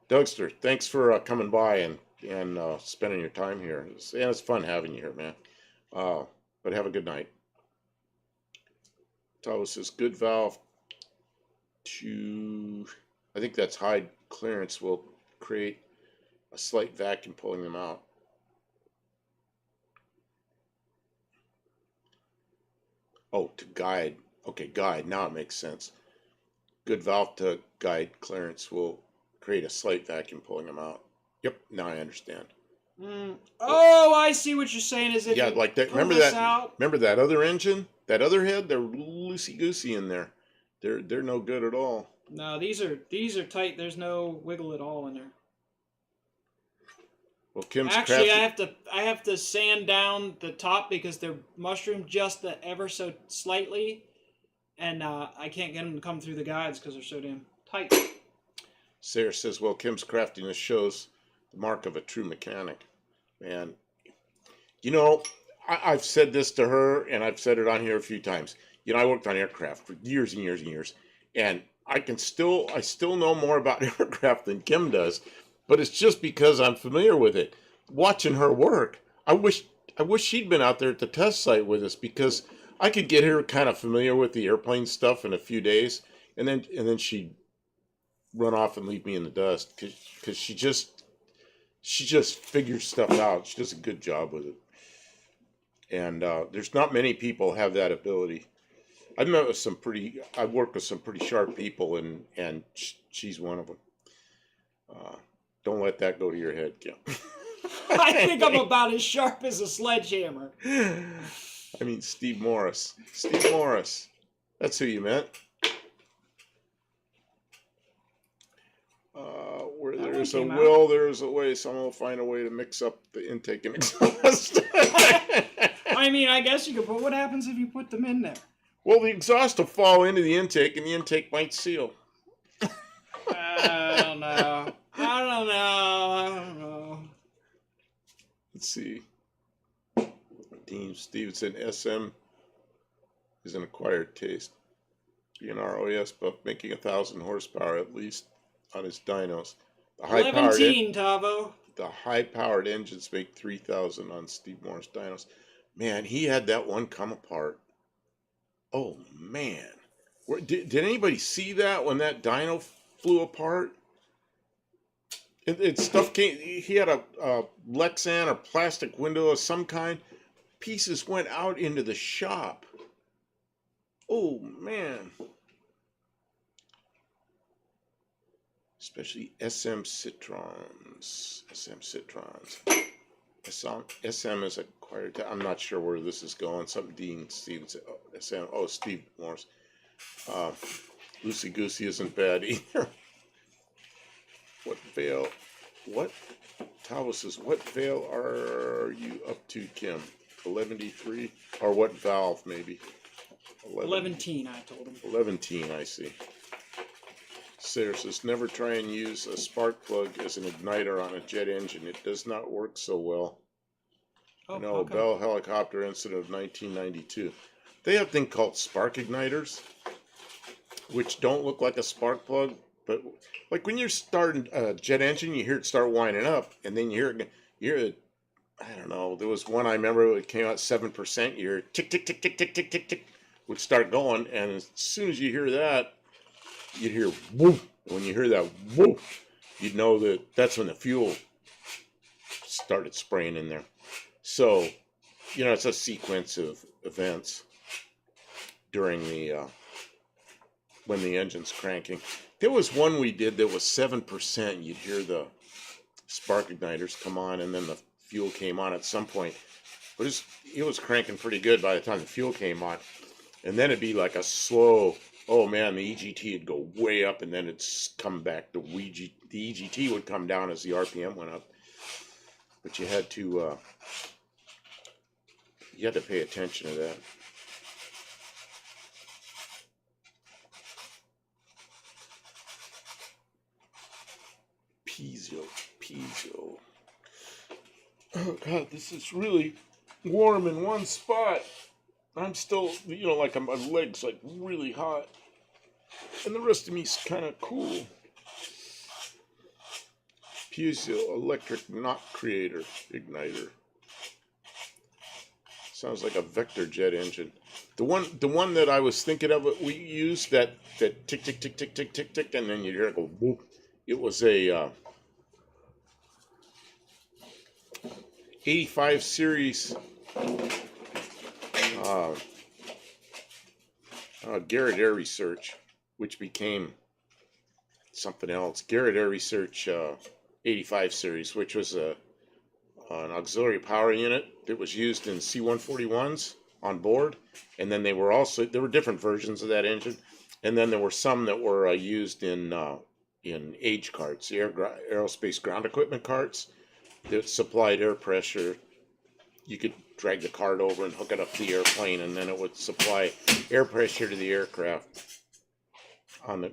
Dougster, thanks for coming by and spending your time here. It's fun having you here, man. But have a good night. Tawa says, good valve to, I think that's high clearance will create a slight vacuum pulling them out. Oh, to guide. Okay, guide. Now it makes sense. Good valve to guide clearance will create a slight vacuum pulling them out. Yep, now I understand. Oh, I see what you're saying. Is if Yeah, you like that. pull Remember this that? out, Remember that other engine? That other head? They're loosey goosey in there. They're no good at all. No, these are tight. There's no wiggle at all in there. Well, Kim's Actually, crafty. I have to sand down the top because they're mushroomed just ever so slightly, and I can't get them to come through the guides because they're so damn tight. Sarah says, well, Kim's craftiness shows the mark of a true mechanic. And, you know, I've said this to her, and I've said it on here a few times. You know, I worked on aircraft for years and years and years, and I still know more about aircraft than Kim does, but it's just because I'm familiar with it. Watching her work, I wish she'd been out there at the test site with us, because I could get her kind of familiar with the airplane stuff in a few days, and then she'd run off and leave me in the dust, because she just figures stuff out. She does a good job with it, and there's not many people have that ability. I've worked with some pretty sharp people, and she's one of them. Don't let that go to your head, Kim. I think I'm about as sharp as a sledgehammer. I mean, Steve Morris. Steve Morris. That's who you meant. Where there's a will, there's a way. Someone will find a way to mix up the intake and exhaust. I mean, I guess you could put. What happens if you put them in there? Well, the exhaust will fall into the intake, and the intake might seal. I don't know. I don't know. Let's see. Dean Stevenson, SM is an acquired taste. Be an ROS buff making 1,000 horsepower at least on his dynos. The 11 Tavo. The high-powered engines make 3,000 on Steve Moore's dynos. Man, he had that one come apart. Oh man, did anybody see that when that dyno flew apart? It stuff came. He had a Lexan or plastic window of some kind. Pieces went out into the shop. Oh man. Especially SM Citrons. SM is acquired. I'm not sure where this is going. Something Dean Stevens. SM. Oh, Steve Morris. Loosey Goosey isn't bad either. What veil? What? Tavo says, what veil are you up to, Kim? 11D3? Or what valve, maybe? 11, I told him. 11, I see. Sarah says, never try and use a spark plug as an igniter on a jet engine. It does not work so well. Oh, No, okay. Bell helicopter incident of 1992. They have a thing called spark igniters, which don't look like a spark plug, but like when you're starting a jet engine, you hear it start winding up, and then you hear it. I don't know. There was one I remember. It came out 7%. You hear tick tick tick tick tick tick tick tick, would start going, and as soon as you hear that, you'd hear woof. When you hear that woof, you'd know that that's when the fuel started spraying in there. So, it's a sequence of events during the when the engine's cranking. There was one we did that was 7%. You'd hear the spark igniters come on, and then the fuel came on at some point. But it was cranking pretty good by the time the fuel came on. And then it'd be like a slow, oh man, the EGT would go way up, and then it'd come back. The EGT would come down as the RPM went up. But you had to pay attention to that. Piezo. Oh God, this is really warm in one spot. I'm still, like my leg's like really hot. And the rest of me's kind of cool. Piezo electric knot creator igniter. Sounds like a vector jet engine. The one that I was thinking of, we used that tick tick tick tick tick tick tick, and then you hear it go whoop. It was a 85 series Garrett Air Research, which became something else. Garrett Air Research 85 series, which was an auxiliary power unit that was used in C-141s on board, and then there were different versions of that engine, and then there were some that were used in AGE carts, aerospace ground equipment carts that supplied air pressure. You could drag the cart over and hook it up to the airplane, and then it would supply air pressure to the aircraft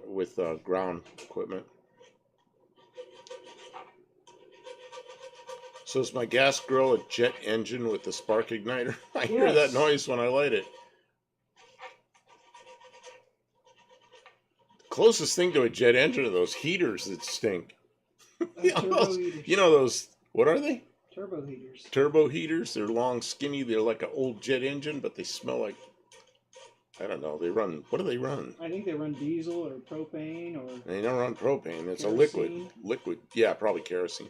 with ground equipment. So is my gas grill a jet engine with the spark igniter? I hear that noise when I light it. The closest thing to a jet engine are those heaters that stink. Those, what are they? Turbo heaters. Turbo heaters. They're long, skinny. They're like an old jet engine, but they smell like, I don't know. They run, what do they run? I think they run diesel or propane or... They don't run propane. It's kerosene. a liquid. Yeah, probably kerosene.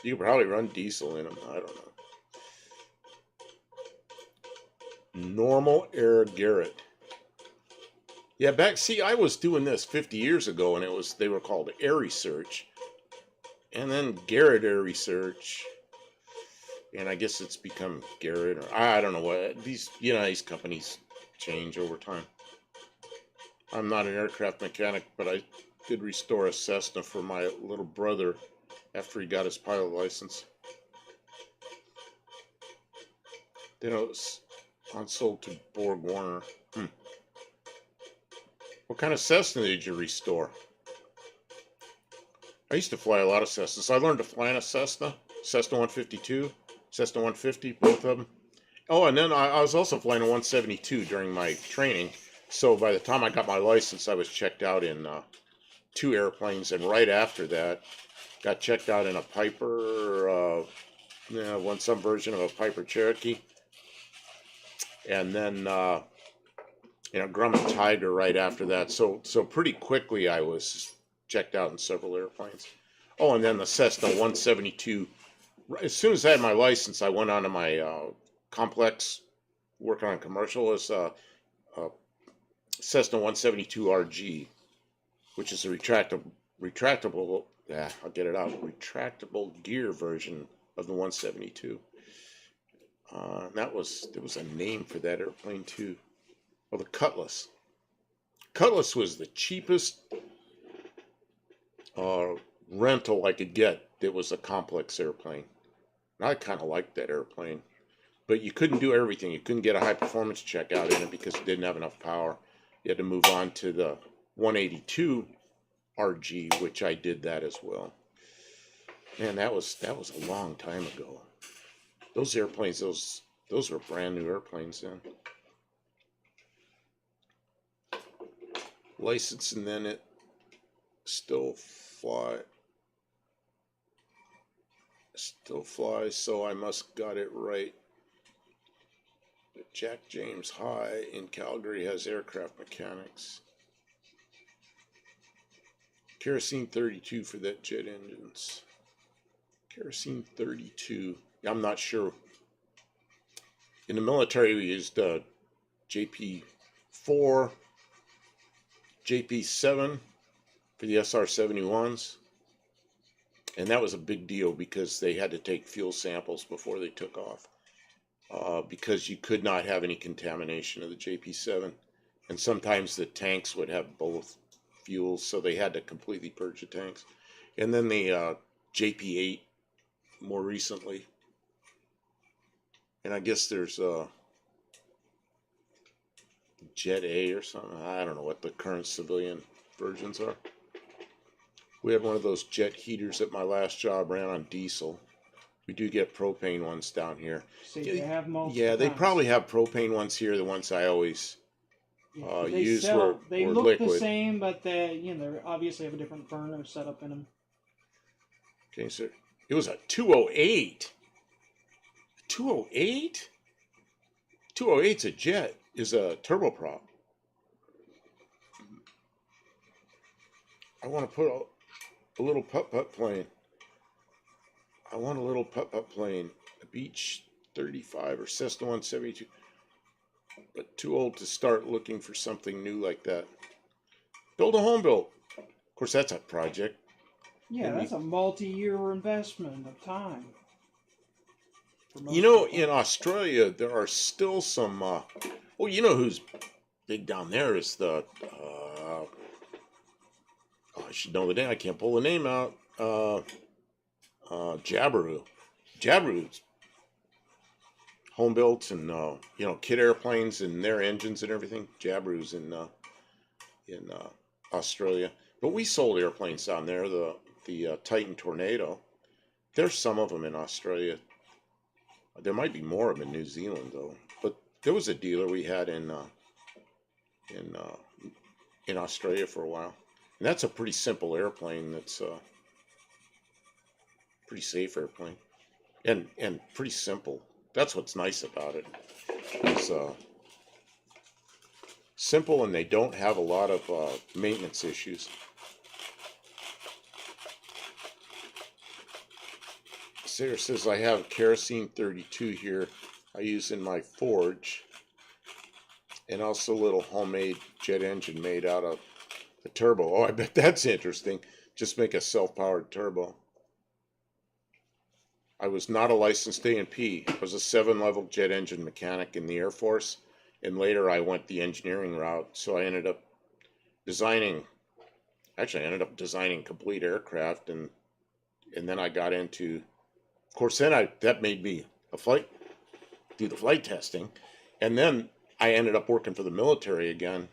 You could probably run diesel in them. I don't know. Normal Air Garrett. Yeah, I was doing this 50 years ago, and they were called Air Research. And then Garrett Air Research. And I guess it's become Garrett, or I don't know what. These companies change over time. I'm not an aircraft mechanic, but I did restore a Cessna for my little brother after he got his pilot license. Then it was unsold to Borg Warner. What kind of Cessna did you restore? I used to fly a lot of Cessnas. I learned to fly in a Cessna 152, Cessna 150, both of them. Oh, and then I was also flying a 172 during my training. So by the time I got my license, I was checked out in 2 airplanes, and right after that, got checked out in a Piper, won some version of a Piper Cherokee, and then Grumman Tiger right after that. So pretty quickly I was checked out in several airplanes. Oh, and then the Cessna 172. As soon as I had my license, I went on to my complex, working on commercial as a Cessna 172 RG, which is a retractable. Yeah, I'll get it out. Retractable gear version of the 172. There was a name for that airplane too. Oh, the Cutlass. Cutlass was the cheapest uh, rental I could get. It was a complex airplane. And I kind of liked that airplane, but you couldn't do everything. You couldn't get a high performance check out in it because it didn't have enough power. You had to move on to the 182 RG, which I did that as well. Man, that was a long time ago. Those airplanes, those were brand new airplanes then. License, and then it still flies. So I must got it right. But Jack James High in Calgary has aircraft mechanics. Kerosene 32 for that jet engines. Kerosene 32. I'm not sure. In the military, we used JP4, JP7 for the SR-71s. And that was a big deal because they had to take fuel samples before they took off. Because you could not have any contamination of the JP7. And sometimes the tanks would have both fuels, so they had to completely purge the tanks. And then the JP8 more recently. And I guess there's Jet A or something. I don't know what the current civilian versions are. We had one of those jet heaters at my last job, ran on diesel. We do get propane ones down here. So they have multiple Yeah, they kinds. probably have propane ones here. The ones I always They used sell, they were look liquid. the same, but they obviously have a different burner setup in them. Okay, so it was a 208. 208? 208's a jet, is a turboprop. I want to put a little putt-putt plane. I want a little putt-putt plane. A Beach 35 or Cessna 172. But too old to start looking for something new like that. Build a home built. Of course, that's a project. Yeah, that's a multi-year investment of time. In Australia, there are still some. Who's big down there is the. I should know the name. I can't pull the name out. Jabiru. Jabiru's home built and kit airplanes and their engines and everything. Jabiru's in Australia, but we sold airplanes down there. The Titan Tornado. There's some of them in Australia. There might be more of them in New Zealand though. But there was a dealer we had in Australia for a while, and that's a pretty simple airplane. That's a pretty safe airplane, and pretty simple. That's what's nice about it. It's simple, and they don't have a lot of maintenance issues. Sarah says I have kerosene 32 here I use in my forge, and also a little homemade jet engine made out of a turbo. Oh, I bet that's interesting. Just make a self-powered turbo. I was not a licensed A&P. I was a 7-level jet engine mechanic in the Air Force, and later I went the engineering route. So I ended up designing complete aircraft, and then I got into, of course, that made me do the flight testing, and then I ended up working for the military again,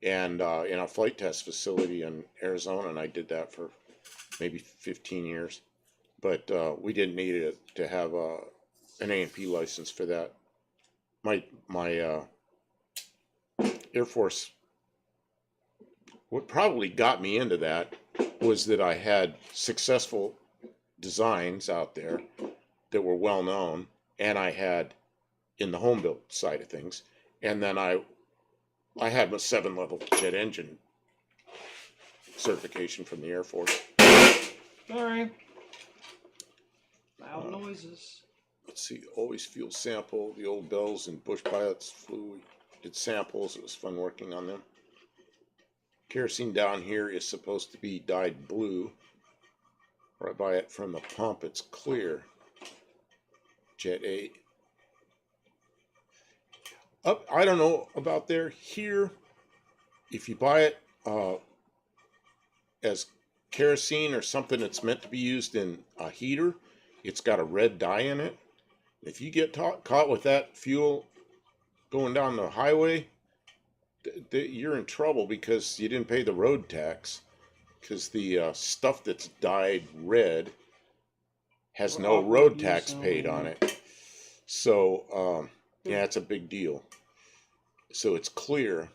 and in a flight test facility in Arizona, and I did that for maybe 15 years. But we didn't need it to have an A&P license for that. My Air Force, what probably got me into that was that I had successful designs out there that were well known, and I had in the home built side of things, and then I had a 7-level jet engine certification from the Air Force. Sorry. Loud noises. Let's see, always fuel sample. The old Bells and Bush pilots flew, did samples. It was fun working on them. Kerosene down here is supposed to be dyed blue. Or I buy it from the pump, it's clear. Jet 8. Up, I don't know about there. Here, if you buy it as kerosene or something that's meant to be used in a heater, it's got a red dye in it. If you get caught with that fuel going down the highway, you're in trouble because you didn't pay the road tax. Because the stuff that's dyed red has no road tax paid on it. So, yeah, it's a big deal. So it's clear.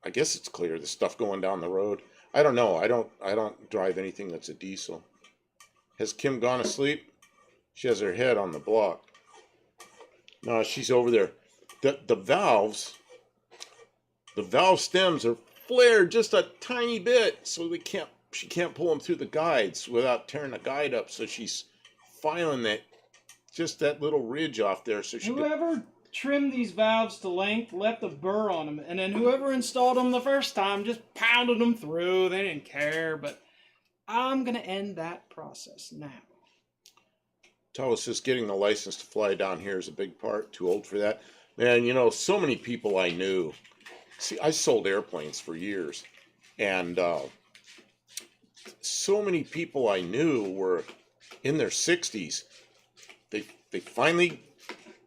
I guess it's clear, the stuff going down the road. I don't know. I don't drive anything that's a diesel. Has Kim gone to sleep? She has her head on the block. No, she's over there. The valve stems are flared just a tiny bit, so she can't pull them through the guides without tearing the guide up. So she's filing just that little ridge off there. So whoever trimmed these valves to length left a burr on them, and then whoever installed them the first time just pounded them through. They didn't care, but I'm gonna end that process now. Tell us, just getting the license to fly down here is a big part. Too old for that. Man, you know, so many people I knew. See, I sold airplanes for years. And so many people I knew were in their 60s. They finally,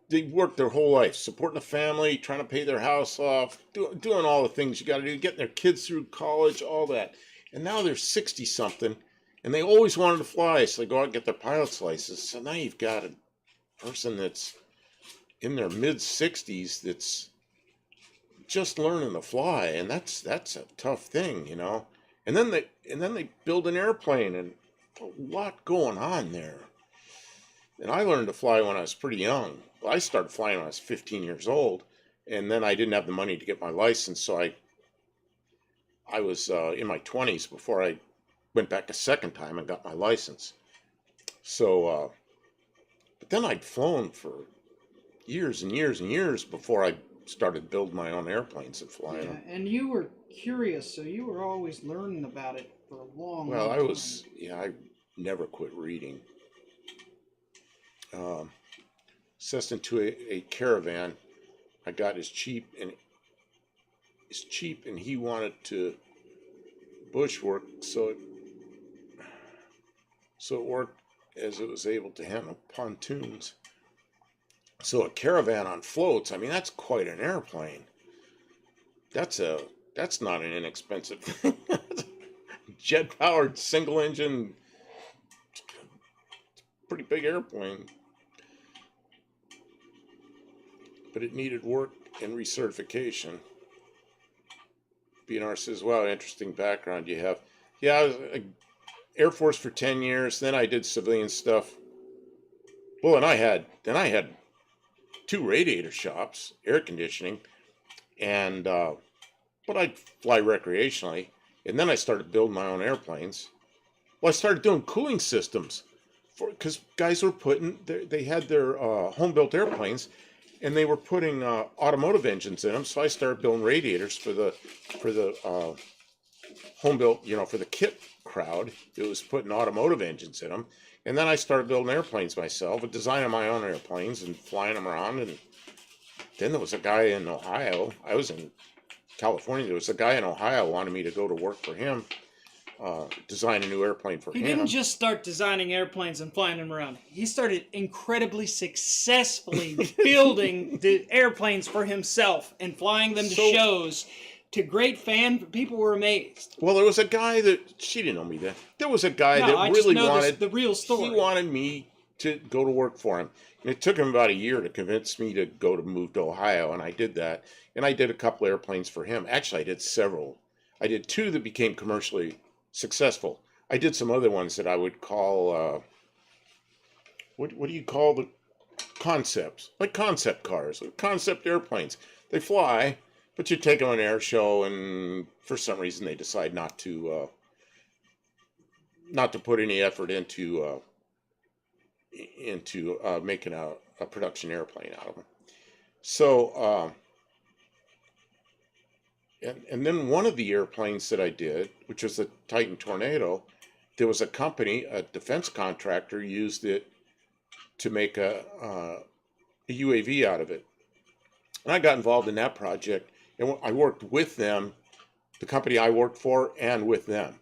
they worked their whole life, supporting a family, trying to pay their house off, doing all the things you got to do, getting their kids through college, all that. And now they're 60-something. And they always wanted to fly, so they go out and get their pilot's license. So now you've got a person that's in their mid-60s that's just learning to fly, and that's a tough thing, you know. And then they build an airplane, and a lot going on there. And I learned to fly when I was pretty young. Well, I started flying when I was 15 years old, and then I didn't have the money to get my license, so I was in my 20s before I went back a second time and got my license. So, but then I'd flown for years and years and years before I started building my own airplanes and flying them. And you were curious, so you were always learning about it for a long Well, time. I never quit reading. Cessna to a Caravan I got is cheap, and he wanted to bush work, so it worked as it was able to handle pontoons. So a Caravan on floats, I mean, that's quite an airplane. That's not an inexpensive thing. Jet-powered, single-engine, pretty big airplane. But it needed work and recertification. BNR says, wow, interesting background you have. Yeah, I was Air Force for 10 years, then I did civilian stuff. Well, and I had 2 radiator shops, air conditioning, and but I'd fly recreationally, and then I started building my own airplanes. Well, I started doing cooling systems because guys were they had their home-built airplanes, and they were putting automotive engines in them. So I started building radiators for the home-built, you know, for the kit crowd. It was putting automotive engines in them. And then I started building airplanes myself and designing my own airplanes and flying them around. And then there was a guy in Ohio. I was in California. There was a guy in Ohio wanted me to go to work for him, design a new airplane for him. He didn't just start designing airplanes and flying them around. He started incredibly successfully building the airplanes for himself and flying them to shows. To great people were amazed. Well, there was a guy that, she didn't know me then. There was a guy that I really just know wanted the real story. He wanted me to go to work for him. And it took him about a year to convince me to go to move to Ohio, and I did that. And I did a couple airplanes for him. Actually, I did several. I did two that became commercially successful. I did some other ones that I would call what do you call the concepts? Like concept cars, concept airplanes. They fly, but you take them on an air show, and for some reason they decide not to put any effort into making a production airplane out of them. So, and then one of the airplanes that I did, which was the Titan Tornado, there was a company, a defense contractor, used it to make a UAV out of it. And I got involved in that project, and I worked with them, the company I worked for, and with them.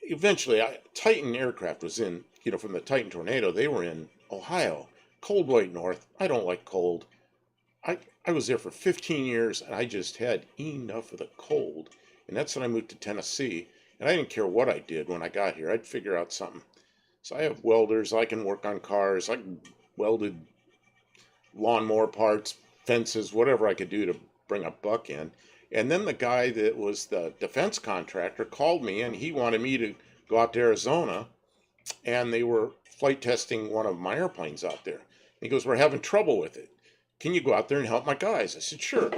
Eventually, Titan Aircraft was in, from the Titan Tornado, they were in Ohio, cold white north. I don't like cold. I was there for 15 years, and I just had enough of the cold. And that's when I moved to Tennessee. And I didn't care what I did when I got here. I'd figure out something. So I have welders. I can work on cars. I welded lawnmower parts, fences, whatever I could do to bring a buck in. And then the guy that was the defense contractor called me, and he wanted me to go out to Arizona, and they were flight testing one of my airplanes out there. He goes, "We're having trouble with it. Can you go out there and help my guys?" I said, "Sure."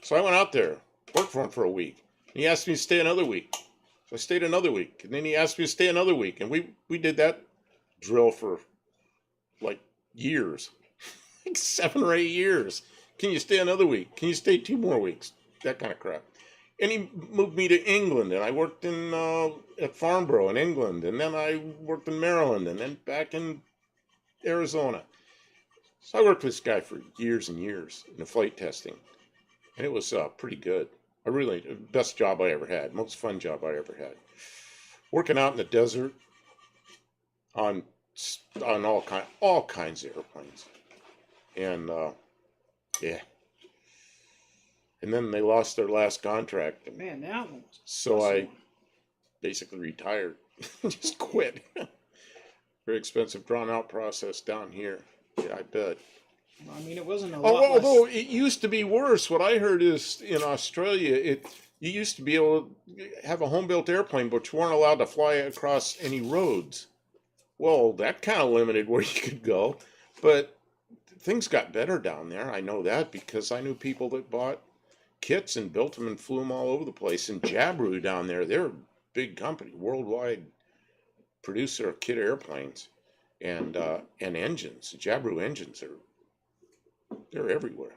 So I went out there, worked for him for a week. He asked me to stay another week. So I stayed another week. And then he asked me to stay another week. And we did that drill for like years, like 7 or 8 years. Can you stay another week? Can you stay 2 more weeks? That kind of crap. And he moved me to England, and I worked at Farnborough in England, and then I worked in Maryland, and then back in Arizona. So I worked with this guy for years and years in the flight testing, and it was pretty good. Best job I ever had, most fun job I ever had. Working out in the desert on all kinds of airplanes, and yeah. And then they lost their last contract. Man, that one was so I basically retired, just quit. Very expensive, drawn-out process down here. Yeah, I bet. I mean, it wasn't a lot Although less. it used to be worse. What I heard is in Australia, you used to be able to have a home-built airplane, but you weren't allowed to fly across any roads. Well, that kind of limited where you could go. But things got better down there. I know that because I knew people that bought kits and built them and flew them all over the place. And Jabru down there, they're a big company, worldwide producer of kit airplanes and engines. Jabru engines they're everywhere.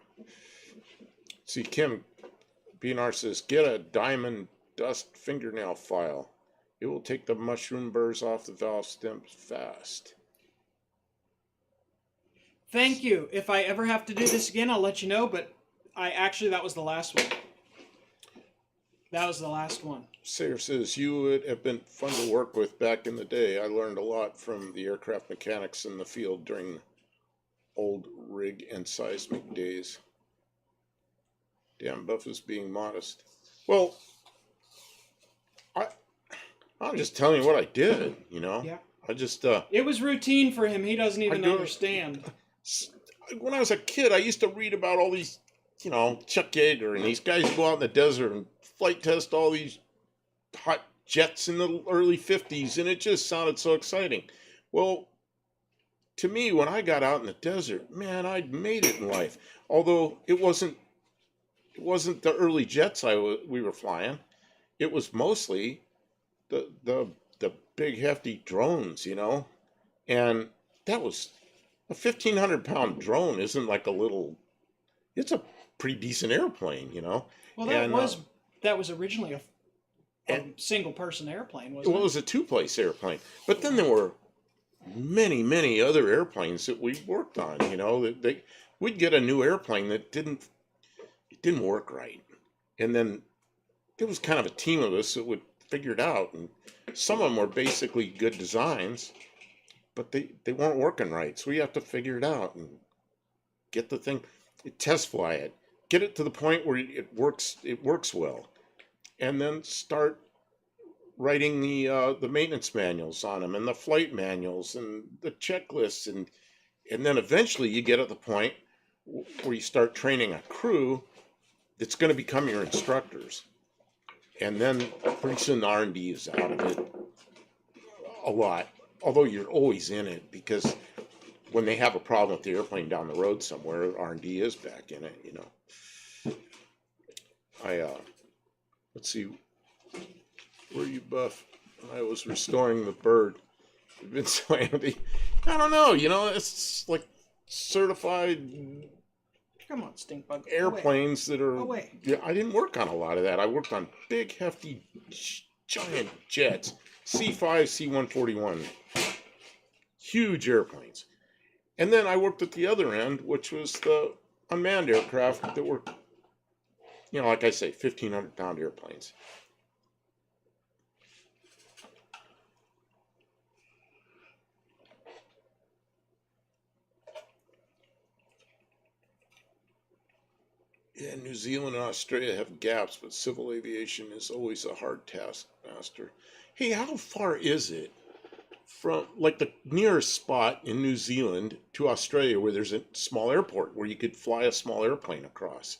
See, Kim BNR says, "Get a diamond dust fingernail file. It will take the mushroom burrs off the valve stems fast." Thank you. If I ever have to do this again, I'll let you know, but that was the last one. That was the last one. Sayer says, "You would have been fun to work with back in the day. I learned a lot from the aircraft mechanics in the field during the old rig and seismic days." Damn, Buff is being modest. Well, I'm just telling you what I did, Yeah. I just It was routine for him. He doesn't even understand. when I was a kid, I used to read about all these, Chuck Yeager and these guys who go out in the desert and flight test all these hot jets in the early 50s, and it just sounded so exciting. Well, to me, when I got out in the desert, man, I'd made it in life. Although it wasn't the early jets we were flying. It was mostly the big hefty drones, and that was a 1,500-pound drone. Isn't like a little. It's a pretty decent airplane, Well, that was originally a single person airplane, wasn't it? Well, it was a 2-place airplane, but then there were many, many other airplanes that we worked on. We'd get a new airplane that didn't work right, and then there was kind of a team of us that would figure it out. And some of them were basically good designs, but they weren't working right. So we have to figure it out and get the thing, test fly it, get it to the point where it works well, and then start writing the maintenance manuals on them and the flight manuals and the checklists, and then eventually you get at the point where you start training a crew that's going to become your instructors, and then pretty soon R&D is out of it a lot. Although you're always in it, because when they have a problem with the airplane down the road somewhere, R&D is back in it. I let's see, were you, Buff? I was restoring the bird. It's been so handy. I don't know. It's like certified Come on, stink bug. airplanes that are. Away. Yeah, I didn't work on a lot of that. I worked on big, hefty, giant jets, C5, C141, huge airplanes. And then I worked at the other end, which was the unmanned aircraft that were, like I say, 1,500-pound airplanes. Yeah, New Zealand and Australia have gaps, but civil aviation is always a hard task, master. Hey, how far is it from, like, the nearest spot in New Zealand to Australia where there's a small airport where you could fly a small airplane across?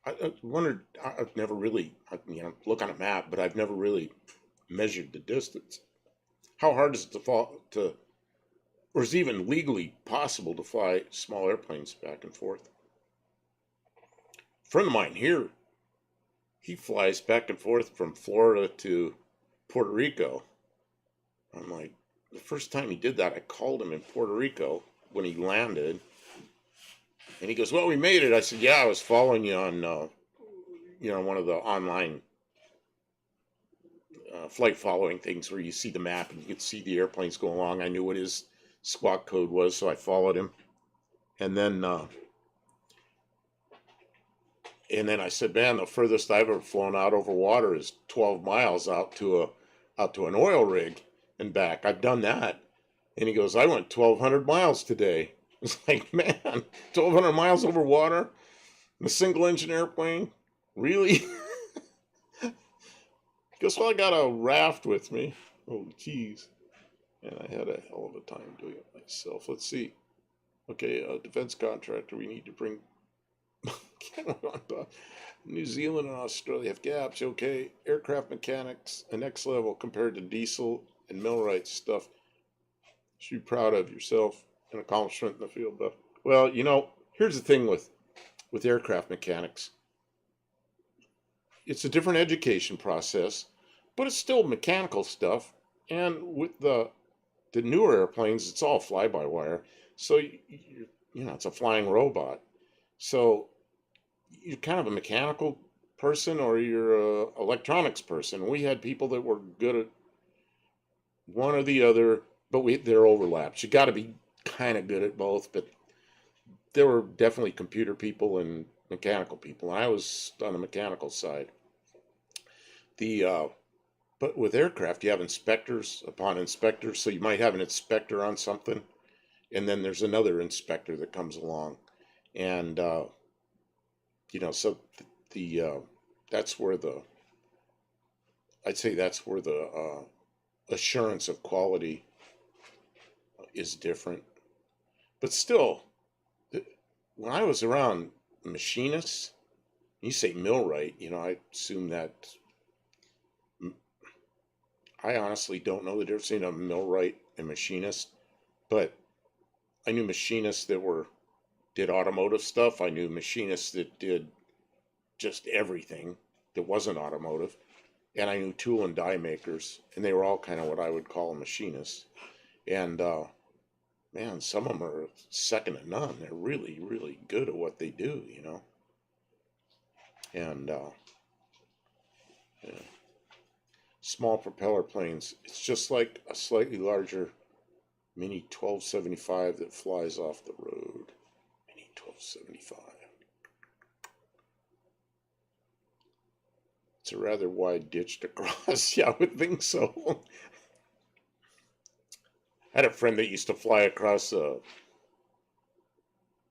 I wondered, I've never really, look on a map, but I've never really measured the distance. How hard is it or is it even legally possible to fly small airplanes back and forth? A friend of mine here, he flies back and forth from Florida to Puerto Rico. I'm like, the first time he did that, I called him in Puerto Rico when he landed. And he goes, well, we made it. I said, yeah, I was following you on, one of the online flight following things where you see the map and you can see the airplanes go along. I knew what his squawk code was, so I followed him. And then I said, man, the furthest I've ever flown out over water is 12 miles out to an oil rig and back. I've done that. And he goes, I went 1,200 miles today. It's like, man, 1,200 miles over water in a single engine airplane? Really? Guess well, I got a raft with me. Oh, geez. And I had a hell of a time doing it myself. Let's see. Okay, defense contractor, we need to bring... New Zealand and Australia have gaps. Okay, aircraft mechanics, the next level compared to diesel and millwright stuff. Should be proud of yourself. An accomplishment in the field, Buff. Well, here's the thing with aircraft mechanics. It's a different education process, but it's still mechanical stuff. And with the newer airplanes, it's all fly-by-wire. So, it's a flying robot. So you're kind of a mechanical person or you're an electronics person. We had people that were good at one or the other, but there are overlaps. You got to be kind of good at both, but there were definitely computer people and mechanical people. I was on the mechanical side. But with aircraft, you have inspectors upon inspectors. So you might have an inspector on something, and then there's another inspector that comes along, and so that's where the assurance of quality is different. But still, when I was around machinists, you say millwright, I assume that. I honestly don't know the difference between a millwright and machinist, but I knew machinists that did automotive stuff. I knew machinists that did just everything that wasn't automotive, and I knew tool and die makers, and they were all kind of what I would call a machinist. And man, some of them are second to none. They're really, really good at what they do, And yeah. Small propeller planes. It's just like a slightly larger Mini 1275 that flies off the road. Mini 1275. It's a rather wide ditch to cross. Yeah, I would think so. I had a friend that used to fly across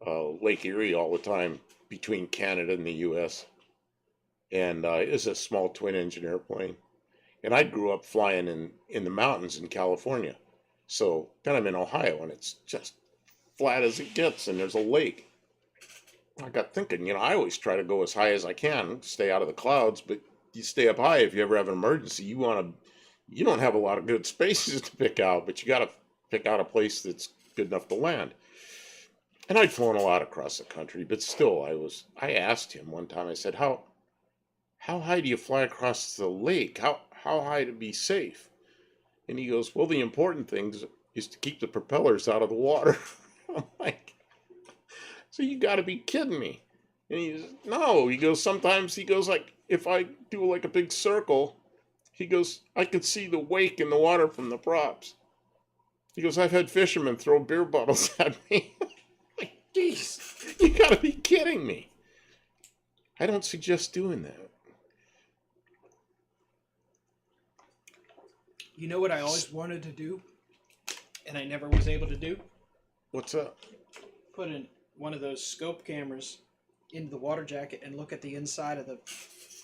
Lake Erie all the time between Canada and the U.S. And it was a small twin engine airplane. And I grew up flying in the mountains in California. So then I'm in Ohio and it's just flat as it gets and there's a lake. I got thinking, I always try to go as high as I can, stay out of the clouds, but you stay up high if you ever have an emergency. You don't have a lot of good spaces to pick out, but you got to pick out a place that's good enough to land. And I'd flown a lot across the country, but still I asked him one time, I said, how high do you fly across the lake? How high to be safe? And he goes, well, the important thing is to keep the propellers out of the water. I'm like, so you got to be kidding me. And he goes, no. He goes, sometimes, he goes, like, if I do like a big circle, he goes, I could see the wake in the water from the props. He goes, I've had fishermen throw beer bottles at me. Like, jeez, you got to be kidding me. I don't suggest doing that. You know what I always wanted to do, and I never was able to do? What's up? Put in one of those scope cameras into the water jacket and look at the inside of the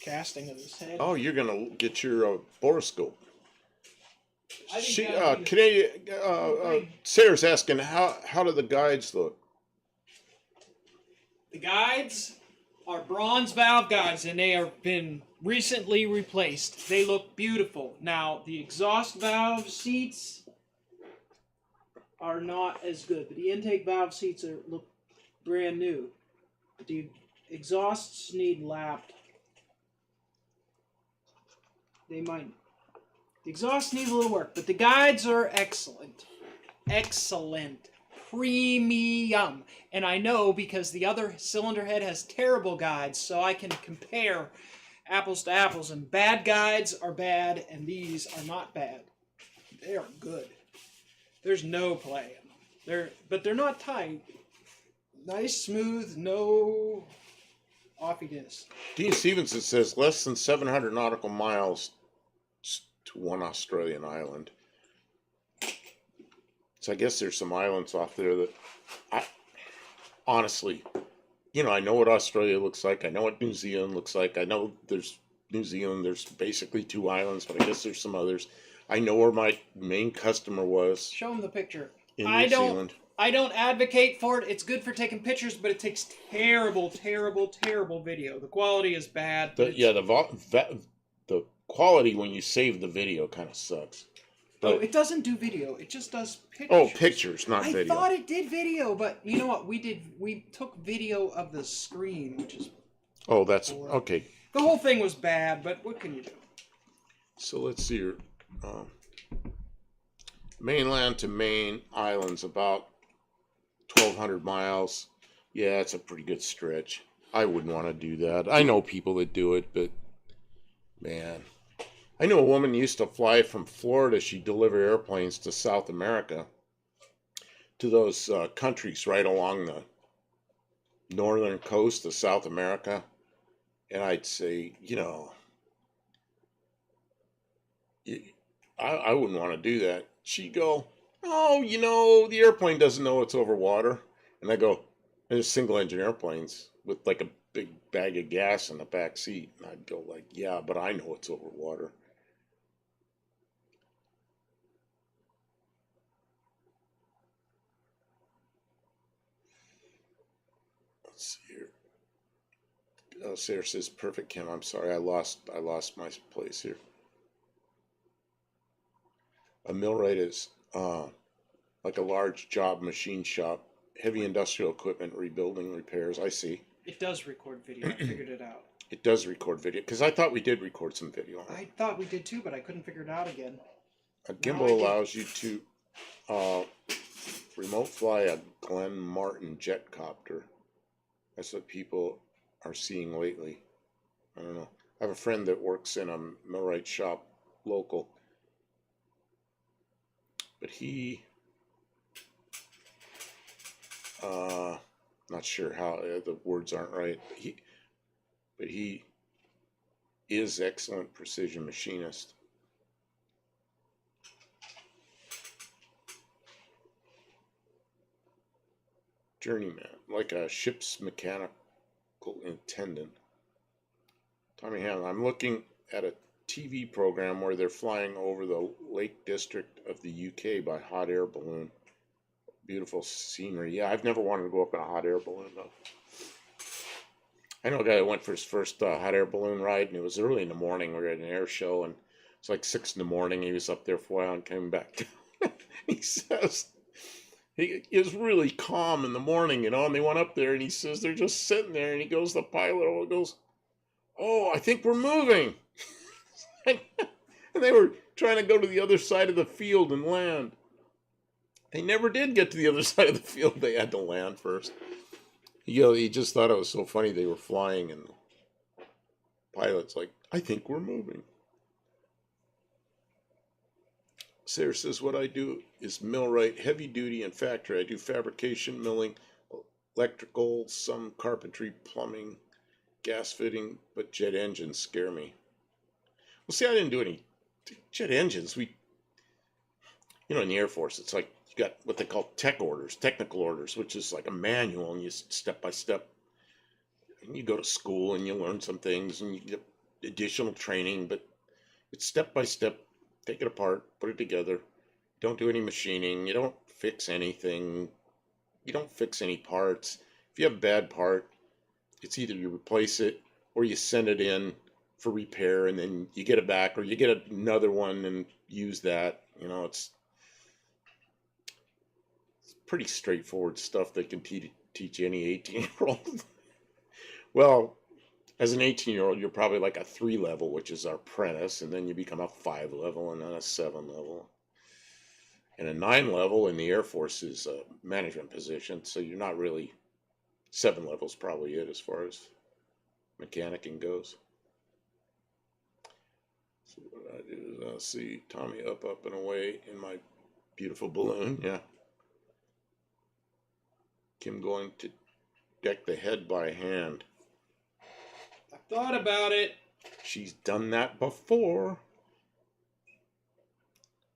casting of his head. Oh, you're gonna get your boroscope. I think She, that would be Canadian, Sarah's asking how do the guides look? The guides are bronze valve guides, and they have been recently replaced. They look beautiful. Now, the exhaust valve seats are not as good, but the intake valve seats look brand new. The exhausts need lapped. They might. The exhausts need a little work, but the guides are excellent. Excellent. Premium. And I know because the other cylinder head has terrible guides, so I can compare apples to apples. And bad guides are bad, and these are not bad. They are good. There's no play in them. But they're not tight. Nice, smooth, no offiness. Dean Stevenson says less than 700 nautical miles to one Australian island. So I guess there's some islands off there that honestly, I know what Australia looks like. I know what New Zealand looks like. I know there's New Zealand. There's basically 2 islands, but I guess there's some others. I know where my main customer was. Show them the picture. In New Zealand. I don't advocate for it. It's good for taking pictures, but it takes terrible, terrible, terrible video. The quality is bad. The quality when you save the video kind of sucks. But, it doesn't do video. It just does pictures. Oh, pictures, not video. I thought it did video, but you know what? We took video of the screen, which is... Oh, that's... Okay. The whole thing was bad, but what can you do? So let's see here. Mainland to main islands, about 1,200 miles. Yeah, it's a pretty good stretch. I wouldn't want to do that. I know people that do it, but man... I know a woman used to fly from Florida. She'd deliver airplanes to South America, to those countries right along the northern coast of South America. And I'd say, I wouldn't want to do that. She'd go, oh, the airplane doesn't know it's over water. And I go, there's single engine airplanes with like a big bag of gas in the back seat. And I'd go like, yeah, but I know it's over water. Let's see here. Sarah says, perfect, Kim. I'm sorry, I lost my place here. A millwright is like a large job machine shop, heavy industrial equipment, rebuilding, repairs. I see. It does record video. I figured it out. It does record video, because I thought we did record some video. I thought we did too, but I couldn't figure it out again. A gimbal allows you to remote fly a Glen Martin jet copter. That's what people are seeing lately. I don't know. I have a friend that works in a millwright shop local. But he, not sure how, the words aren't right. But he is excellent precision machinist. Journeyman, like a ship's mechanical attendant. Tommy Hamlin, I'm looking at a TV program where they're flying over the Lake District of the UK by hot air balloon. Beautiful scenery. Yeah, I've never wanted to go up in a hot air balloon though. I know a guy that went for his first hot air balloon ride, and it was early in the morning. We were at an air show, and it's like 6 in the morning. He was up there for a while and came back down. He says he is really calm in the morning, and they went up there, and he says they're just sitting there, and he goes, the pilot goes, "Oh, I think we're moving." And they were trying to go to the other side of the field and land. They never did get to the other side of the field. They had to land first. He just thought it was so funny they were flying, and the pilot's like, "I think we're moving." Sarah says, what I do is millwright, heavy duty and factory. I do fabrication, milling, electrical, some carpentry, plumbing, gas fitting, but jet engines scare me. Well, see, I didn't do any jet engines. In the Air Force, it's like you got what they call technical orders, which is like a manual, and you step by step. And you go to school and you learn some things and you get additional training, but it's step by step. Take it apart, put it together. Don't do any machining. You don't fix anything. You don't fix any parts. If you have a bad part, it's either you replace it or you send it in for repair, and then you get it back, or you get another one and use that. It's pretty straightforward stuff that can teach any 18-year-old. Well, as an 18-year-old, you're probably like a 3 level, which is our apprentice, and then you become a 5 level, and then a 7 level. And a 9 level in the Air Force is a management position, so you're not really, 7 levels probably it as far as mechanicing goes. So what I do is see Tommy up and away in my beautiful balloon. Yeah. Kim going to deck the head by hand. I thought about it. She's done that before.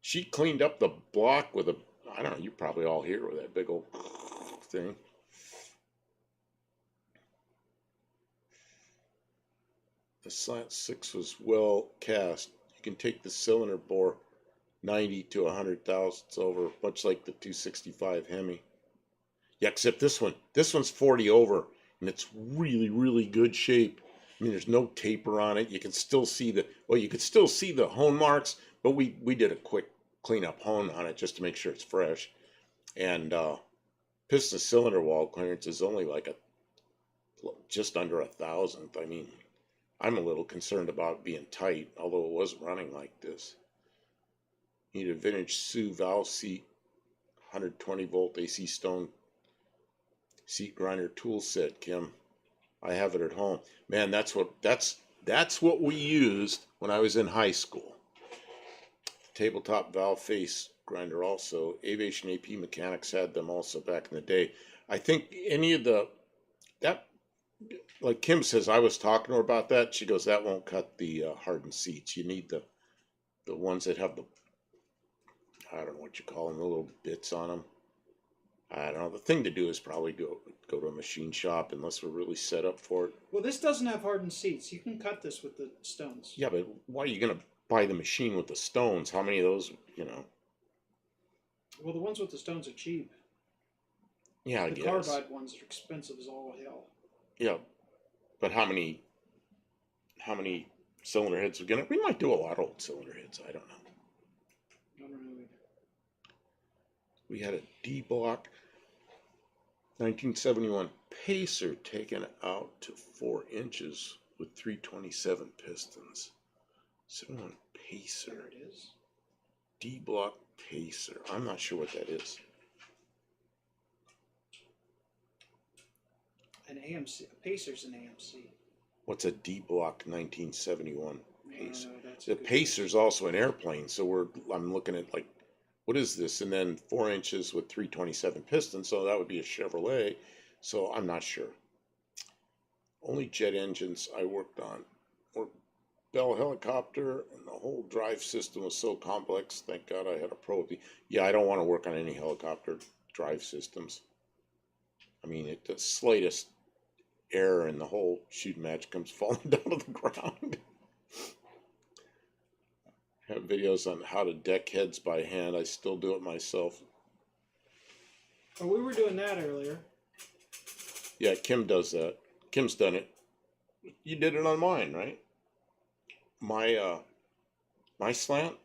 She cleaned up the block with I don't know, you probably all hear with that big old thing. The slant 6 was well cast. You can take the cylinder bore 90 to 100 thousandths over, much like the 265 Hemi. Yeah, except this one's 40 over, and it's really, really good shape. I mean, there's no taper on it. You can still see the hone marks, but we did a quick cleanup hone on it just to make sure it's fresh. And piston cylinder wall clearance is only like just under 1,000th. I mean, I'm a little concerned about being tight, although it wasn't running like this. Need a vintage Sioux valve seat, 120 volt AC Stone seat grinder tool set, Kim. I have it at home. Man, that's what we used when I was in high school. Tabletop valve face grinder also. Aviation AP mechanics had them also back in the day. I think any of like Kim says, I was talking to her about that. She goes, that won't cut the hardened seats. You need the ones that have I don't know what you call them, the little bits on them. I don't know. The thing to do is probably go to a machine shop unless we're really set up for it. Well, this doesn't have hardened seats. You can cut this with the stones. Yeah, but why are you going to buy the machine with the stones? How many of those, Well, the ones with the stones are cheap. Yeah, I guess. The carbide ones are expensive as all hell. Yeah, but how many cylinder heads are going to... We might do a lot of old cylinder heads. I don't know. I don't know either. We had a D-block 1971 Pacer taken out to 4 inches with 327 pistons. 71 Pacer. There it is. D-block Pacer. I'm not sure what that is. An AMC. A Pacer's an AMC. What's a D-block 1971 Pacer? The Pacer's also an airplane, so I'm looking at like, what is this? And then 4 inches with 327 pistons, so that would be a Chevrolet. So I'm not sure. Only jet engines I worked on were Bell helicopter, and the whole drive system was so complex. Thank God I had a pro. Yeah, I don't want to work on any helicopter drive systems. I mean, the slightest error in the whole shooting match comes falling down to the ground. have videos on how to deck heads by hand. I still do it myself. Oh, we were doing that earlier. Yeah, Kim does that. Kim's done it. You did it on mine, right? My slant,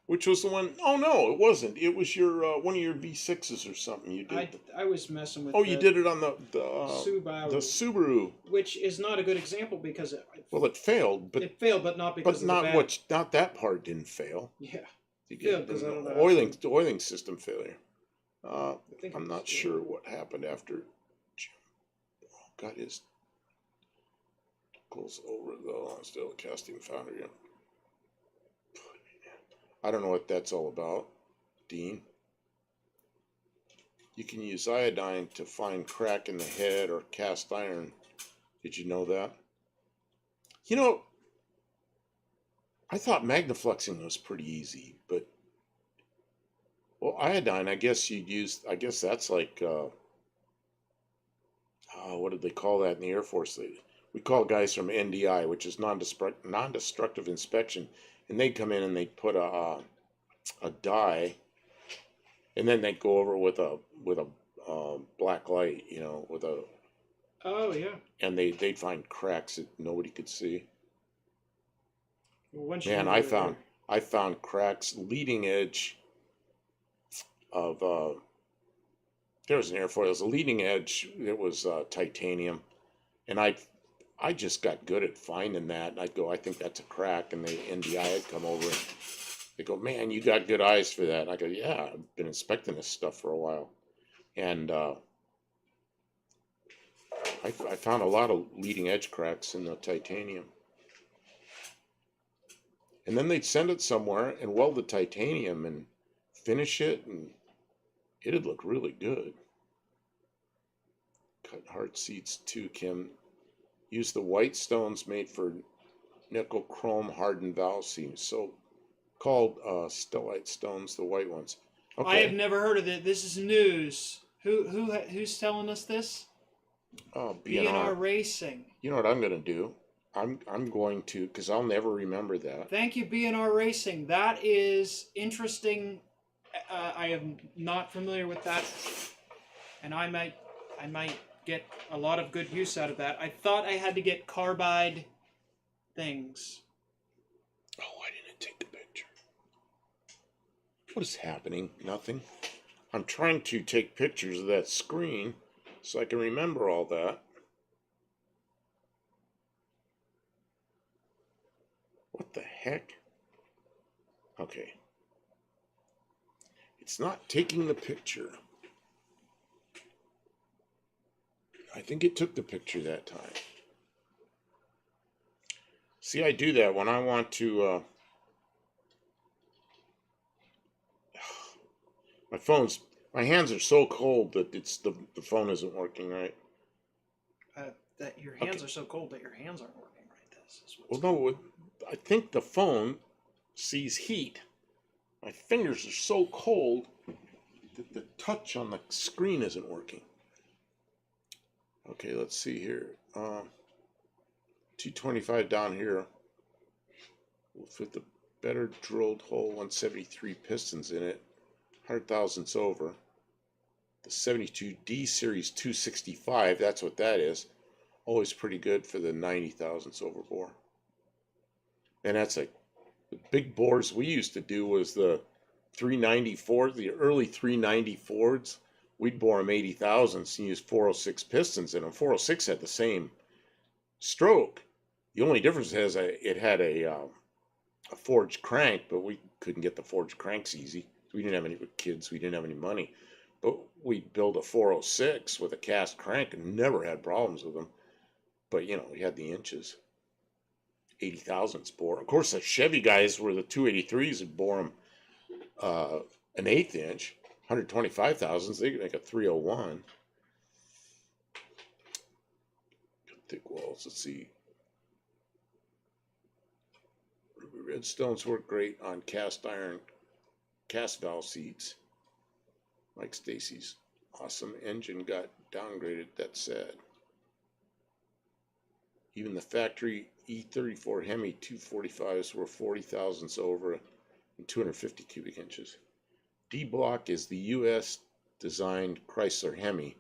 which was the one oh no, it wasn't. It was your one of your V6s or something you did. I was messing with Oh, you did it on the Subaru, Subaru. which is not a good example because Well, it failed, it failed, but not because but of not the bad. not that part didn't fail. Yeah, You failed get because I don't know. the oiling system failure. I think I'm not sure what happened after Jim got his goes over though. I'm still a casting foundry. I don't know what that's all about, Dean. You can use iodine to find crack in the head or cast iron. Did you know that? You know, I thought magnafluxing was pretty easy, but well, iodine, I guess you'd use. I guess that's like what did they call that in the Air Force? We call guys from NDI, which is non-destructive inspection, and they'd come in and they'd put a dye, and then they'd go over with a black light, you know, with a Oh yeah. and they'd find cracks that nobody could see. Well, once Man, you I found cracks leading edge of there was an airfoil. It was a leading edge. It was titanium, and I just got good at finding that. And I'd go, I think that's a crack, and the NDI had come over and they go, man, you got good eyes for that. And I go, yeah, I've been inspecting this stuff for a while, and I found a lot of leading edge cracks in the titanium. And then they'd send it somewhere and weld the titanium and finish it, and it'd look really good. Cut hard seats too, Kim. Use the white stones made for nickel chrome hardened valve seams. So called stellite stones, the white ones. I Okay. have never heard of it. This is news. Who's telling us this? Oh, B&R Racing. You know what I'm going to do? I'm going to, because I'll never remember that. Thank you, B&R Racing. That is interesting. I am not familiar with that, and I might get a lot of good use out of that. I thought I had to get carbide things. Oh, I didn't take the picture. What is happening? Nothing. I'm trying to take pictures of that screen so I can remember all that. What the heck? Okay. It's not taking the picture. I think it took the picture that time. See, I do that when I want to... my hands are so cold that the phone isn't working right. That your hands are so cold that your hands aren't working right. This is Well, no, I think the phone sees heat. My fingers are so cold that the touch on the screen isn't working. Okay, let's see here. 225 down here. We'll fit the better drilled hole 173 pistons in it. 100 thousandths over. The 72D series 265, that's what that is. Always pretty good for the 90 thousandths over bore. And that's like the big bores we used to do was the 394, the early 390 Fords. We'd bore them 80 thousandths and use 406 pistons in them. 406 had the same stroke. The only difference is it had a forged crank, but we couldn't get the forged cranks easy. We didn't have any kids. We didn't have any money. But we'd build a 406 with a cast crank and never had problems with them. But, you know, we had the inches. 80 thousandths bore. Of course, the Chevy guys were the 283s that bore them an eighth inch, 125 thousandths. They could make a 301. Thick walls. Let's see. Ruby red stones work great on cast iron, cast valve seats. Mike Stacy's awesome engine got downgraded. That's sad. Even the factory E34 Hemi 245s were 40 thousandths over and 250 cubic inches. D block is the U.S. designed Chrysler Hemi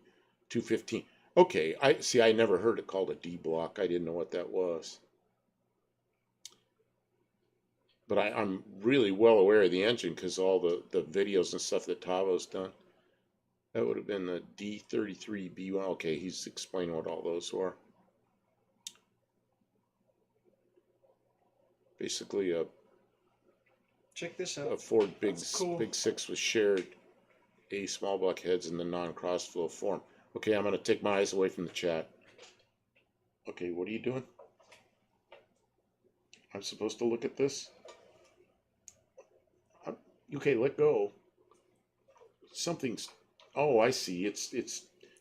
215. Okay, I see. I never heard it called a D block. I didn't know what that was. But I'm really well aware of the engine because all the videos and stuff that Tavo's done. That would have been the D33B1. Okay, he's explaining what all those were. Basically, Check this a out. Ford Big Cool. Big Six with shared A small block heads in the non-cross flow form. Okay, I'm going to take my eyes away from the chat. Okay, what are you doing? I'm supposed to look at this? Okay, let go. Something's. Oh, I see. It's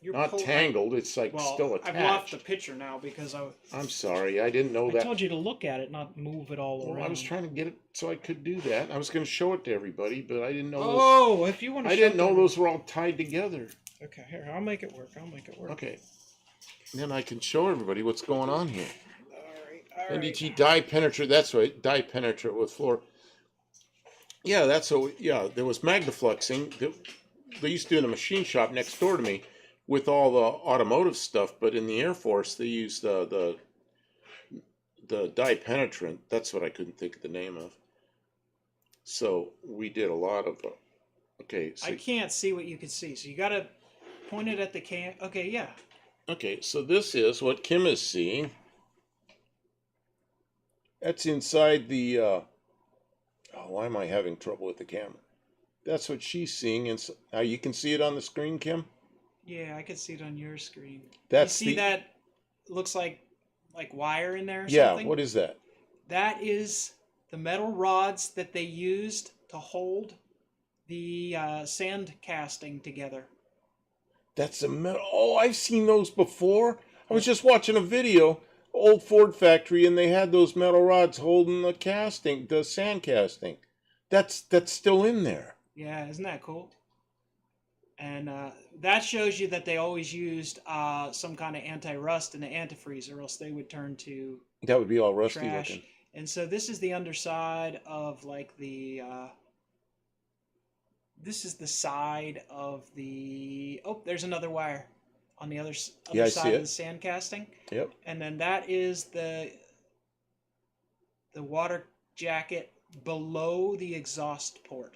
You're not tangled. It's like still attached. I've left the picture now because I'm sorry. I didn't know I that. told you to look at it, not move it all Well, around. I was trying to get it so I could do that. I was going to show it to everybody, but I didn't know. Oh, if you want to. I didn't know those were all tied together. Okay, here, I'll make it work. Okay. And then I can show everybody what's going on here. All right. NDT dye penetrate. That's right. Dye penetrate with floor. Yeah, that's so. Yeah, there was Magnafluxing. They used to do in a machine shop next door to me with all the automotive stuff, but in the Air Force they used the dye penetrant. That's what I couldn't think of the name of. So we did a lot of. Okay. So, I can't see what you can see, so you got to point it at the can. Okay, yeah. Okay, so this is what Kim is seeing. That's inside the. Oh, why am I having trouble with the camera? That's what she's seeing. Now you can see it on the screen, Kim? Yeah, I can see it on your screen. That's you see that looks like wire in there or yeah, something? what is that? That is the metal rods that they used to hold the sand casting together. That's the metal. Oh, I've seen those before. I was just watching a video, old Ford factory, and they had those metal rods holding the casting, the sand casting. That's still in there. Yeah, isn't that cool? And that shows you that they always used some kind of anti-rust in the antifreeze, or else they would turn to That would be all rusty trash. looking. And so this is the underside of like the. This is the side of the. Oh, there's another wire on the other side of the sand casting. Yep. And then that is the water jacket below the exhaust port.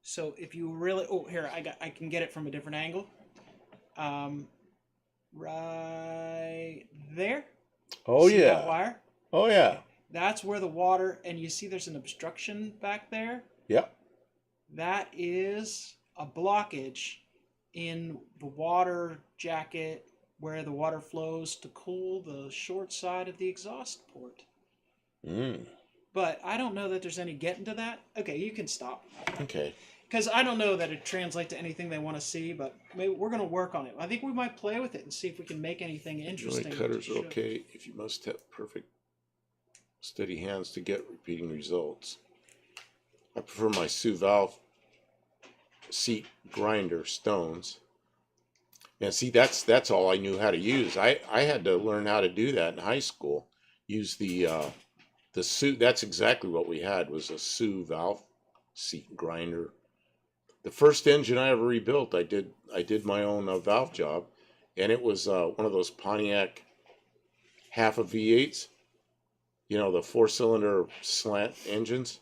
So if you really, here I can get it from a different angle. Right there. Oh see yeah. That wire? Oh yeah. That's where the water, and you see there's an obstruction back there. Yep. That is a blockage in the water jacket where the water flows to cool the short side of the exhaust port. But I don't know that there's any getting to that. Okay, you can stop. Okay. Because I don't know that it translates to anything they want to see, but maybe we're going to work on it. I think we might play with it and see if we can make anything interesting. Really, cutters are okay if you must have perfect, steady hands to get repeating results. I prefer my Sioux valve seat grinder stones. And see, that's all I knew how to use. I had to learn how to do that in high school. Use the Sioux. That's exactly what we had, was a Sioux valve seat grinder. The first engine I ever rebuilt, I did my own valve job, and it was one of those Pontiac half a V8s. You know, the 4-cylinder slant engines.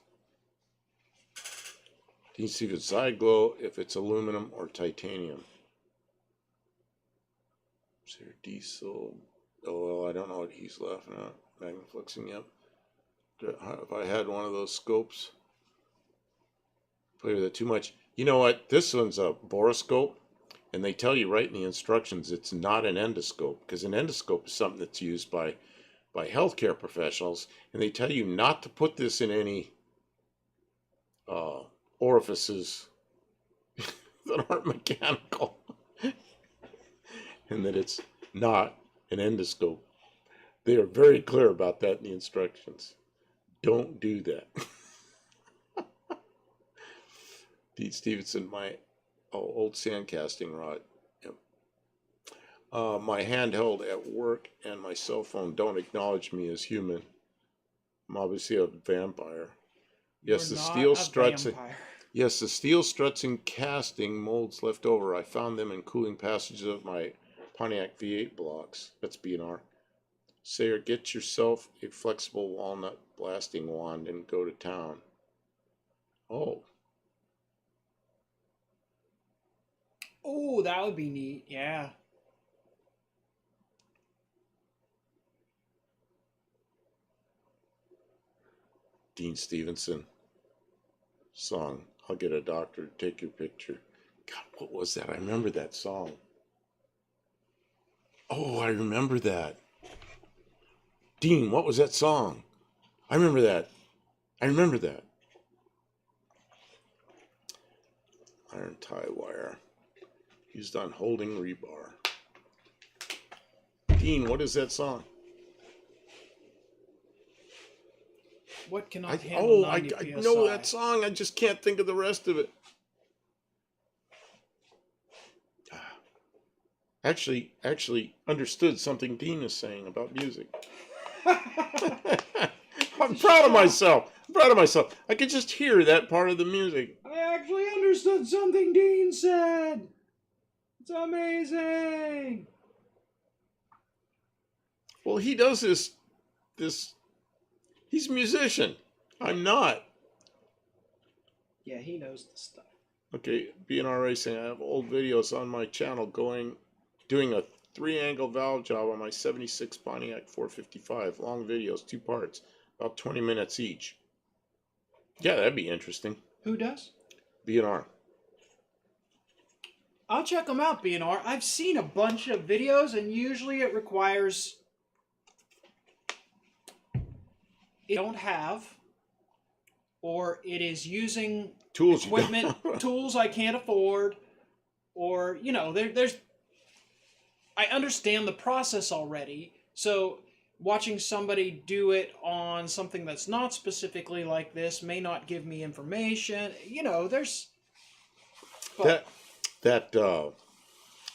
You can see if it's side glow, if it's aluminum or titanium. Is there diesel? Oh, well, I don't know what he's laughing at. Magnafluxing, yep. If I had one of those scopes, play with it too much. You know what? This one's a borescope, and they tell you right in the instructions it's not an endoscope, because an endoscope is something that's used by healthcare professionals, and they tell you not to put this in any orifices that aren't mechanical, and that it's not an endoscope. They are very clear about that in the instructions. Don't do that. Pete Stevenson, my old sand casting rod. Yep. My handheld at work and my cell phone don't acknowledge me as human. I'm obviously a vampire. You're Yes, the not steel a struts. vampire. Yes, the steel struts and casting molds left over. I found them in cooling passages of my Pontiac V8 blocks. That's B&R. Sayer, get yourself a flexible walnut blasting wand and go to town. Oh, Oh, that would be neat. Yeah. Dean Stevenson song. I'll get a doctor to take your picture. God, what was that? I remember that song. Oh, I remember that. Dean, what was that song? I remember that. I remember that. Iron tie wire. Used on holding rebar. Dean, what is that song? What cannot I handle 90 psi? know that song. I just can't think of the rest of it. Actually understood something Dean is saying about music. I'm proud of myself. I could just hear that part of the music. I actually understood something Dean said. It's amazing. Well, he does this. He's a musician. I'm not. Yeah, he knows the stuff. Okay, B&R Racing. I have old videos on my channel doing a 3-angle valve job on my 76 Pontiac 455. Long videos, 2 parts, about 20 minutes each. Yeah, that'd be interesting. Who does? B&R. I'll check them out, BNR. I've seen a bunch of videos, and usually it requires it don't have, or it is using Tools equipment, tools I can't afford, or there's. I understand the process already, so watching somebody do it on something that's not specifically like this may not give me information. There's. But, God,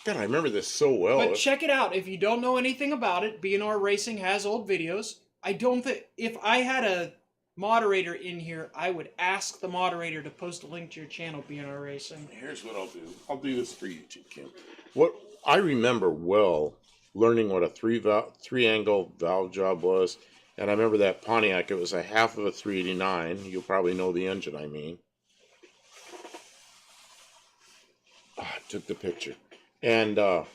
I remember this so well. But check it out. If you don't know anything about it, B&R Racing has old videos. I don't think if I had a moderator in here, I would ask the moderator to post a link to your channel, B&R Racing. Here's what I'll do. I'll do this for you too, Kim. What I remember well, learning what a 3-angle valve job was, and I remember that Pontiac. It was a half of a 389. You'll probably know the engine I mean. I took the picture, and I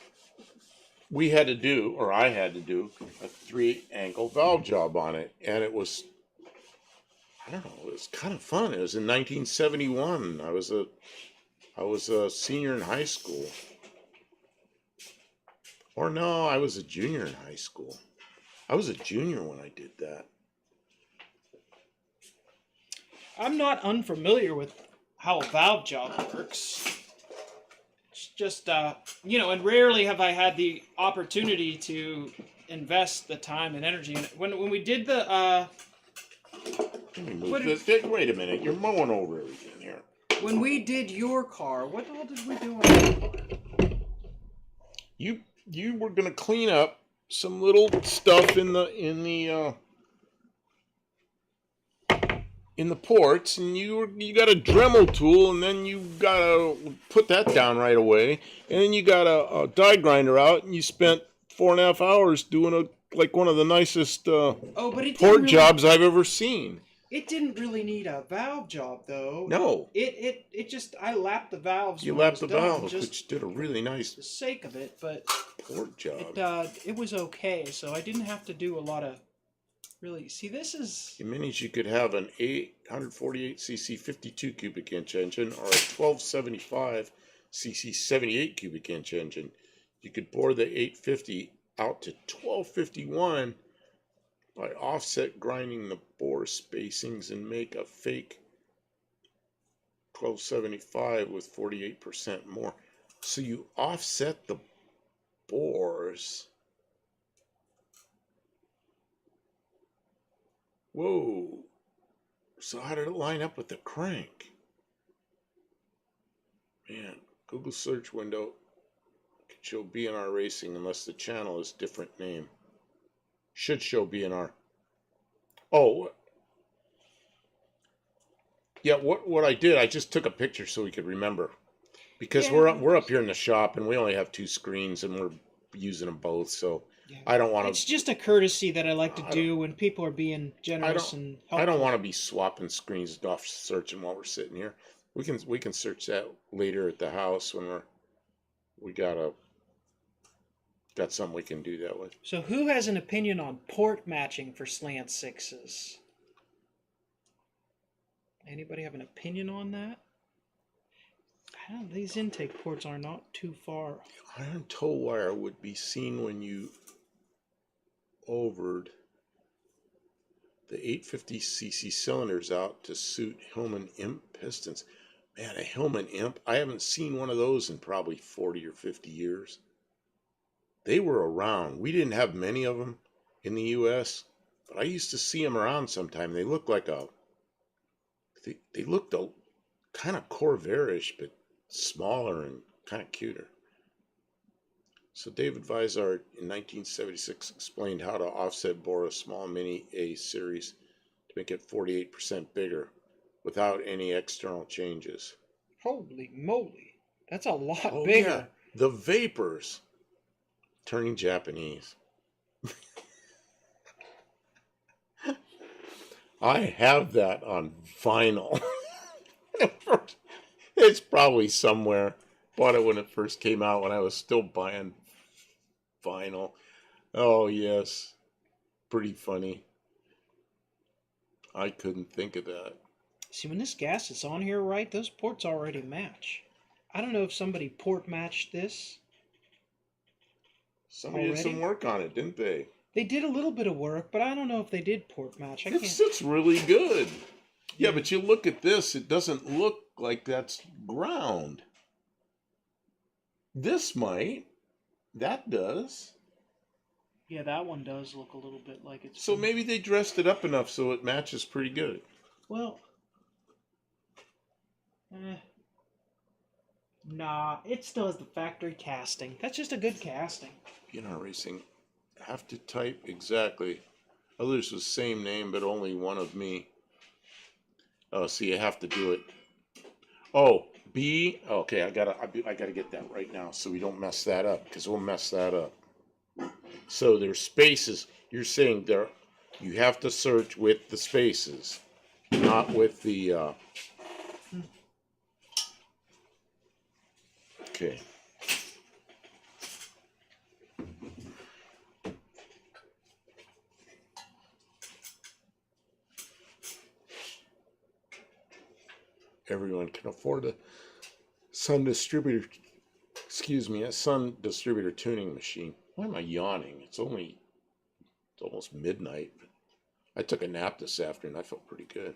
had to do a 3-angle valve job on it, and it was, I don't know, it was kind of fun. It was in 1971. I was a senior in high school. Or no, I was a junior in high school. I was a junior when I did that. I'm not unfamiliar with how a valve job works. It's just, and rarely have I had the opportunity to invest the time and energy in it. When we did the, Wait a minute, you're mowing over everything here. When we did your car, what the hell did we do on your car? You were gonna clean up some little stuff in the ports, and you got a Dremel tool, and then you gotta put that down right away, and then you got a die grinder out, and you spent 4.5 hours doing one of the nicest port jobs I've ever seen. It didn't really need a valve job, though. No. It just, I lapped the valves. You lapped the valves, which did a really nice. For the sake of it, but port job. It was okay, so I didn't have to do a lot of. Really, see, this is. The minis, you could have an 848cc 52 cubic inch engine or a 1275cc 78 cubic inch engine. You could bore the 850 out to 1251 by offset grinding the bore spacings and make a fake 1275 with 48% more. So you offset the bores. Whoa. So how did it line up with the crank? Man, Google search window. Show BNR Racing unless the channel is different name. Should show BNR. Oh, yeah. What I did, I just took a picture so we could remember, because Yeah. we're up here in the shop and we only have two screens and we're using them both. So Yeah. I don't want It's to. just a courtesy that I like to I do when people are being I generous don't. and I don't helpful. want to be swapping screens off searching while we're sitting here. We can search that later at the house when we got something we can do that with. So who has an opinion on port matching for slant sixes? Anybody have an opinion on that? These intake ports are not too far. Iron tow wire would be seen when you overed the 850cc cylinders out to suit Hillman Imp pistons. Man, a Hillman Imp, I haven't seen one of those in probably 40 or 50 years. They were around. We didn't have many of them in the U.S., but I used to see them around sometime. They looked like they looked kind of Corvair-ish, but smaller and kind of cuter. So David Vizard in 1976 explained how to offset bore a small Mini A series to make it 48% bigger without any external changes. Holy moly. That's a lot Oh bigger. yeah, the vapors turning Japanese. I have that on vinyl. It's probably somewhere. Bought it when it first came out when I was still buying vinyl. Oh yes, pretty funny. I couldn't think of that. See, when this gas is on here right, those ports already match. I don't know if somebody port matched this. Somebody did some Already? work on it, didn't they? They did a little bit of work, but I don't know if they did port match. I It can't. sits really good. Yeah, but you look at this, it doesn't look like that's ground. This might. That does. Yeah, that one does look a little bit like it's. So maybe they dressed it up enough so it matches pretty good. Well. Nah, it still has the factory casting. That's just a good casting. BNR Racing. Have to type exactly. Others with same name, but only one of me. Oh, so you have to do it. Oh, B. Okay, I gotta get that right now so we don't mess that up, because we'll mess that up. So there's spaces. You're saying there, you have to search with the spaces, not with the. Okay. Everyone can afford a Sun distributor. Excuse me, a Sun distributor tuning machine. Why am I yawning? It's almost midnight. I took a nap this afternoon. I felt pretty good.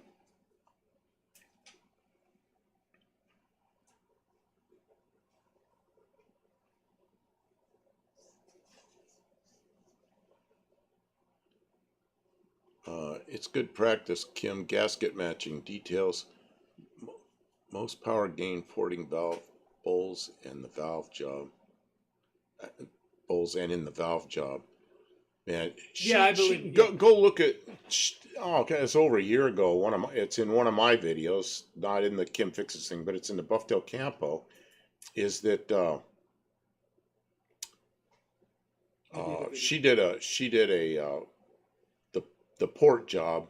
It's good practice, Kim. Gasket matching details. Most power gain porting valve bowls and the valve job. Bowls and in the valve job. Man, Yeah, I believe. go look at. Oh, okay, it's over a year ago. It's in one of my videos, not in the Kim Fixes thing, but it's in the Buffdale Campo. Is that she did a the port job.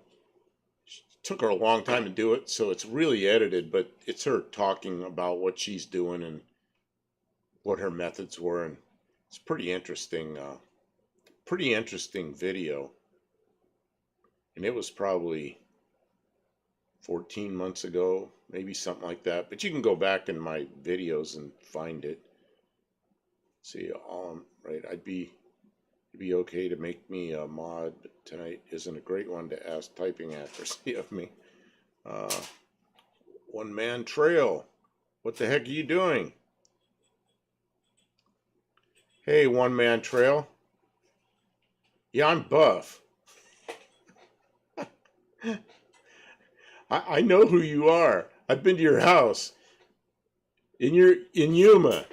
Took her a long time to do it, so it's really edited, but it's her talking about what she's doing and what her methods were, and it's pretty interesting video. And it was probably 14 months ago, maybe something like that. But you can go back in my videos and find it. See, right, it'd be okay to make me a mod tonight. Isn't a great one to ask typing accuracy of me. One man trail. What the heck are you doing? Hey, one man trail. Yeah, I'm buff. I know who you are. I've been to your house. In Yuma,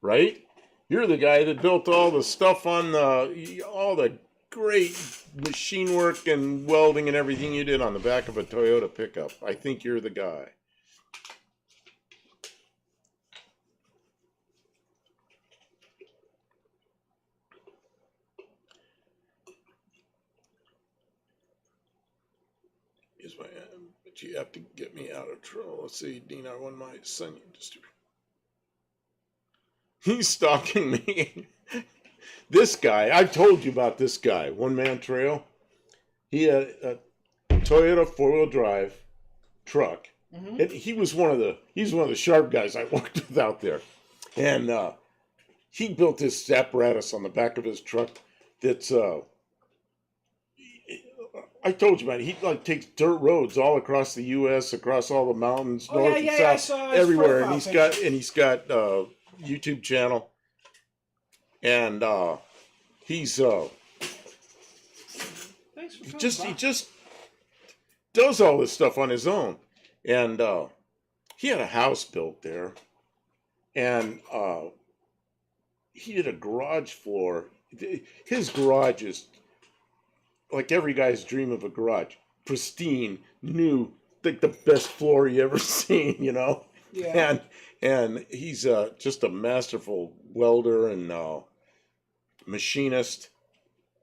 right? You're the guy that built all the stuff on all the great machine work and welding and everything you did on the back of a Toyota pickup. I think you're the guy. Is my but you have to get me out of trouble. Let's see, Dean, I want my son distributor. He's stalking me. This guy, I've told you about this guy, One Man Trail. He had a Toyota 4-wheel drive truck. Mm-hmm. And he's one of the sharp guys I worked with out there. And he built this apparatus on the back of his truck that's I told you, man, he like takes dirt roads all across the US, across all the mountains, north and south, everywhere. And he's got YouTube channel. And he's he just does all this stuff on his own. And he had a house built there, and he did a garage floor. His garage is like every guy's dream of a garage. Pristine, new, like the best floor you ever seen, you know? Yeah. And he's just a masterful welder and machinist.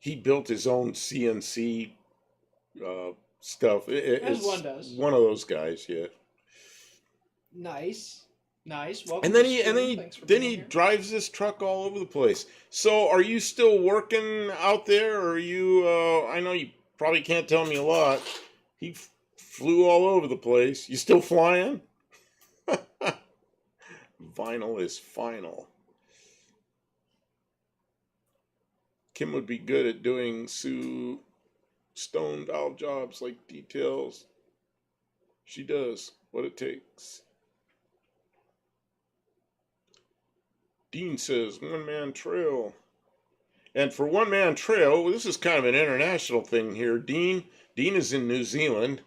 He built his own CNC stuff. As one does. One of those guys, yeah. Nice. Welcome. And then he drives this truck all over the place. So, are you still working out there, or are you? I know you probably can't tell me a lot. He flew all over the place. You still flying? Vinyl is final. Kim would be good at doing Sue Stone valve jobs like details. She does what it takes. Dean says, One Man Trail. And for One Man Trail, this is kind of an international thing here. Dean is in New Zealand.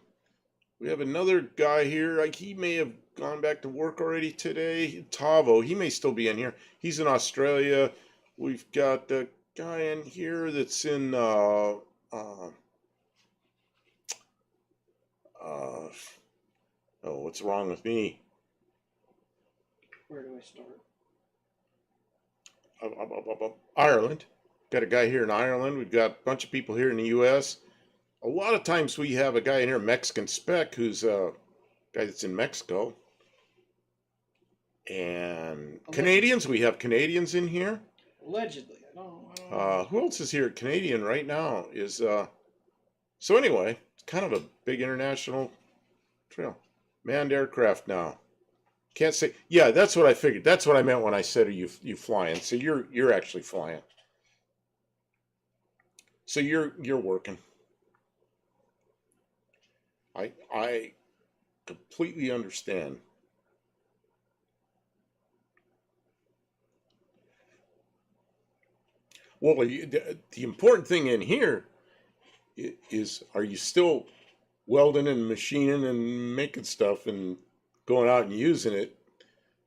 We have another guy here. Like he may have gone back to work already today. Tavo, he may still be in here. He's in Australia. We've got a guy in here that's in what's wrong with me? Where do I start? Ireland. Got a guy here in Ireland. We've got a bunch of people here in the U.S. A lot of times we have a guy in here, Mexican Spec, who's a guy that's in Mexico. And Canadians, we have Canadians in here. Allegedly. I don't know. Who else is here? Canadian right now is, so anyway, it's kind of a big international trail. Manned aircraft now. Can't say, yeah, that's what I figured. That's what I meant when I said, are you flying? So you're actually flying. So you're working. I completely understand. Well, the important thing in here is, are you still welding and machining and making stuff and going out and using it,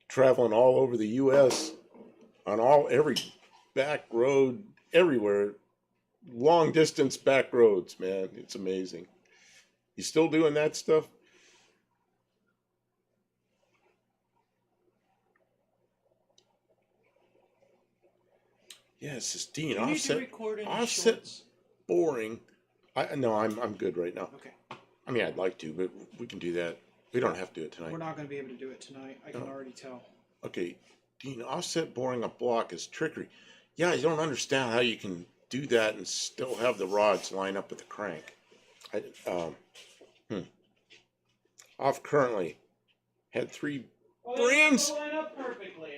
traveling all over the U.S. on every back road, everywhere, long distance back roads, man. It's amazing. You still doing that stuff? Yes, it's Dean. Offset, boring. I'm good right now. Okay. I mean, I'd like to, but we can do that. We don't have to do it tonight. We're not going to be able to do it tonight. I can already tell. Okay, Dean, offset boring a block is trickery. Yeah, I don't understand how you can do that and still have the rods line up with the crank. Off currently. Had 3 brains. Line up perfectly.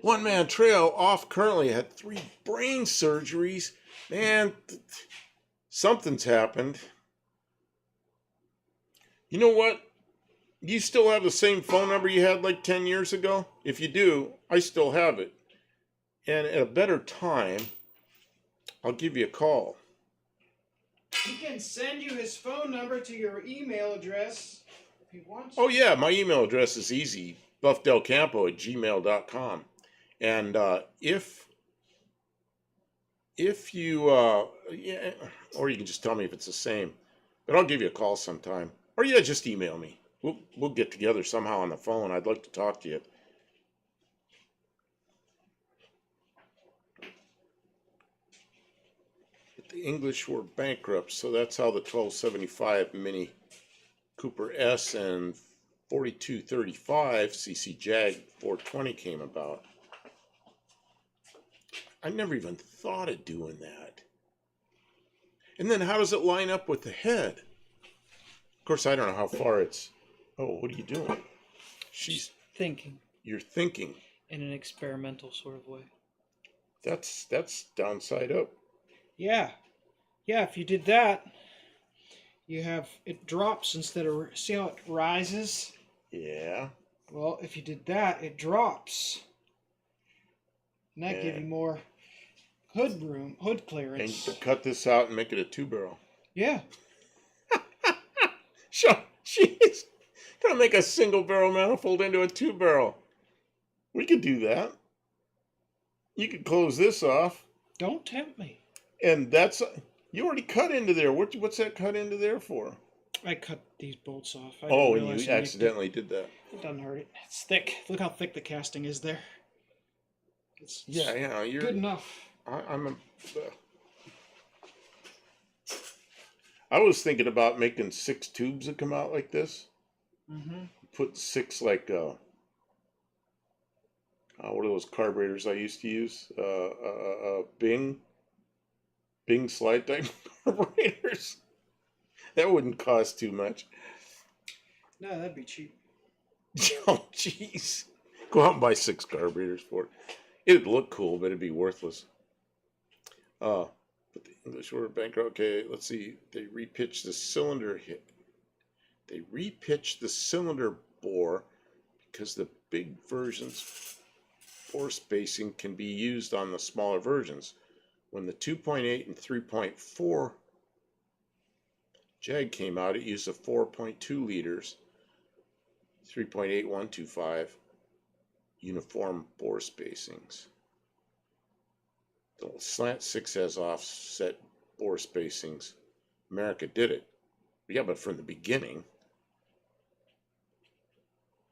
One Man Trail off currently had 3 brain surgeries. Man, something's happened. You know what? You still have the same phone number you had like 10 years ago? If you do, I still have it. And at a better time, I'll give you a call. He can send you his phone number to your email address if he wants. Oh, yeah, my email address is easy, buffdelcampo@gmail.com. And if you yeah, or you can just tell me if it's the same. But I'll give you a call sometime, or yeah, just email me. We'll get together somehow on the phone. I'd like to talk to you. But the English were bankrupt, so that's how the 1275 Mini Cooper S and 4235 CC Jag 420 came about. I never even thought of doing that. And then how does it line up with the head? Of course, I don't know how far it's. Oh, what are you doing? She's. Thinking You're thinking. in an experimental sort of way. That's downside up. Yeah. Yeah, if you did that, you have it drops instead of see how it rises? Yeah. Well, if you did that, it drops. And that give Yeah. you more hood And you clearance. can cut this out and make it a 2-barrel. Yeah. Sure. Jeez. Gonna make a single barrel manifold into a 2-barrel. We could do that. You could close this off, Don't tempt me. and that's you already cut into there. What's that cut into there for? I cut these bolts off. I Oh, didn't and realize you I nicked accidentally did that. It doesn't hurt it. It's thick. Look how thick the casting is there. It's Yeah, you're. good enough. I'm a. I was thinking about making 6 tubes that come out like this. Mm-hmm. Put 6 like what are those carburetors I used to use? Bing slide type carburetors. That wouldn't cost too much. No, that'd be cheap. Oh, jeez. Go out and buy 6 carburetors for it. It'd look cool, but it'd be worthless. But the English were bankrupt. Okay, let's see. They repitched the cylinder hit. They repitched the cylinder bore because the big versions bore spacing can be used on the smaller versions. When the 2.8 and 3.4 Jag came out, it used a 4.2 liters, 3.8125 uniform bore spacings. The Slant 6 has offset bore spacings. America did it. Yeah, but from the beginning.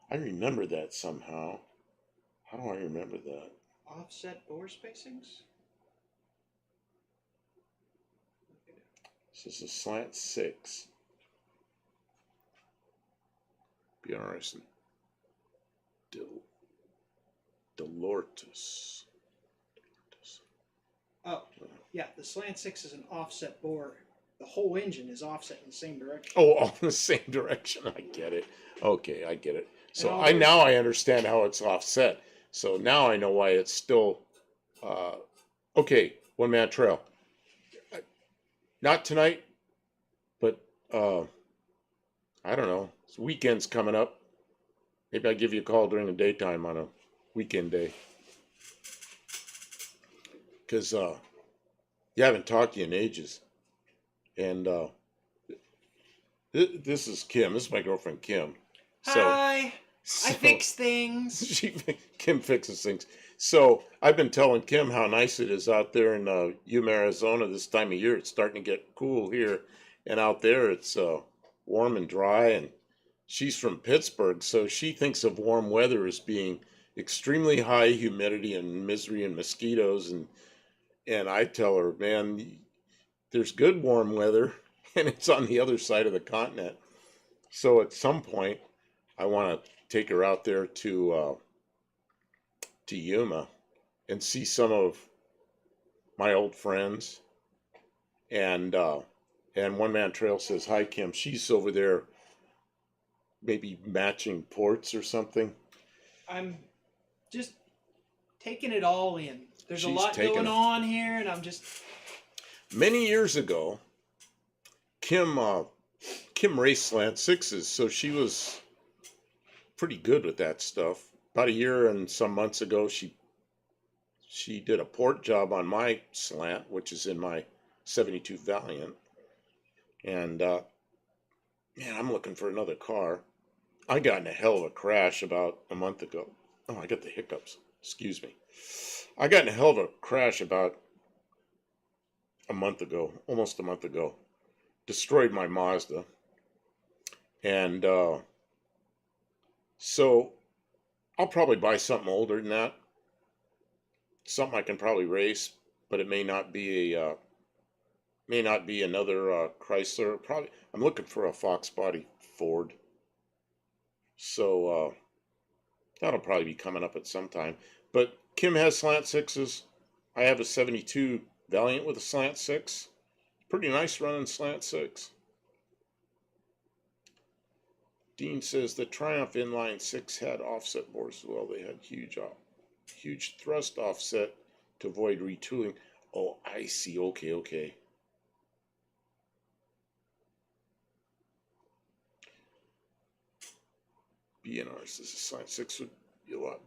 I remember that somehow. How do I remember that? Offset bore spacings? This is a Slant 6. BRS Delortus. Oh, yeah. The Slant 6 is an offset bore. The whole engine is offset in the same direction. Oh, all in the same direction. I get it. Okay, I get it. So all I those- now I understand how it's offset. So now I know why it's still okay. One man trail. Not tonight, but I don't know. It's weekend's coming up. Maybe I give you a call during the daytime on a weekend day. Because you haven't talked to you in ages. And this is Kim. This is my girlfriend, Kim. Hi. So I fix things. Kim fixes things. So I've been telling Kim how nice it is out there in Yuma, Arizona this time of year. It's starting to get cool here. And out there it's warm and dry. And she's from Pittsburgh, so she thinks of warm weather as being extremely high humidity and misery and mosquitoes. And I tell her, man, there's good warm weather, and it's on the other side of the continent. So at some point, I want to take her out there to Yuma and see some of my old friends. And One Man Trail says, hi, Kim. She's over there maybe matching ports or something. I'm just taking it all in. There's a She's lot taking going it. on here, and I'm just. Many years ago, Kim raced Slant 6s, so she was pretty good with that stuff. About a year and some months ago, she did a port job on my Slant, which is in my 72 Valiant. And man, I'm looking for another car. I got in a hell of a crash about a month ago. Oh, I got the hiccups. Excuse me. I got in a hell of a crash about a month ago, almost a month ago. Destroyed my Mazda. And so I'll probably buy something older than that. Something I can probably race, but it may not be another Chrysler. Probably I'm looking for a Fox body Ford. So that'll probably be coming up at some time. But Kim has slant sixes. I have a 72 Valiant with a slant six. Pretty nice running slant six. Dean says the Triumph inline six had offset bores as well. They had huge thrust offset to avoid retooling. Oh, I see. Okay. BNR says the slant six would be a lot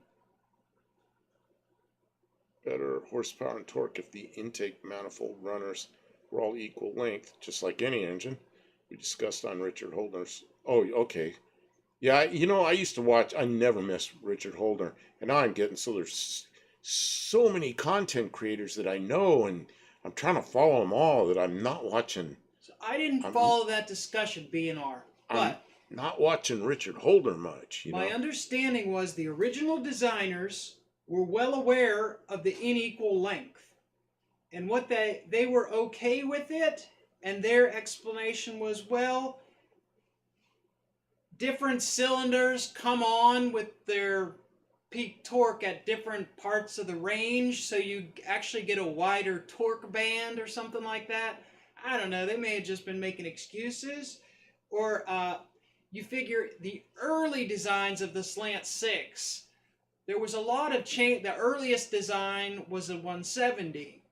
better horsepower and torque if the intake manifold runners were all equal length, just like any engine. We discussed on Richard Holdner's. Oh, okay. Yeah, I used to watch. I never missed Richard Holdner, and now I'm getting there's so many content creators that I know, and I'm trying to follow them all that I'm not watching. So I didn't follow that discussion, B&R, but I'm not watching Richard Holdner much. My understanding was the original designers were well aware of the unequal length, and what they were okay with it, and their explanation was, well, different cylinders come on with their peak torque at different parts of the range, so you actually get a wider torque band or something like that. I don't know. They may have just been making excuses, or you figure the early designs of the Slant 6, there was a lot of change. The earliest design was a 170,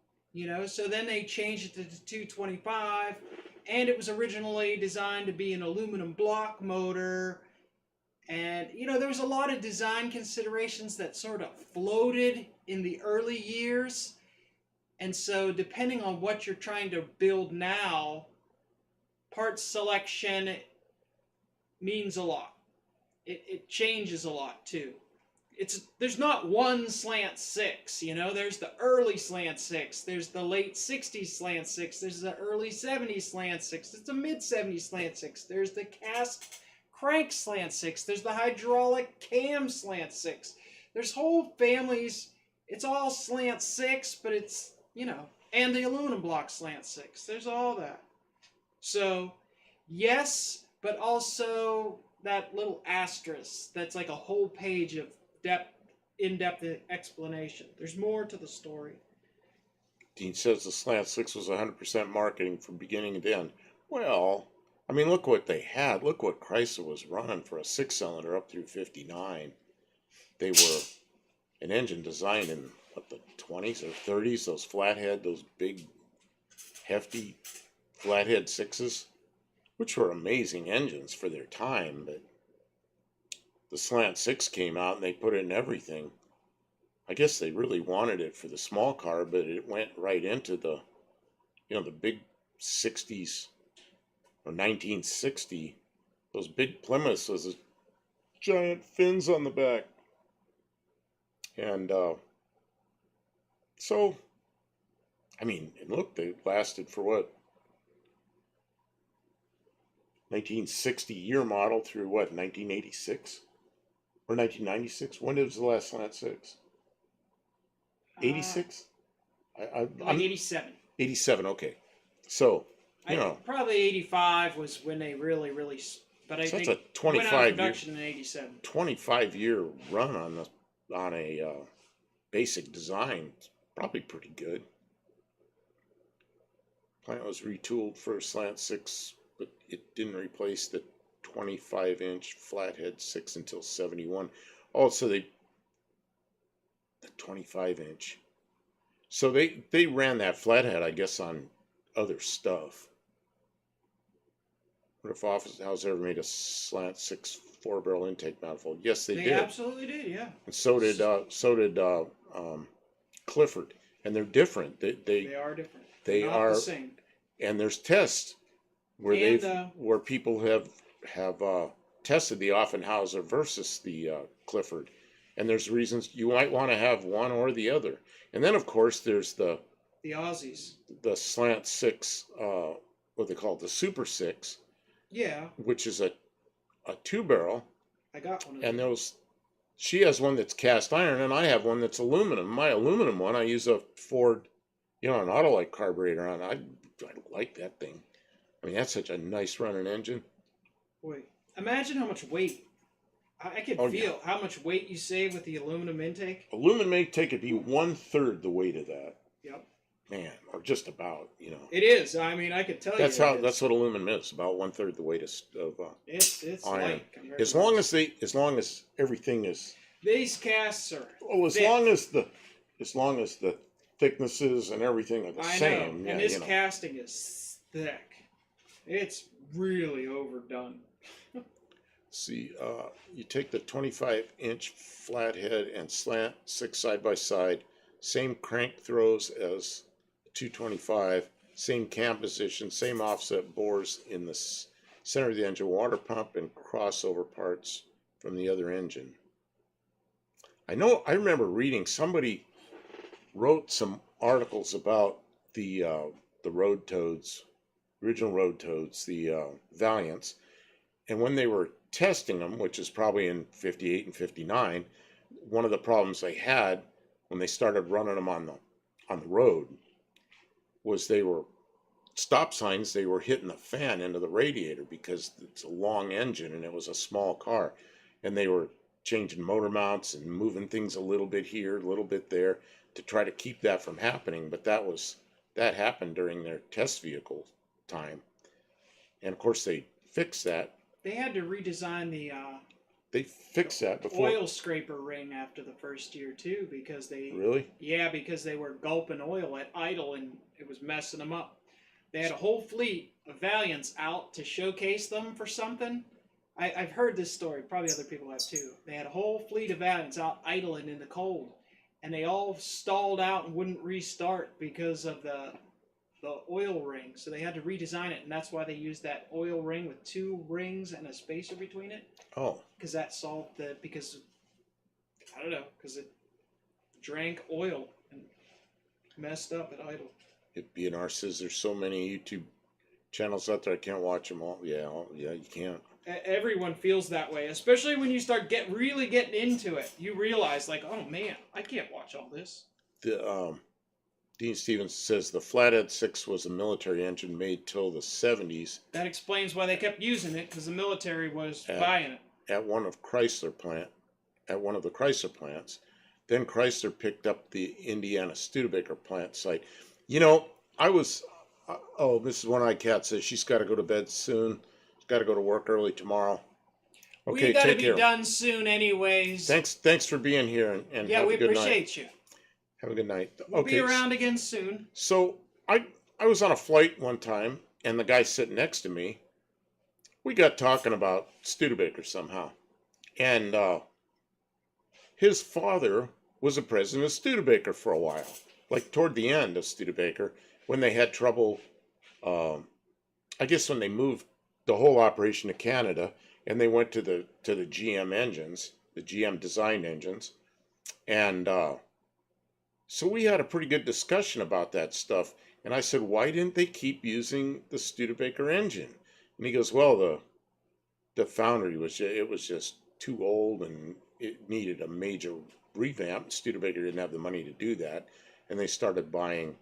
so then they changed it to 225, and it was originally designed to be an aluminum block motor. And, there was a lot of design considerations that sort of floated in the early years. And so depending on what you're trying to build now, part selection means a lot. It changes a lot too. There's not one Slant 6, there's the early Slant 6, there's the late 60s Slant 6, there's the early 70s Slant 6, there's the mid 70s Slant 6, there's the cast crank Slant 6, there's the hydraulic cam Slant 6. There's whole families. It's all Slant 6, but it's, and the aluminum block Slant 6. There's all that. So, yes, but also that little asterisk that's like a whole page of in-depth explanation. There's more to the story. Dean says the Slant 6 was 100% marketing from beginning to end. Well, I mean, look what they had. Look what Chrysler was running for a six-cylinder up through 59. They were an engine designed in, the 20s or 30s, those flathead, those big, hefty flathead sixes, which were amazing engines for their time, but the Slant 6 came out and they put it in everything. I guess they really wanted it for the small car, but it went right into the big 60s or 1960. Those big Plymouths with giant fins on the back. And so, I mean, and look, they lasted for what? 1960 year model through what, 1986? Or 1996? When was the last Slant 6? 86? Like 87. 87, okay. So, probably 85 was when they really, but I think that's a 25-year 25-year run on a basic design. It's probably pretty good. Plant was retooled for a Slant 6, but it didn't replace the 25-inch flathead 6 until 71. Oh, so the 25-inch. So they ran that flathead, I guess, on other stuff. What if Office House ever made a Slant 6 4-barrel intake manifold? Yes, they did. They absolutely did, yeah. And so did Clifford, and they're different. They are different. They not are the same. And there's tests where people have tested the Offenhauser versus the Clifford, and there's reasons you might want to have one or the other. And then of course there's The Aussies. the slant six, what they call it, the Super Six, Yeah, which is a two barrel, I got one of and them. those she has one that's cast iron, and I have one that's aluminum. My aluminum one, I use a Ford, an Autolite carburetor on. I like that thing. I mean, that's such a nice running engine. Wait, imagine how much weight. I can Oh yeah, feel how much weight you save with the aluminum intake. aluminum may take it be 1/3 the weight of that, Yep. man, or just about. It is. I mean, I could tell you That's it how. is. That's what aluminum is. About 1/3 the weight of It's iron. light compared As to long this. as long as everything is, These casts are oh, thick. as long as the thicknesses and everything are the I know, same. and Yeah, this casting is thick. It's really overdone. See, you take the 25-inch flathead and slant six side by side, same crank throws as 225, same cam position, same offset bores in the center of the engine, water pump and crossover parts from the other engine. I remember reading, somebody wrote some articles about the road toads, original road toads, the Valiants, and when they were testing them, which is probably in 58 and 59, one of the problems they had when they started running them on the road was they were stop signs, they were hitting the fan into the radiator because it's a long engine and it was a small car, and they were changing motor mounts and moving things a little bit here, a little bit there to try to keep that from happening. But that happened during their test vehicle time, and of course they fixed that. They had to redesign They fixed that the before. oil scraper ring after the first year too, because Really? because they were gulping oil at idle and it was messing them up. They had a whole fleet of Valiants out to showcase them for something. I've heard this story, probably other people have too. They had a whole fleet of Valiants out idling in the cold, and they all stalled out and wouldn't restart because of the oil ring. So they had to redesign it, and that's why they used that oil ring with two rings and a spacer between it, Oh, because that solved because I don't know, because it drank oil and messed up at idle. it being our says there's so many YouTube channels out there, I can't watch them all. Yeah, yeah, you can't. Everyone feels that way, especially when you start really getting into it. You realize, like, oh man, I can't watch all this. The Dean Stevens says the Flathead 6 was a military engine made till the 70s That explains why they kept using it, because the military was At- buying it. at one of the Chrysler plants. Then Chrysler picked up the Indiana Studebaker plant site. I was, oh, Mrs. One-Eyed Cat says she's got to go to bed soon. She's got to go to work early tomorrow. Okay, We gotta take be care. done soon, anyways. Thanks for being here, and Yeah, have we a good night. appreciate you. Have a good night. We'll Okay, be around again soon. so I was on a flight one time, and the guy sitting next to me, we got talking about Studebaker somehow, and his father was a president of Studebaker for a while, like toward the end of Studebaker, when they had trouble. I guess when they moved the whole operation to Canada, and they went to the GM engines, the GM designed engines, and so we had a pretty good discussion about that stuff. And I said, why didn't they keep using the Studebaker engine? And he goes, well, the foundry was just too old and it needed a major revamp. Studebaker didn't have the money to do that, and they started buying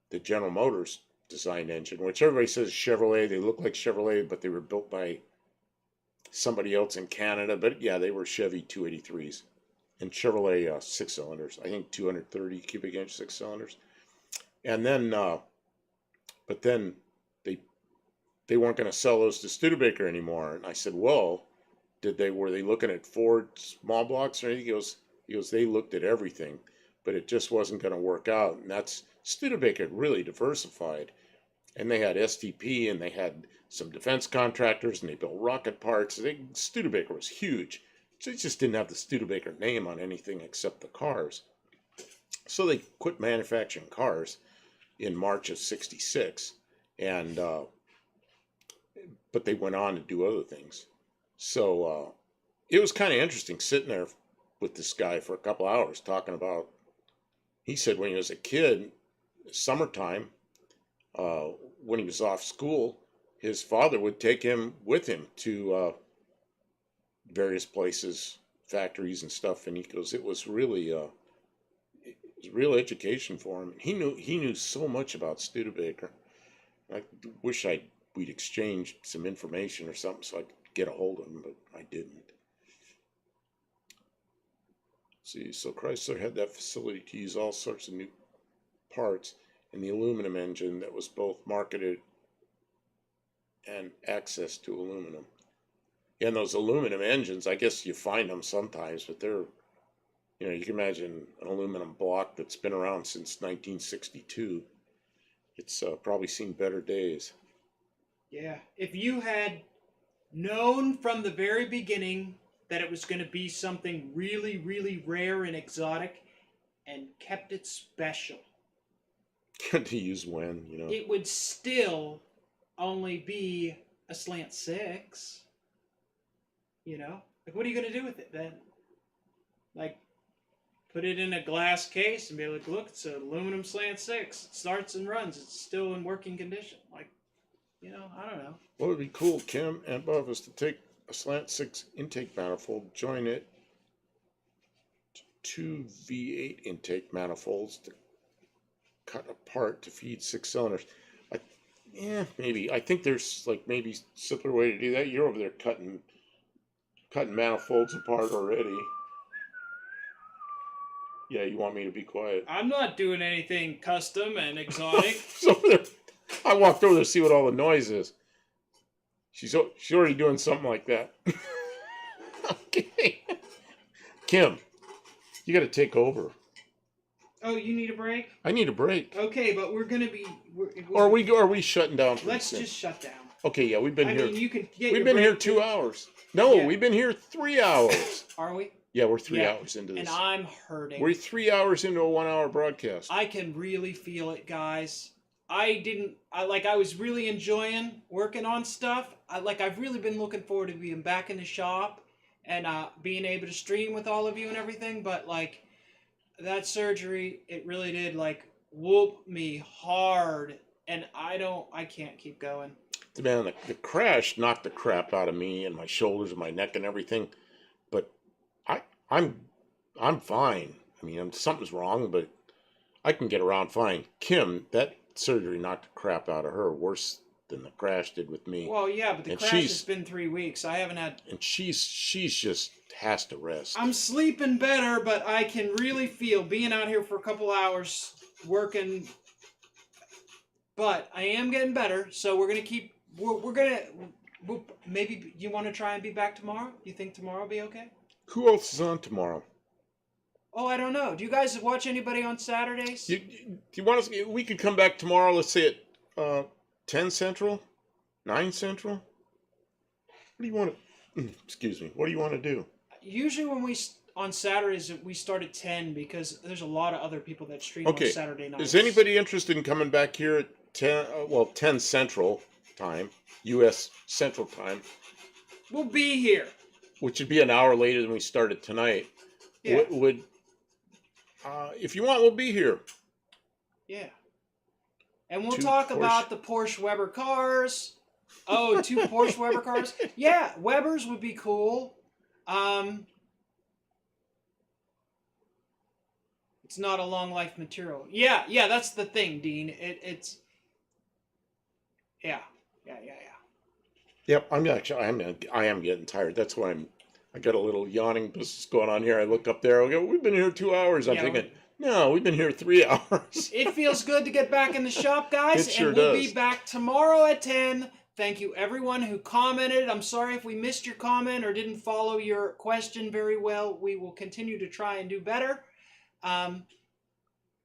the General Motors designed engine, which everybody says Chevrolet. They look like Chevrolet, but they were built by somebody else in Canada. But yeah, they were Chevy 283s and Chevrolet 6 cylinders. I think 230 cubic inch 6 cylinders. And then, but then they weren't going to sell those to Studebaker anymore. And I said, well, were they looking at Ford small blocks or anything? He goes, they looked at everything, but it just wasn't going to work out. And that's Studebaker really diversified, and they had STP, and they had some defense contractors, and they built rocket parts. Studebaker was huge. So they just didn't have the Studebaker name on anything except the cars. So they quit manufacturing cars in March of '66, and but they went on to do other things. So it was kind of interesting sitting there with this guy for a couple hours talking about. He said when he was a kid, summertime, uh, when he was off school, his father would take him with him to various places, factories and stuff, and he goes, it was really it was real education for him. He knew so much about Studebaker. I wish we'd exchanged some information or something so I could get a hold of him, but I didn't. See, so Chrysler had that facility to use all sorts of new parts in the aluminum engine that was both marketed and access to aluminum. And those aluminum engines, I guess you find them sometimes, but they're, you can imagine an aluminum block that's been around since 1962. It's probably seen better days. Yeah. If you had known from the very beginning that it was going to be something really, really rare and exotic and kept it special, to use when, it would still only be a slant six. Like, what are you going to do with it then? Like, put it in a glass case and be like, look, it's an aluminum slant six. It starts and runs. It's still in working condition. Like, I don't know. What would be cool, Kim and Bob, is to take a slant six intake manifold, join it to two V8 intake manifolds to cut apart to feed 6 cylinders. Maybe. I think there's maybe simpler way to do that. You're over there cutting manifolds apart already. Yeah, you want me to be quiet? I'm not doing anything custom and exotic. So I walked over there to see what all the noise is. She's already doing something like that. Okay. Kim, you got to take over. Oh, you need a break? I need a break. Okay, but we're gonna be. Or are we shutting down? Let's just shut down. Okay, yeah, we've been here. You can get. We've been here 2 hours. No, Yeah. we've been here 3 hours. Are we? Yeah, we're 3 hours into this. And I'm hurting. We're 3 hours into a 1 hour broadcast. I can really feel it, guys. I was really enjoying working on stuff. I've really been looking forward to being back in the shop and being able to stream with all of you and everything. But that surgery, it really did whoop me hard, and I can't keep going. Man, the crash knocked the crap out of me and my shoulders and my neck and everything. But I'm fine. I mean, something's wrong, but I can get around fine. Kim, that surgery knocked the crap out of her worse than the crash did with me. Well, yeah, but the crash has been 3 weeks. I haven't had. And she's just has to rest. I'm sleeping better, but I can really feel being out here for a couple hours working. But I am getting better, so we're gonna keep. Maybe you want to try and be back tomorrow? You think tomorrow will be okay? Who else is on tomorrow? Oh, I don't know. Do you guys watch anybody on Saturdays? Do you want us? We could come back tomorrow. Let's say at 10 Central, 9 Central. What do you want to? Excuse me. What do you want to do? Usually, when on Saturdays we start at 10 because there's a lot of other people that stream on Saturday nights. Is anybody interested in coming back here at 10 Central time, U.S. Central time? We'll be here. Which would be an hour later than we started tonight. Yeah. If you want, we'll be here. Yeah. And we'll talk about the Porsche Weber cars. Oh, 2 Porsche Weber cars? Yeah, Webers would be cool. It's not a long life material. Yeah, that's the thing, Dean. It's yeah. Yep, I am getting tired. That's why I got a little yawning business going on here. I look up there. I go, we've been here 2 hours. I'm thinking, no, we've been here 3 hours. It feels good to get back in the shop, guys. It sure we'll does. be back tomorrow at 10. Thank you, everyone who commented. I'm sorry if we missed your comment or didn't follow your question very well. We will continue to try and do better.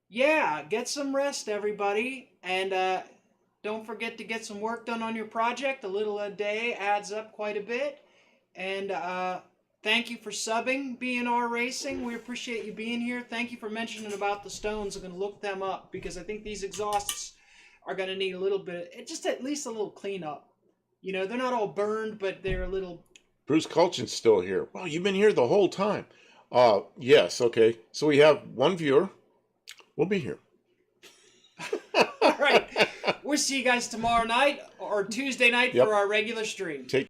Get some rest, everybody. And don't forget to get some work done on your project. A little a day adds up quite a bit. And thank you for subbing BNR Racing. We appreciate you being here. Thank you for mentioning about the stones. I'm going to look them up because I think these exhausts are going to need a little bit, just at least a little cleanup. They're not all burned, but they're a little... Bruce Culchin's still here. Well, you've been here the whole time. Yes, okay. So we have one viewer. We'll be here. All right. We'll see you guys tomorrow night or Tuesday night Yep. for our regular stream. Take